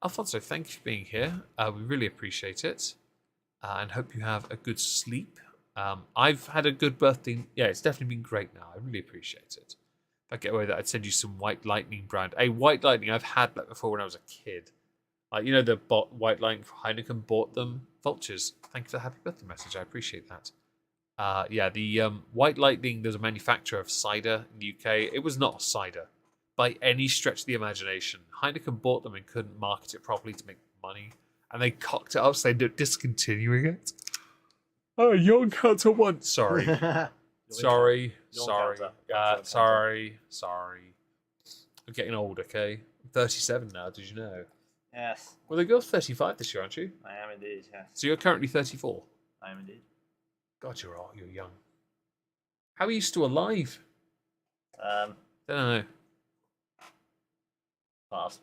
Alfonso, thank you for being here. We really appreciate it, and hope you have a good sleep. I've had a good birthday. Yeah, it's definitely been great now. I really appreciate it. If I get away with that, I'd send you some White Lightning brand. Hey, White Lightning, I've had that before when I was a kid. Like, the White Lightning for Heineken bought them. Vultures, thank you for the happy birthday message. I appreciate that. The White Lightning, there's a manufacturer of cider in the UK. It was not cider by any stretch of the imagination. Heineken bought them and couldn't market it properly to make money. And they cocked it up, so they're discontinuing it. Oh, young counter one. Sorry. Sorry. I'm getting old, okay? I'm 37 now, did you know? Yes. Well, the girl's 35 this year, aren't you? I am indeed, yes. So you're currently 34? I am indeed. God, you're young. How are you still alive? Don't know. Pass.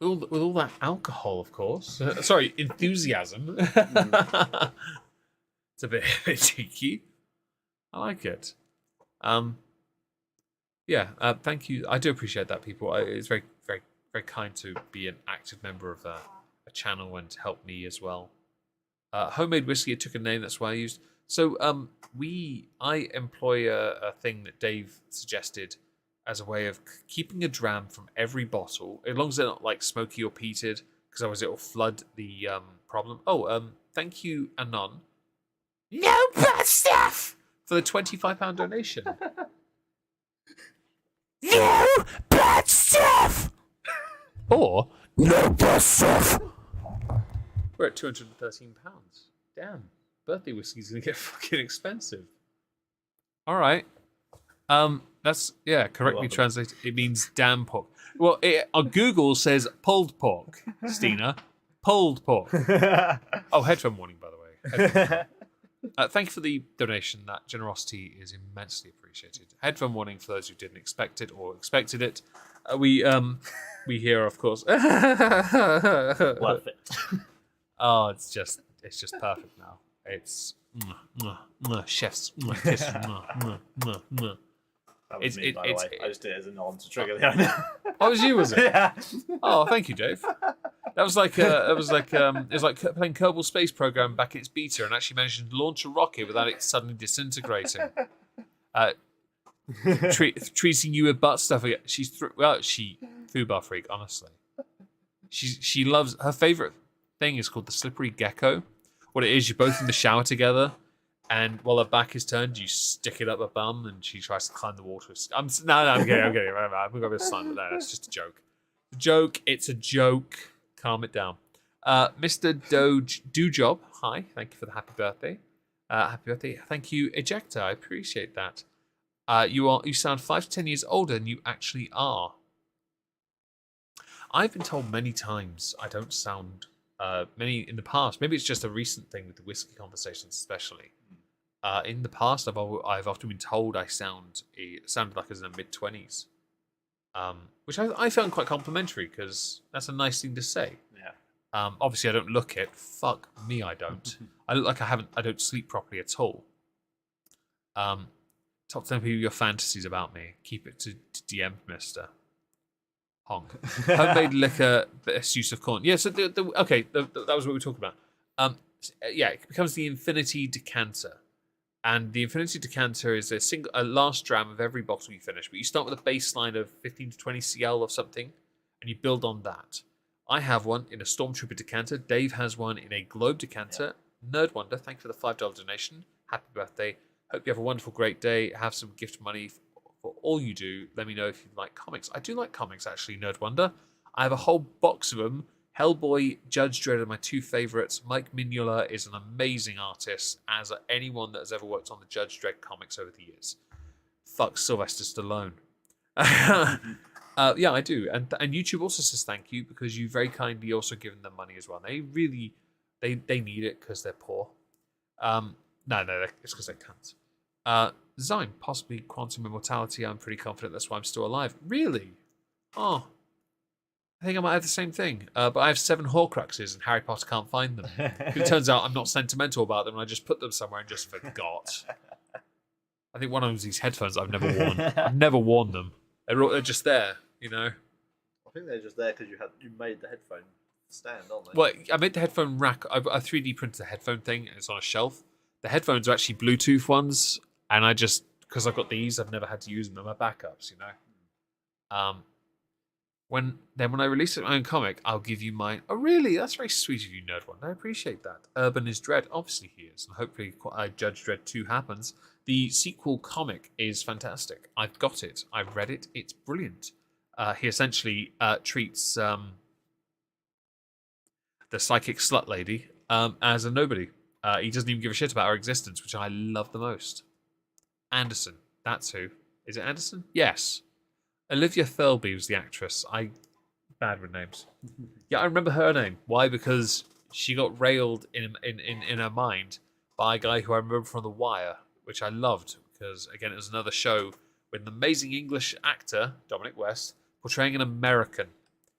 With all that alcohol, of course. Sorry, enthusiasm. It's a bit cheeky. I like it. Thank you. I do appreciate that, people. It's very, very, very kind to be an active member of a channel and to help me as well. Homemade whiskey, it took a name, that's why I used. So, I employ a thing that Dave suggested as a way of keeping a dram from every bottle, as long as they're not like smoky or peated, because otherwise it will flood the problem. Oh, thank you, Anon. No bad stuff for the £25 donation. No bad stuff. Or no bad stuff. We're at £213. Damn, birthday whiskey's gonna get fucking expensive. All right. That's correctly translated. It means damn pork. Well, on Google says pulled pork. Stina, pulled pork. Oh, headphone warning, by the way. Thank you for the donation. That generosity is immensely appreciated. Headphone warning for those who didn't expect it or expected it. We hear, of course. Worth it. Oh, it's just perfect now. It's chef's kiss. That was me, by the way. I just did it as a nod to trigger the owner. Oh, it was you, was it? Yeah. Oh, thank you, Dave. That was like it was like playing Kerbal Space Program back in its beta and actually managing to launch a rocket without it suddenly disintegrating. Treating you with butt stuff. She foobar freak, honestly. She loves her favorite thing is called the slippery gecko. What it is, you're both in the shower together, and while her back is turned, you stick it up her bum, and she tries to climb the water. I'm kidding. I'm kidding. I've got a bit of slime, but no, it's just a joke. It's a joke. Calm it down. Mr. Dojob, hi. Thank you for the happy birthday. Happy birthday. Thank you, Ejector. I appreciate that. You sound 5 to 10 years older than you actually are. I've been told many times I don't sound many in the past. Maybe it's just a recent thing with the whiskey conversations, especially. In the past, I've often been told I sounded like I was in the mid-20s, which I found quite complimentary because that's a nice thing to say. Yeah. Obviously, I don't look it. Fuck me, I don't. I look like I don't sleep properly at all. Top 10 people your fantasies about me. Keep it to DM, Mister. Honk. Homemade liquor, best use of corn. Yeah, so that was what we were talking about. It becomes the Infinity Decanter. And the Infinity Decanter is a last dram of every bottle you finish. But you start with a baseline of 15 to 20 CL of something, and you build on that. I have one in a Stormtrooper Decanter. Dave has one in a Globe Decanter. Yeah. Nerd Wonder, thank you for the $5 donation. Happy birthday. Hope you have a wonderful, great day. Have some gift money for all you do. Let me know if you like comics. I do like comics, actually, Nerd Wonder. I have a whole box of them. Hellboy, Judge Dredd are my 2 favorites. Mike Mignola is an amazing artist, as are anyone that has ever worked on the Judge Dredd comics over the years. Fuck Sylvester Stallone. Yeah, I do. And YouTube also says thank you because you very kindly also given them money as well. They really, they need it because they're poor. No, it's because they can't. Design, possibly quantum immortality. I'm pretty confident that's why I'm still alive. Really? Oh. I think I might have the same thing. But I have 7 Horcruxes and Harry Potter can't find them. It turns out I'm not sentimental about them and I just put them somewhere and just forgot. I think one of them is these headphones I've never worn. I've never worn them. They're just there, you know? I think they're just there because you made the headphone stand, aren't they? Well, I made the headphone rack. I 3D printed the headphone thing and it's on a shelf. The headphones are actually Bluetooth ones. And I just, because I've got these, I've never had to use them. They're my backups, you know? When I release my own comic, I'll give you mine. Oh, really? That's very sweet of you, Nerd One. I appreciate that. Urban is Dread. Obviously he is. And hopefully Judge Dredd 2 happens. The sequel comic is fantastic. I've got it. I've read it. It's brilliant. He essentially treats the psychic slut lady as a nobody. He doesn't even give a shit about her existence, which I love the most. Anderson. That's who. Is it Anderson? Yes. Olivia Thirlby was the actress. Bad with names. Yeah, I remember her name. Why? Because she got railed in her mind by a guy who I remember from The Wire, which I loved. Because, again, it was another show with an amazing English actor, Dominic West, portraying an American.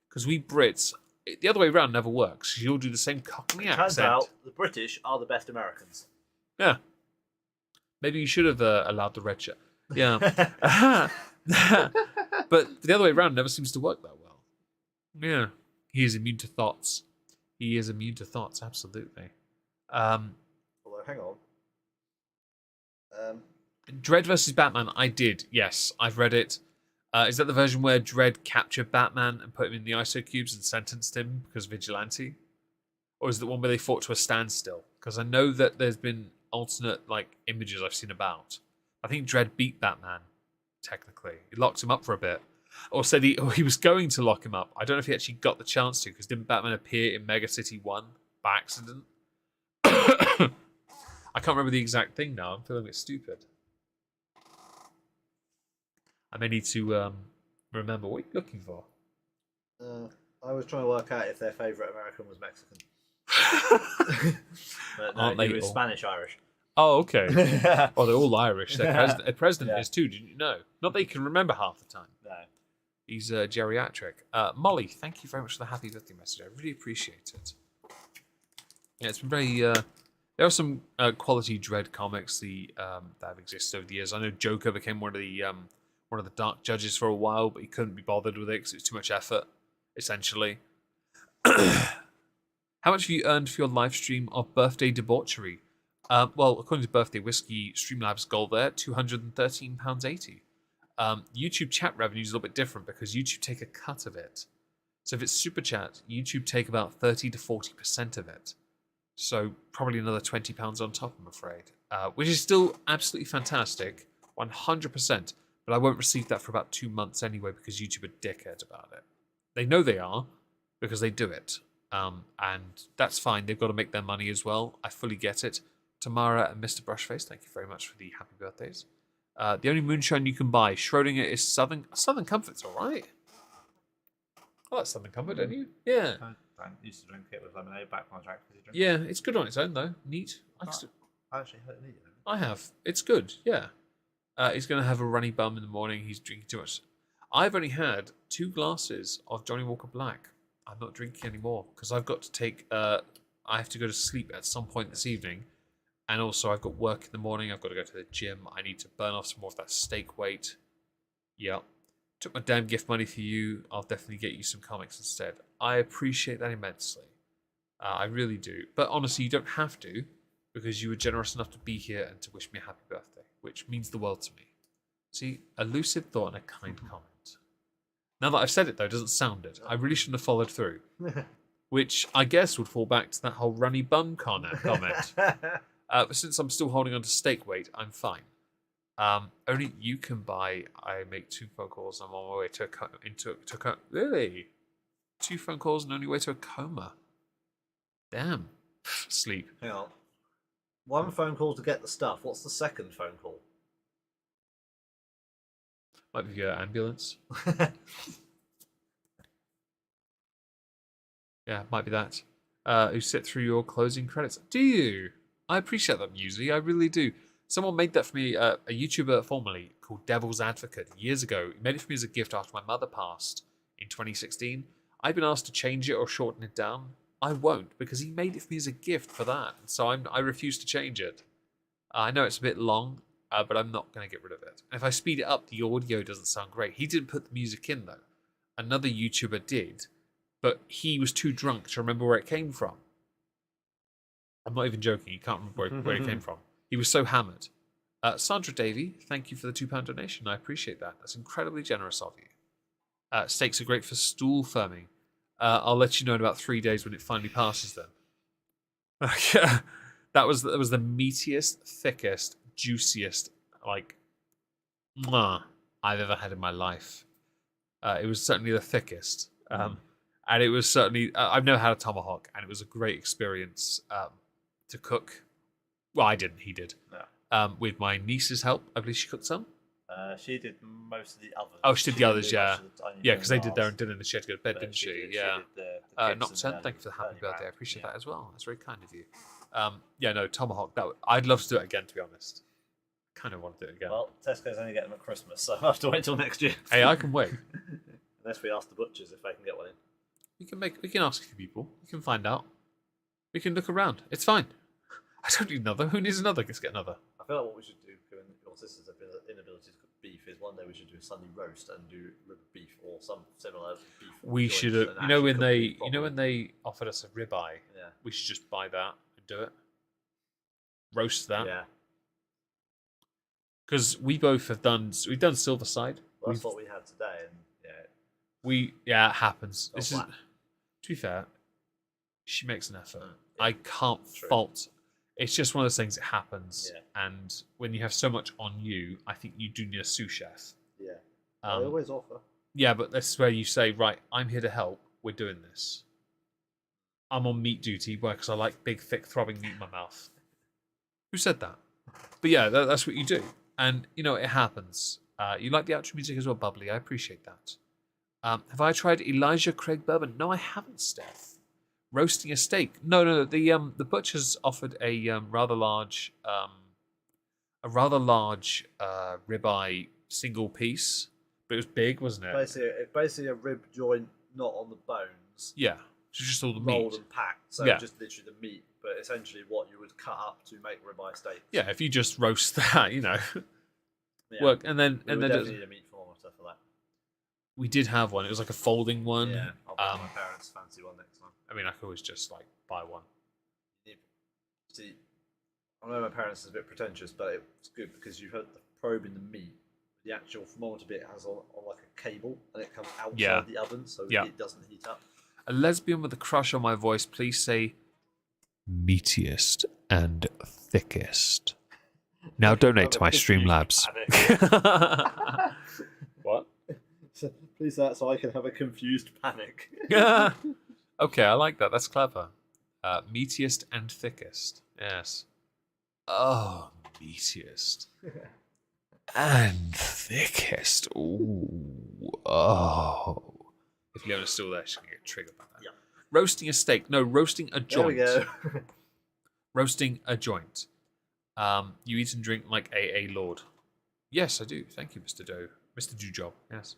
Because we Brits, the other way around never works. You all do the same Cockney accent. Turns out the British are the best Americans. Yeah. Maybe you should have allowed the red shirt. Yeah. But the other way around never seems to work that well. Yeah. He is immune to thoughts. He is immune to thoughts, absolutely. Although, hang on. Dredd versus Batman, I did. Yes, I've read it. Is that the version where Dredd captured Batman and put him in the ISO cubes and sentenced him because vigilante? Or is it the one where they fought to a standstill? Because I know that there's been alternate images I've seen about. I think Dredd beat Batman, technically. He locked him up for a bit. Or said he was going to lock him up. I don't know if he actually got the chance to, because didn't Batman appear in Mega City 1 by accident? I can't remember the exact thing now. I'm feeling a bit stupid. I may need to remember. What are you looking for? I was trying to work out if their favourite American was Mexican. But no, Aren't they he was all? Spanish-Irish. Oh, okay. Oh, they're all Irish. Their president Yeah. is too, didn't you know? Not that he can remember half the time. No. He's geriatric. Molly, thank you very much for the happy birthday message. I really appreciate it. Yeah, it's been very... there are some quality Dredd comics that have existed over the years. I know Joker became one of the Dark Judges for a while, but he couldn't be bothered with it because it was too much effort, essentially. How much have you earned for your live stream of birthday debauchery? Well, according to Birthday Whiskey, Streamlabs goal there, £213.80. YouTube chat revenue is a little bit different because YouTube take a cut of it. So if it's super chat, YouTube take about 30 to 40% of it. So probably another £20 on top, I'm afraid. Which is still absolutely fantastic, 100%. But I won't receive that for about 2 months anyway because YouTube are dickheads about it. They know they are because they do it. And that's fine. They've got to make their money as well. I fully get it. Tamara and Mr. Brushface, thank you very much for the happy birthdays. The only moonshine you can buy, Schrodinger, is Southern Comfort's all right. I like Southern Comfort, don't you? Yeah. I used to drink it with lemonade back when I drank fizzy drink. Yeah, it's good on its own though. Neat. I actually heard it. I have. It's good. Yeah. He's going to have a runny bum in the morning. He's drinking too much. I've only had 2 glasses of Johnny Walker Black. I'm not drinking anymore because I've got to take. I have to go to sleep at some point this evening, and also I've got work in the morning. I've got to go to the gym. I need to burn off some more of that steak weight. Yeah. Took my damn gift money for you. I'll definitely get you some comics instead. I appreciate that immensely. I really do. But honestly, you don't have to because you were generous enough to be here and to wish me a happy birthday, which means the world to me. See, a lucid thought and a kind comment. Now that I've said it, though, it doesn't sound it. I really shouldn't have followed through. Which I guess would fall back to that whole runny bum comment. But since I'm still holding on to steak weight, I'm fine. Only you can buy. I make 2 phone calls. I'm on my way to a really 2 phone calls and only way to a coma. Damn. Sleep. Hang on. 1 phone call to get the stuff. What's the second phone call? Might be your ambulance. Yeah, might be that. Who sit through your closing credits? Do you? I appreciate that, Musey. I really do. Someone made that for me, a YouTuber formerly called Devil's Advocate, years ago. He made it for me as a gift after my mother passed in 2016. I've been asked to change it or shorten it down. I won't, because he made it for me as a gift for that. So I refuse to change it. I know it's a bit long, but I'm not going to get rid of it. And if I speed it up, the audio doesn't sound great. He didn't put the music in, though. Another YouTuber did, but he was too drunk to remember where it came from. I'm not even joking. He can't remember where it came from. He was so hammered. Sandra Davey, thank you for the £2 donation. I appreciate that. That's incredibly generous of you. Steaks are great for stool firming. I'll let you know in about 3 days when it finally passes then. that was the meatiest, thickest, juiciest, I've ever had in my life. It was certainly the thickest. And it was certainly, I've never had a tomahawk, and it was a great experience to cook. Well, I didn't, he did. No. With my niece's help, I believe she cooked some. She did most of the others. Oh, she did the others, yeah. Yeah, because they did their own own dinner and she had to go to bed, didn't she? Yeah. Nocturne, thank you for the happy birthday. I appreciate that as well. That's very kind of you. Yeah, no, tomahawk. I'd love to do it again, to be honest. Kind of want to do it again. Well, Tesco's only getting them at Christmas, so I'll have to wait till next year. Hey, I can wait. Unless we ask the butchers if they can get one in. We can ask a few people. We can find out. We can look around. It's fine. I don't need another. Who needs another? Let's get another. I feel like what we should do, given your sisters have been inability to cook beef, is one day we should do a Sunday roast and do rib beef or some similar beef. We should, you know, when they offered us a ribeye, Yeah. we should just buy that and do it. Roast that. Yeah. because we both have done. We've done Silverside. Well, that's what we had today, and It happens. This is, flat. to be fair, she makes an effort. Yeah, I can't true. fault. It's just one of those things. It happens, Yeah. and when you have so much on you, I think you do need a sous chef. Yeah. I always offer. Yeah, but that's where you say, right, I'm here to help. We're doing this. I'm on meat duty because I like big, thick, throbbing meat in my mouth. Who said that? But yeah, that's what you do, and it happens. You like the outro music as well, Bubbly. I appreciate that. Have I tried Elijah Craig bourbon? No, I haven't, Steph. Roasting a steak? No. The butcher's offered a rather large ribeye single piece, but it was big, wasn't it? Basically a rib joint, not on the bones, Yeah, so just all the rolled meat. and packed. So Yeah. just literally the meat, but essentially what you would cut up to make ribeye steak. Yeah, if you just roast that, Yeah. work, and then We would then definitely need a meat thermometer for that. we did have one. It was like a folding one. Yeah, I'll buy my parents' fancy one next time. I mean, I could always just buy one. See, I know my parents is a bit pretentious, but it's good because you've had the probe in the meat. The actual thermometer bit has on like a cable, and it comes outside the oven, so it doesn't heat up. A lesbian with a crush on my voice, please say meatiest and thickest. Now donate to my Streamlabs. What? Please say that so I can have a confused panic. Okay, I like that. That's clever. Meatiest and thickest. Yes. Oh, meatiest. And thickest. Ooh. Oh. If Leona's still there, she's going to get triggered by that. Yeah. Roasting a steak. No, roasting a joint. There we go. Roasting a joint. You eat and drink like a lord. Yes, I do. Thank you, Mr. Doe. Mr. Dewjob. Yes.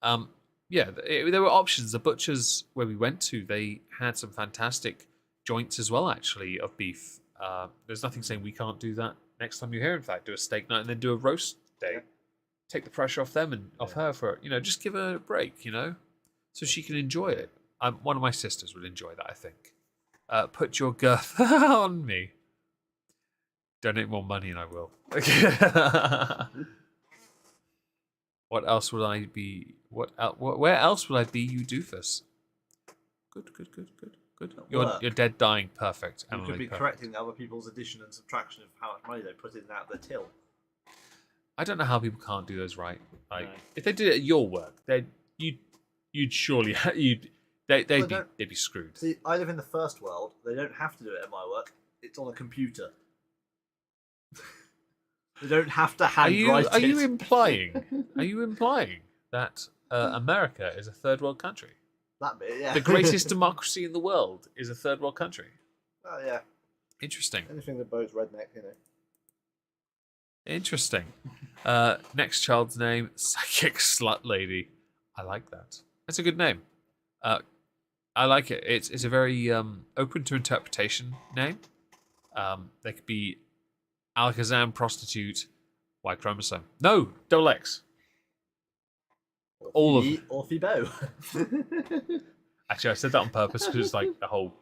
There were options. The butchers where we went to, they had some fantastic joints as well, actually, of beef. There's nothing saying we can't do that next time you're here. In fact, do a steak night and then do a roast day. Yeah. Take the pressure off them and off her for just give her a break, so she can enjoy it. One of my sisters would enjoy that, I think. Put your girth on me. Donate more money and I will. What else would I be? Where else would I be, you doofus? Good. You're dead, dying. Perfect. You Emily, could be perfect. correcting other people's addition and subtraction of how much money they put in and out of the till. I don't know how people can't do those right. Like, No. if they did it at your work, you'd surely they'd be screwed. See, I live in the first world. They don't have to do it at my work. It's on a computer. They don't have to handwrite it. Are you implying? Are you implying that America is a third world country? That bit, yeah. The greatest democracy in the world is a third world country. Oh yeah. Interesting. Anything that bodes redneck, Interesting. Next child's name, Psychic Slut Lady. I like that. That's a good name. I like it. It's a very open to interpretation name. They could be Alakazam, prostitute, Y chromosome. No, double X. All of them. Or Phoebo. Actually, I said that on purpose because it's like the whole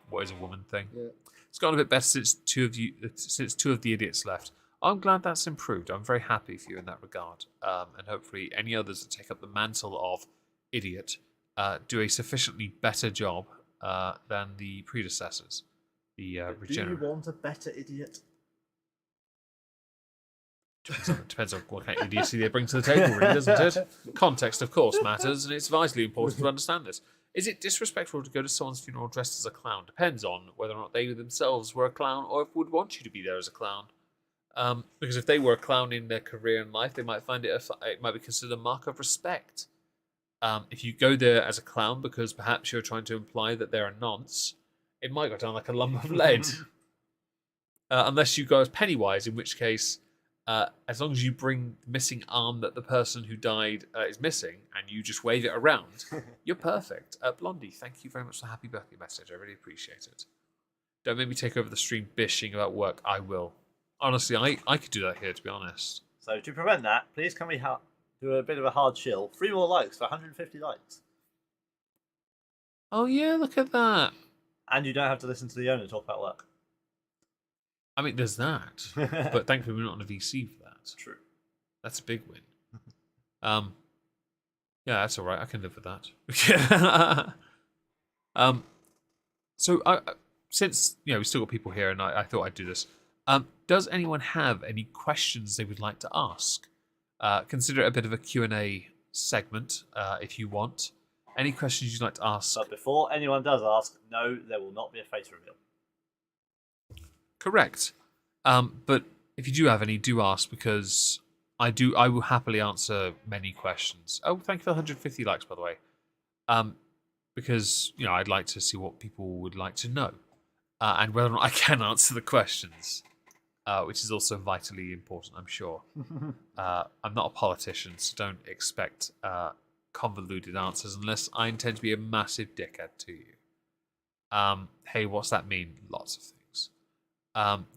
what is a woman thing. Yeah. It's gotten a bit better since two of the idiots left. I'm glad that's improved. I'm very happy for you in that regard, and hopefully any others that take up the mantle of idiot do a sufficiently better job than the predecessors. The Do you regenerate. want a better idiot? Depends on what kind of idiocy they bring to the table, really, doesn't it? Context, of course, matters, and it's vitally important to understand this. Is it disrespectful to go to someone's funeral dressed as a clown? Depends on whether or not they themselves were a clown, or if would want you to be there as a clown. Because if they were a clown in their career and life, they might find it might be considered a mark of respect. If you go there as a clown because perhaps you're trying to imply that they're a nonce, it might go down like a lump of lead. Unless you go as Pennywise, in which case, as long as you bring the missing arm that the person who died is missing, and you just wave it around, you're perfect. Blondie, thank you very much for the happy birthday message. I really appreciate it. Don't make me take over the stream bishing about work. I will. Honestly, I could do that here, to be honest. So to prevent that, please can we do a bit of a hard chill? 3 more likes for 150 likes. Oh yeah, look at that. And you don't have to listen to the owner talk about work. I mean, there's that. But thankfully, we're not on a VC for that. that. True. That's a big win. Yeah, that's all right. I can live with that. So since we still got people here, and I thought I'd do this. Does anyone have any questions they would like to ask? Consider it a bit of a Q&A segment if you want. Any questions you'd like to ask? But before anyone does ask, no, there will not be a face reveal. Correct. But if you do have any, do ask, because I will happily answer many questions. Oh, thank you for 150 likes, by the way. Because I'd like to see what people would like to know, and whether or not I can answer the questions, which is also vitally important, I'm sure. I'm not a politician, so don't expect convoluted answers unless I intend to be a massive dickhead to you. Hey, what's that mean? Lots of things.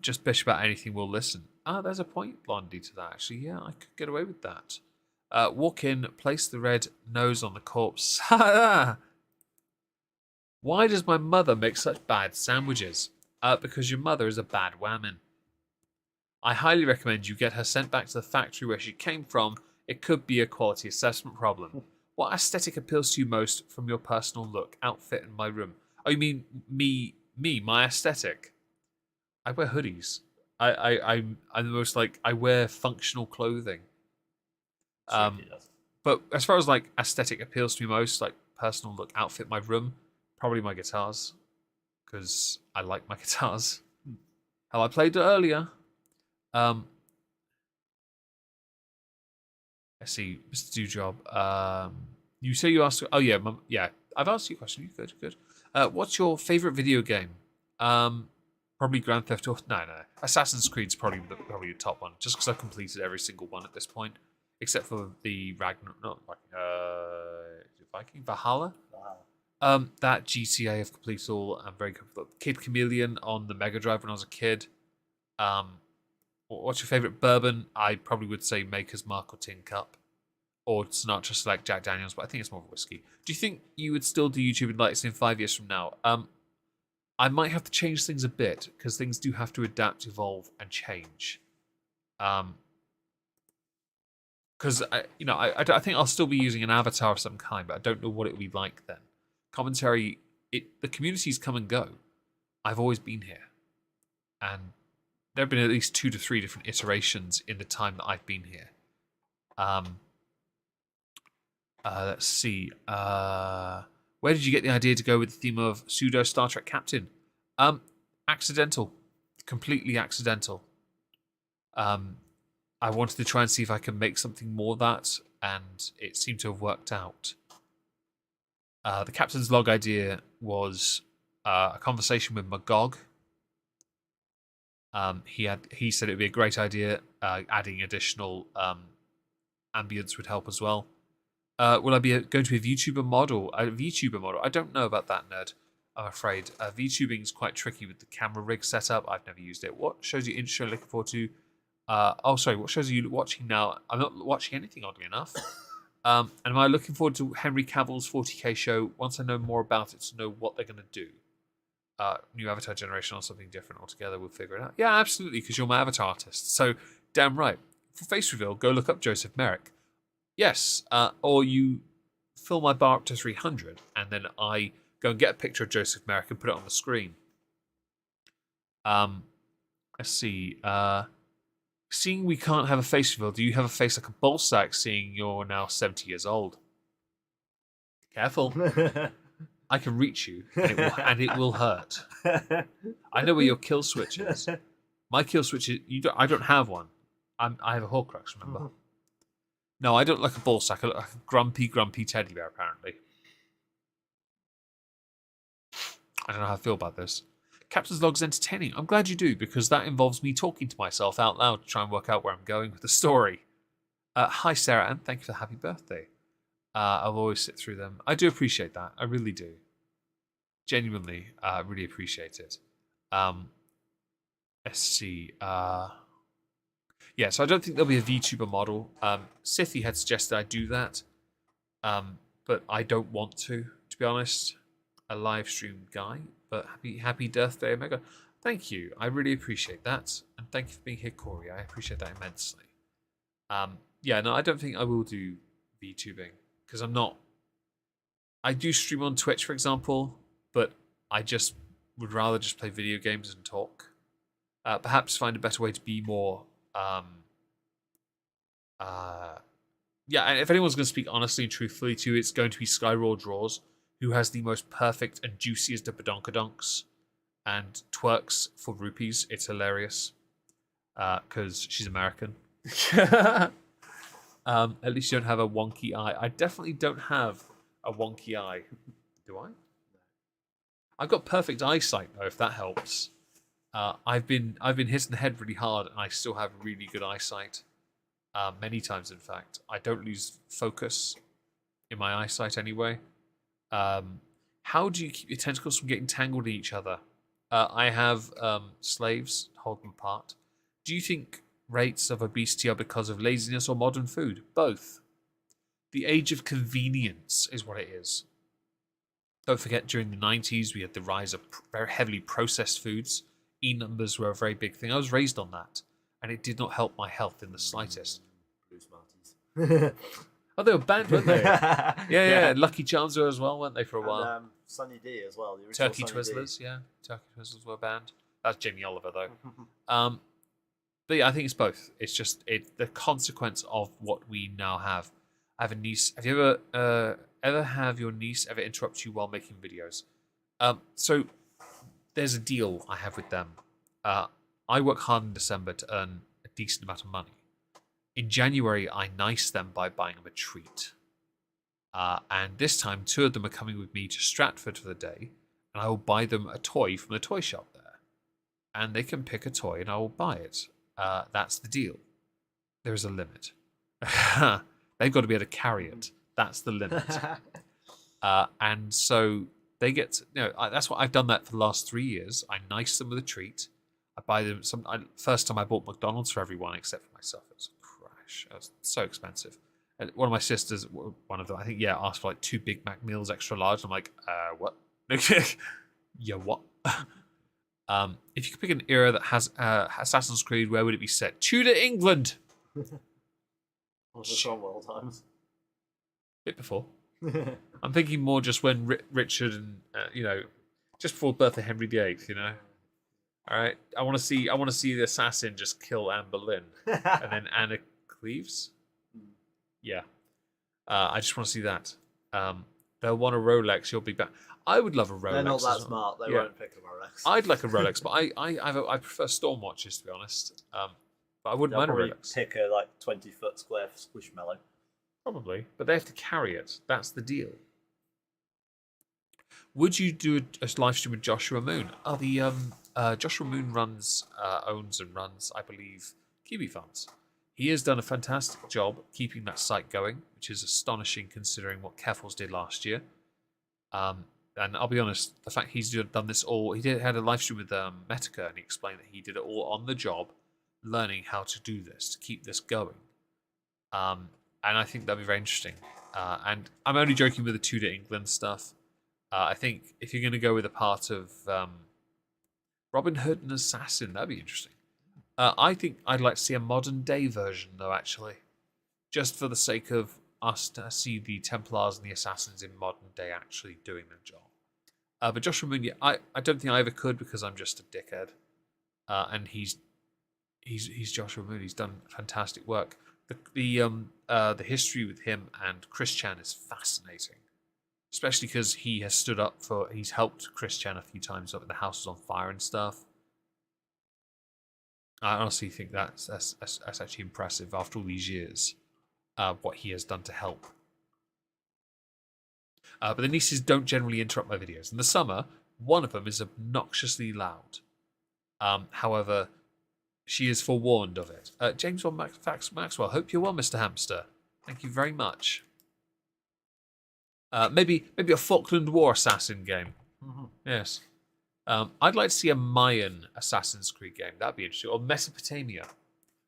Just bish about anything, we'll listen. There's a point, Blondie, to that, actually. Yeah, I could get away with that. Walk in, place the red nose on the corpse. Why does my mother make such bad sandwiches? Because your mother is a bad woman. I highly recommend you get her sent back to the factory where she came from. It could be a quality assessment problem. What aesthetic appeals to you most from your personal look, outfit, and my room? Oh, you mean me, my aesthetic? I wear hoodies. I'm the most I wear functional clothing. But as far as aesthetic appeals to me most, personal look, outfit, my room, probably my guitars, because I like my guitars. How I played it earlier. Let's see, Mr. Dewjob. You say you asked. Oh yeah, yeah. I've asked you a question. You good? What's your favorite video game? Probably Grand Theft Auto. No. Assassin's Creed's probably the top one, just because I've completed every single one at this point, except for the Viking Valhalla. Wow. That GTA I've completed all. I'm very good. Kid Chameleon on the Mega Drive when I was a kid. What's your favorite bourbon? I probably would say Maker's Mark or Tin Cup, or Sinatra Select Jack Daniels, but I think it's more of a whiskey. Do you think you would still do YouTube and likes in 5 years from now? I might have to change things a bit because things do have to adapt, evolve, and change. Because I think I'll still be using an avatar of some kind, but I don't know what it will be like then. Commentary, the communities come and go. I've always been here, and there have been at least 2 to 3 different iterations in the time that I've been here. Let's see. Where did you get the idea to go with the theme of pseudo Star Trek captain? Accidental, completely accidental. I wanted to try and see if I could make something more of that, and it seemed to have worked out. The captain's log idea was a conversation with Magog. He said it would be a great idea. Adding additional ambience would help as well. Will I be going to a VTuber model? I don't know about that, nerd. I'm afraid. VTubing is quite tricky with the camera rig setup. I've never used it. What shows you interested? Looking forward to? What shows are you watching now? I'm not watching anything, oddly enough. And am I looking forward to Henry Cavill's 40k show once I know more about it to know what they're going to do? New avatar generation or something different altogether, we'll figure it out. Yeah, absolutely, because you're my avatar artist. So, damn right. For face reveal, go look up Joseph Merrick. Yes, or you fill my bar up to 300, and then I go and get a picture of Joseph Merrick and put it on the screen. Let's see. Seeing we can't have a face reveal, do you have a face like a ball sack, seeing you're now 70 years old? Careful. I can reach you, and it will hurt. I know where your kill switch is. My kill switch is... I don't have one. I have a Horcrux, remember? No, I don't look like a ball sack. I look like a grumpy teddy bear, apparently. I don't know how I feel about this. Captain's Log's entertaining. I'm glad you do, because that involves me talking to myself out loud to try and work out where I'm going with the story. Hi, Sarah, and thank you for the happy birthday. I'll always sit through them. I do appreciate that. I really do. Genuinely, really appreciate it. Let's see. Yeah, so I don't think there'll be a VTuber model. Sithy had suggested I do that, but I don't want to be honest. A live stream guy, but happy birthday, Omega. Thank you. I really appreciate that, and thank you for being here, Corey. I appreciate that immensely. Yeah, no, I don't think I will do VTubing because I'm not. I do stream on Twitch, for example, but I just would rather just play video games and talk. Perhaps find a better way to be more. Yeah, and if anyone's going to speak honestly and truthfully to you, it's going to be Skyroar Draws, who has the most perfect and juiciest of badonkadonks and twerks for rupees. It's hilarious because she's American. At least you don't have a wonky eye. I definitely don't have a wonky eye. Do I? I've got perfect eyesight though, if that helps. I've been hit in the head really hard, and I still have really good eyesight. Many times, in fact, I don't lose focus in my eyesight anyway. How do you keep your tentacles from getting tangled in each other? I have slaves hold them apart. Do you think rates of obesity are because of laziness or modern food? Both. The age of convenience is what it is. Don't forget, during the 90s, we had the rise of very heavily processed foods. E-numbers were a very big thing. I was raised on that, and it did not help my health in the slightest. Blue Smarties. Oh, they were banned, weren't they? Yeah. Lucky Charms were as well, weren't they, for a while? And Sunny D as well. The original Turkey Sunny D. Twizzlers, yeah. Turkey Twizzlers were banned. That's Jamie Oliver, though. But yeah, I think it's both. It's just the consequence of what we now have. I have a niece. Have you ever have your niece ever interrupt you while making videos? So there's a deal I have with them. I work hard in December to earn a decent amount of money. In January, I nice them by buying them a treat. And this time, 2 of them are coming with me to Stratford for the day, and I will buy them a toy from the toy shop there. And they can pick a toy, and I will buy it. That's the deal. There is a limit. They've got to be able to carry it. That's the limit. And so they get, that's what I've done that for the last 3 years. I nice them with a treat. I buy them first time I bought McDonald's for everyone except for myself. It was a crash. It was so expensive. And one of my sisters, one of them, I think, asked for like 2 Big Mac meals, extra large. I'm like, what? Yeah, what? If you could pick an era that has Assassin's Creed, where would it be set? Tudor England. Or the Cromwell times. Bit before. I'm thinking more just when Richard and just before the birth of Henry VIII. All right. I want to see the assassin just kill Anne Boleyn and then Anna Cleves. Yeah. I just want to see that. They'll want a Rolex. You'll be back. I would love a Rolex. They're not as that well. smart. They won't pick a Rolex. I'd like a Rolex, but I prefer storm watches, to be honest. But I wouldn't mind a Rolex. Pick a 20-foot square Squishmallow. Probably, but they have to carry it. That's the deal. Would you do a live stream with Joshua Moon? Joshua Moon owns and runs, I believe, Kiwi Farms. He has done a fantastic job keeping that site going, which is astonishing considering what Keffels did last year. And I'll be honest, the fact he's done this all, had a live stream with Metica, and he explained that he did it all on the job, learning how to do this, to keep this going. And I think that'd be very interesting. And I'm only joking with the Tudor England stuff. I think if you're going to go with a part of Robin Hood and Assassin, that'd be interesting. I think I'd like to see a modern day version, though, actually. Just for the sake of us to see the Templars and the Assassins in modern day actually doing their job. But Joshua Moon, I don't think I ever could because I'm just a dickhead. And he's Joshua Moon. He's done fantastic work. The history with him and Chris Chan is fascinating, especially because he's helped Chris Chan a few times up in the houses on fire and stuff. I honestly think that's actually impressive after all these years, what he has done to help. But the nieces don't generally interrupt my videos. In the summer, one of them is obnoxiously loud. However, she is forewarned of it. James Maxwell, hope you're well, Mr. Hamster. Thank you very much. Maybe a Falkland War assassin game. Mm-hmm. Yes. I'd like to see a Mayan Assassin's Creed game. That'd be interesting. Or Mesopotamia,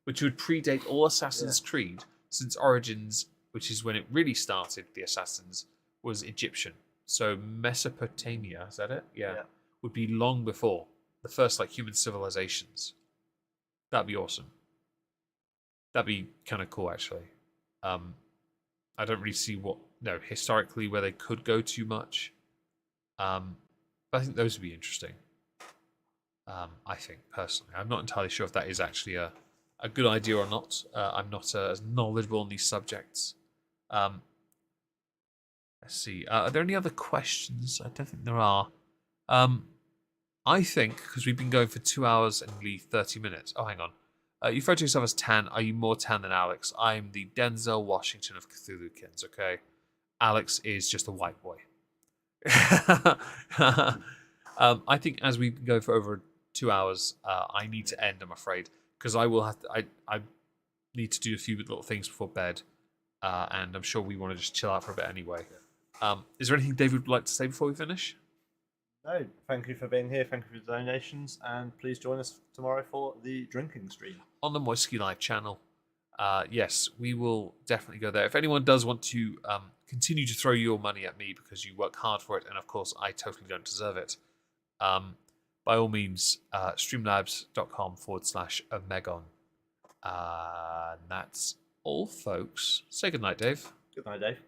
which would predate all Assassin's Creed, since Origins, which is when it really started, the Assassins, was Egyptian. So Mesopotamia, is that it? Yeah. Would be long before the first human civilizations. That'd be awesome. That'd be kind of cool, actually. I don't really see historically where they could go too much. But I think those would be interesting. I think personally, I'm not entirely sure if that is actually a good idea or not. I'm not as knowledgeable on these subjects. Let's see. Are there any other questions? I don't think there are. I think because we've been going for 2 hours and nearly 30 minutes. Oh, hang on. You refer to yourself as tan. Are you more tan than Alex? I'm the Denzel Washington of Cthulhu-kins, okay? Alex is just a white boy. I think as we go for over 2 hours, I need to end, I'm afraid, because I will have to. I need to do a few little things before bed, and I'm sure we want to just chill out for a bit anyway. Is there anything David would like to say before we finish? No, thank you for being here. Thank you for the donations, and please join us tomorrow for the drinking stream On the Moisky Live channel. Yes, we will definitely go there. If anyone does want to continue to throw your money at me because you work hard for it, and of course I totally don't deserve it, by all means, streamlabs.com/Omegon. And that's all, folks. Say goodnight, Dave. Good night, Dave.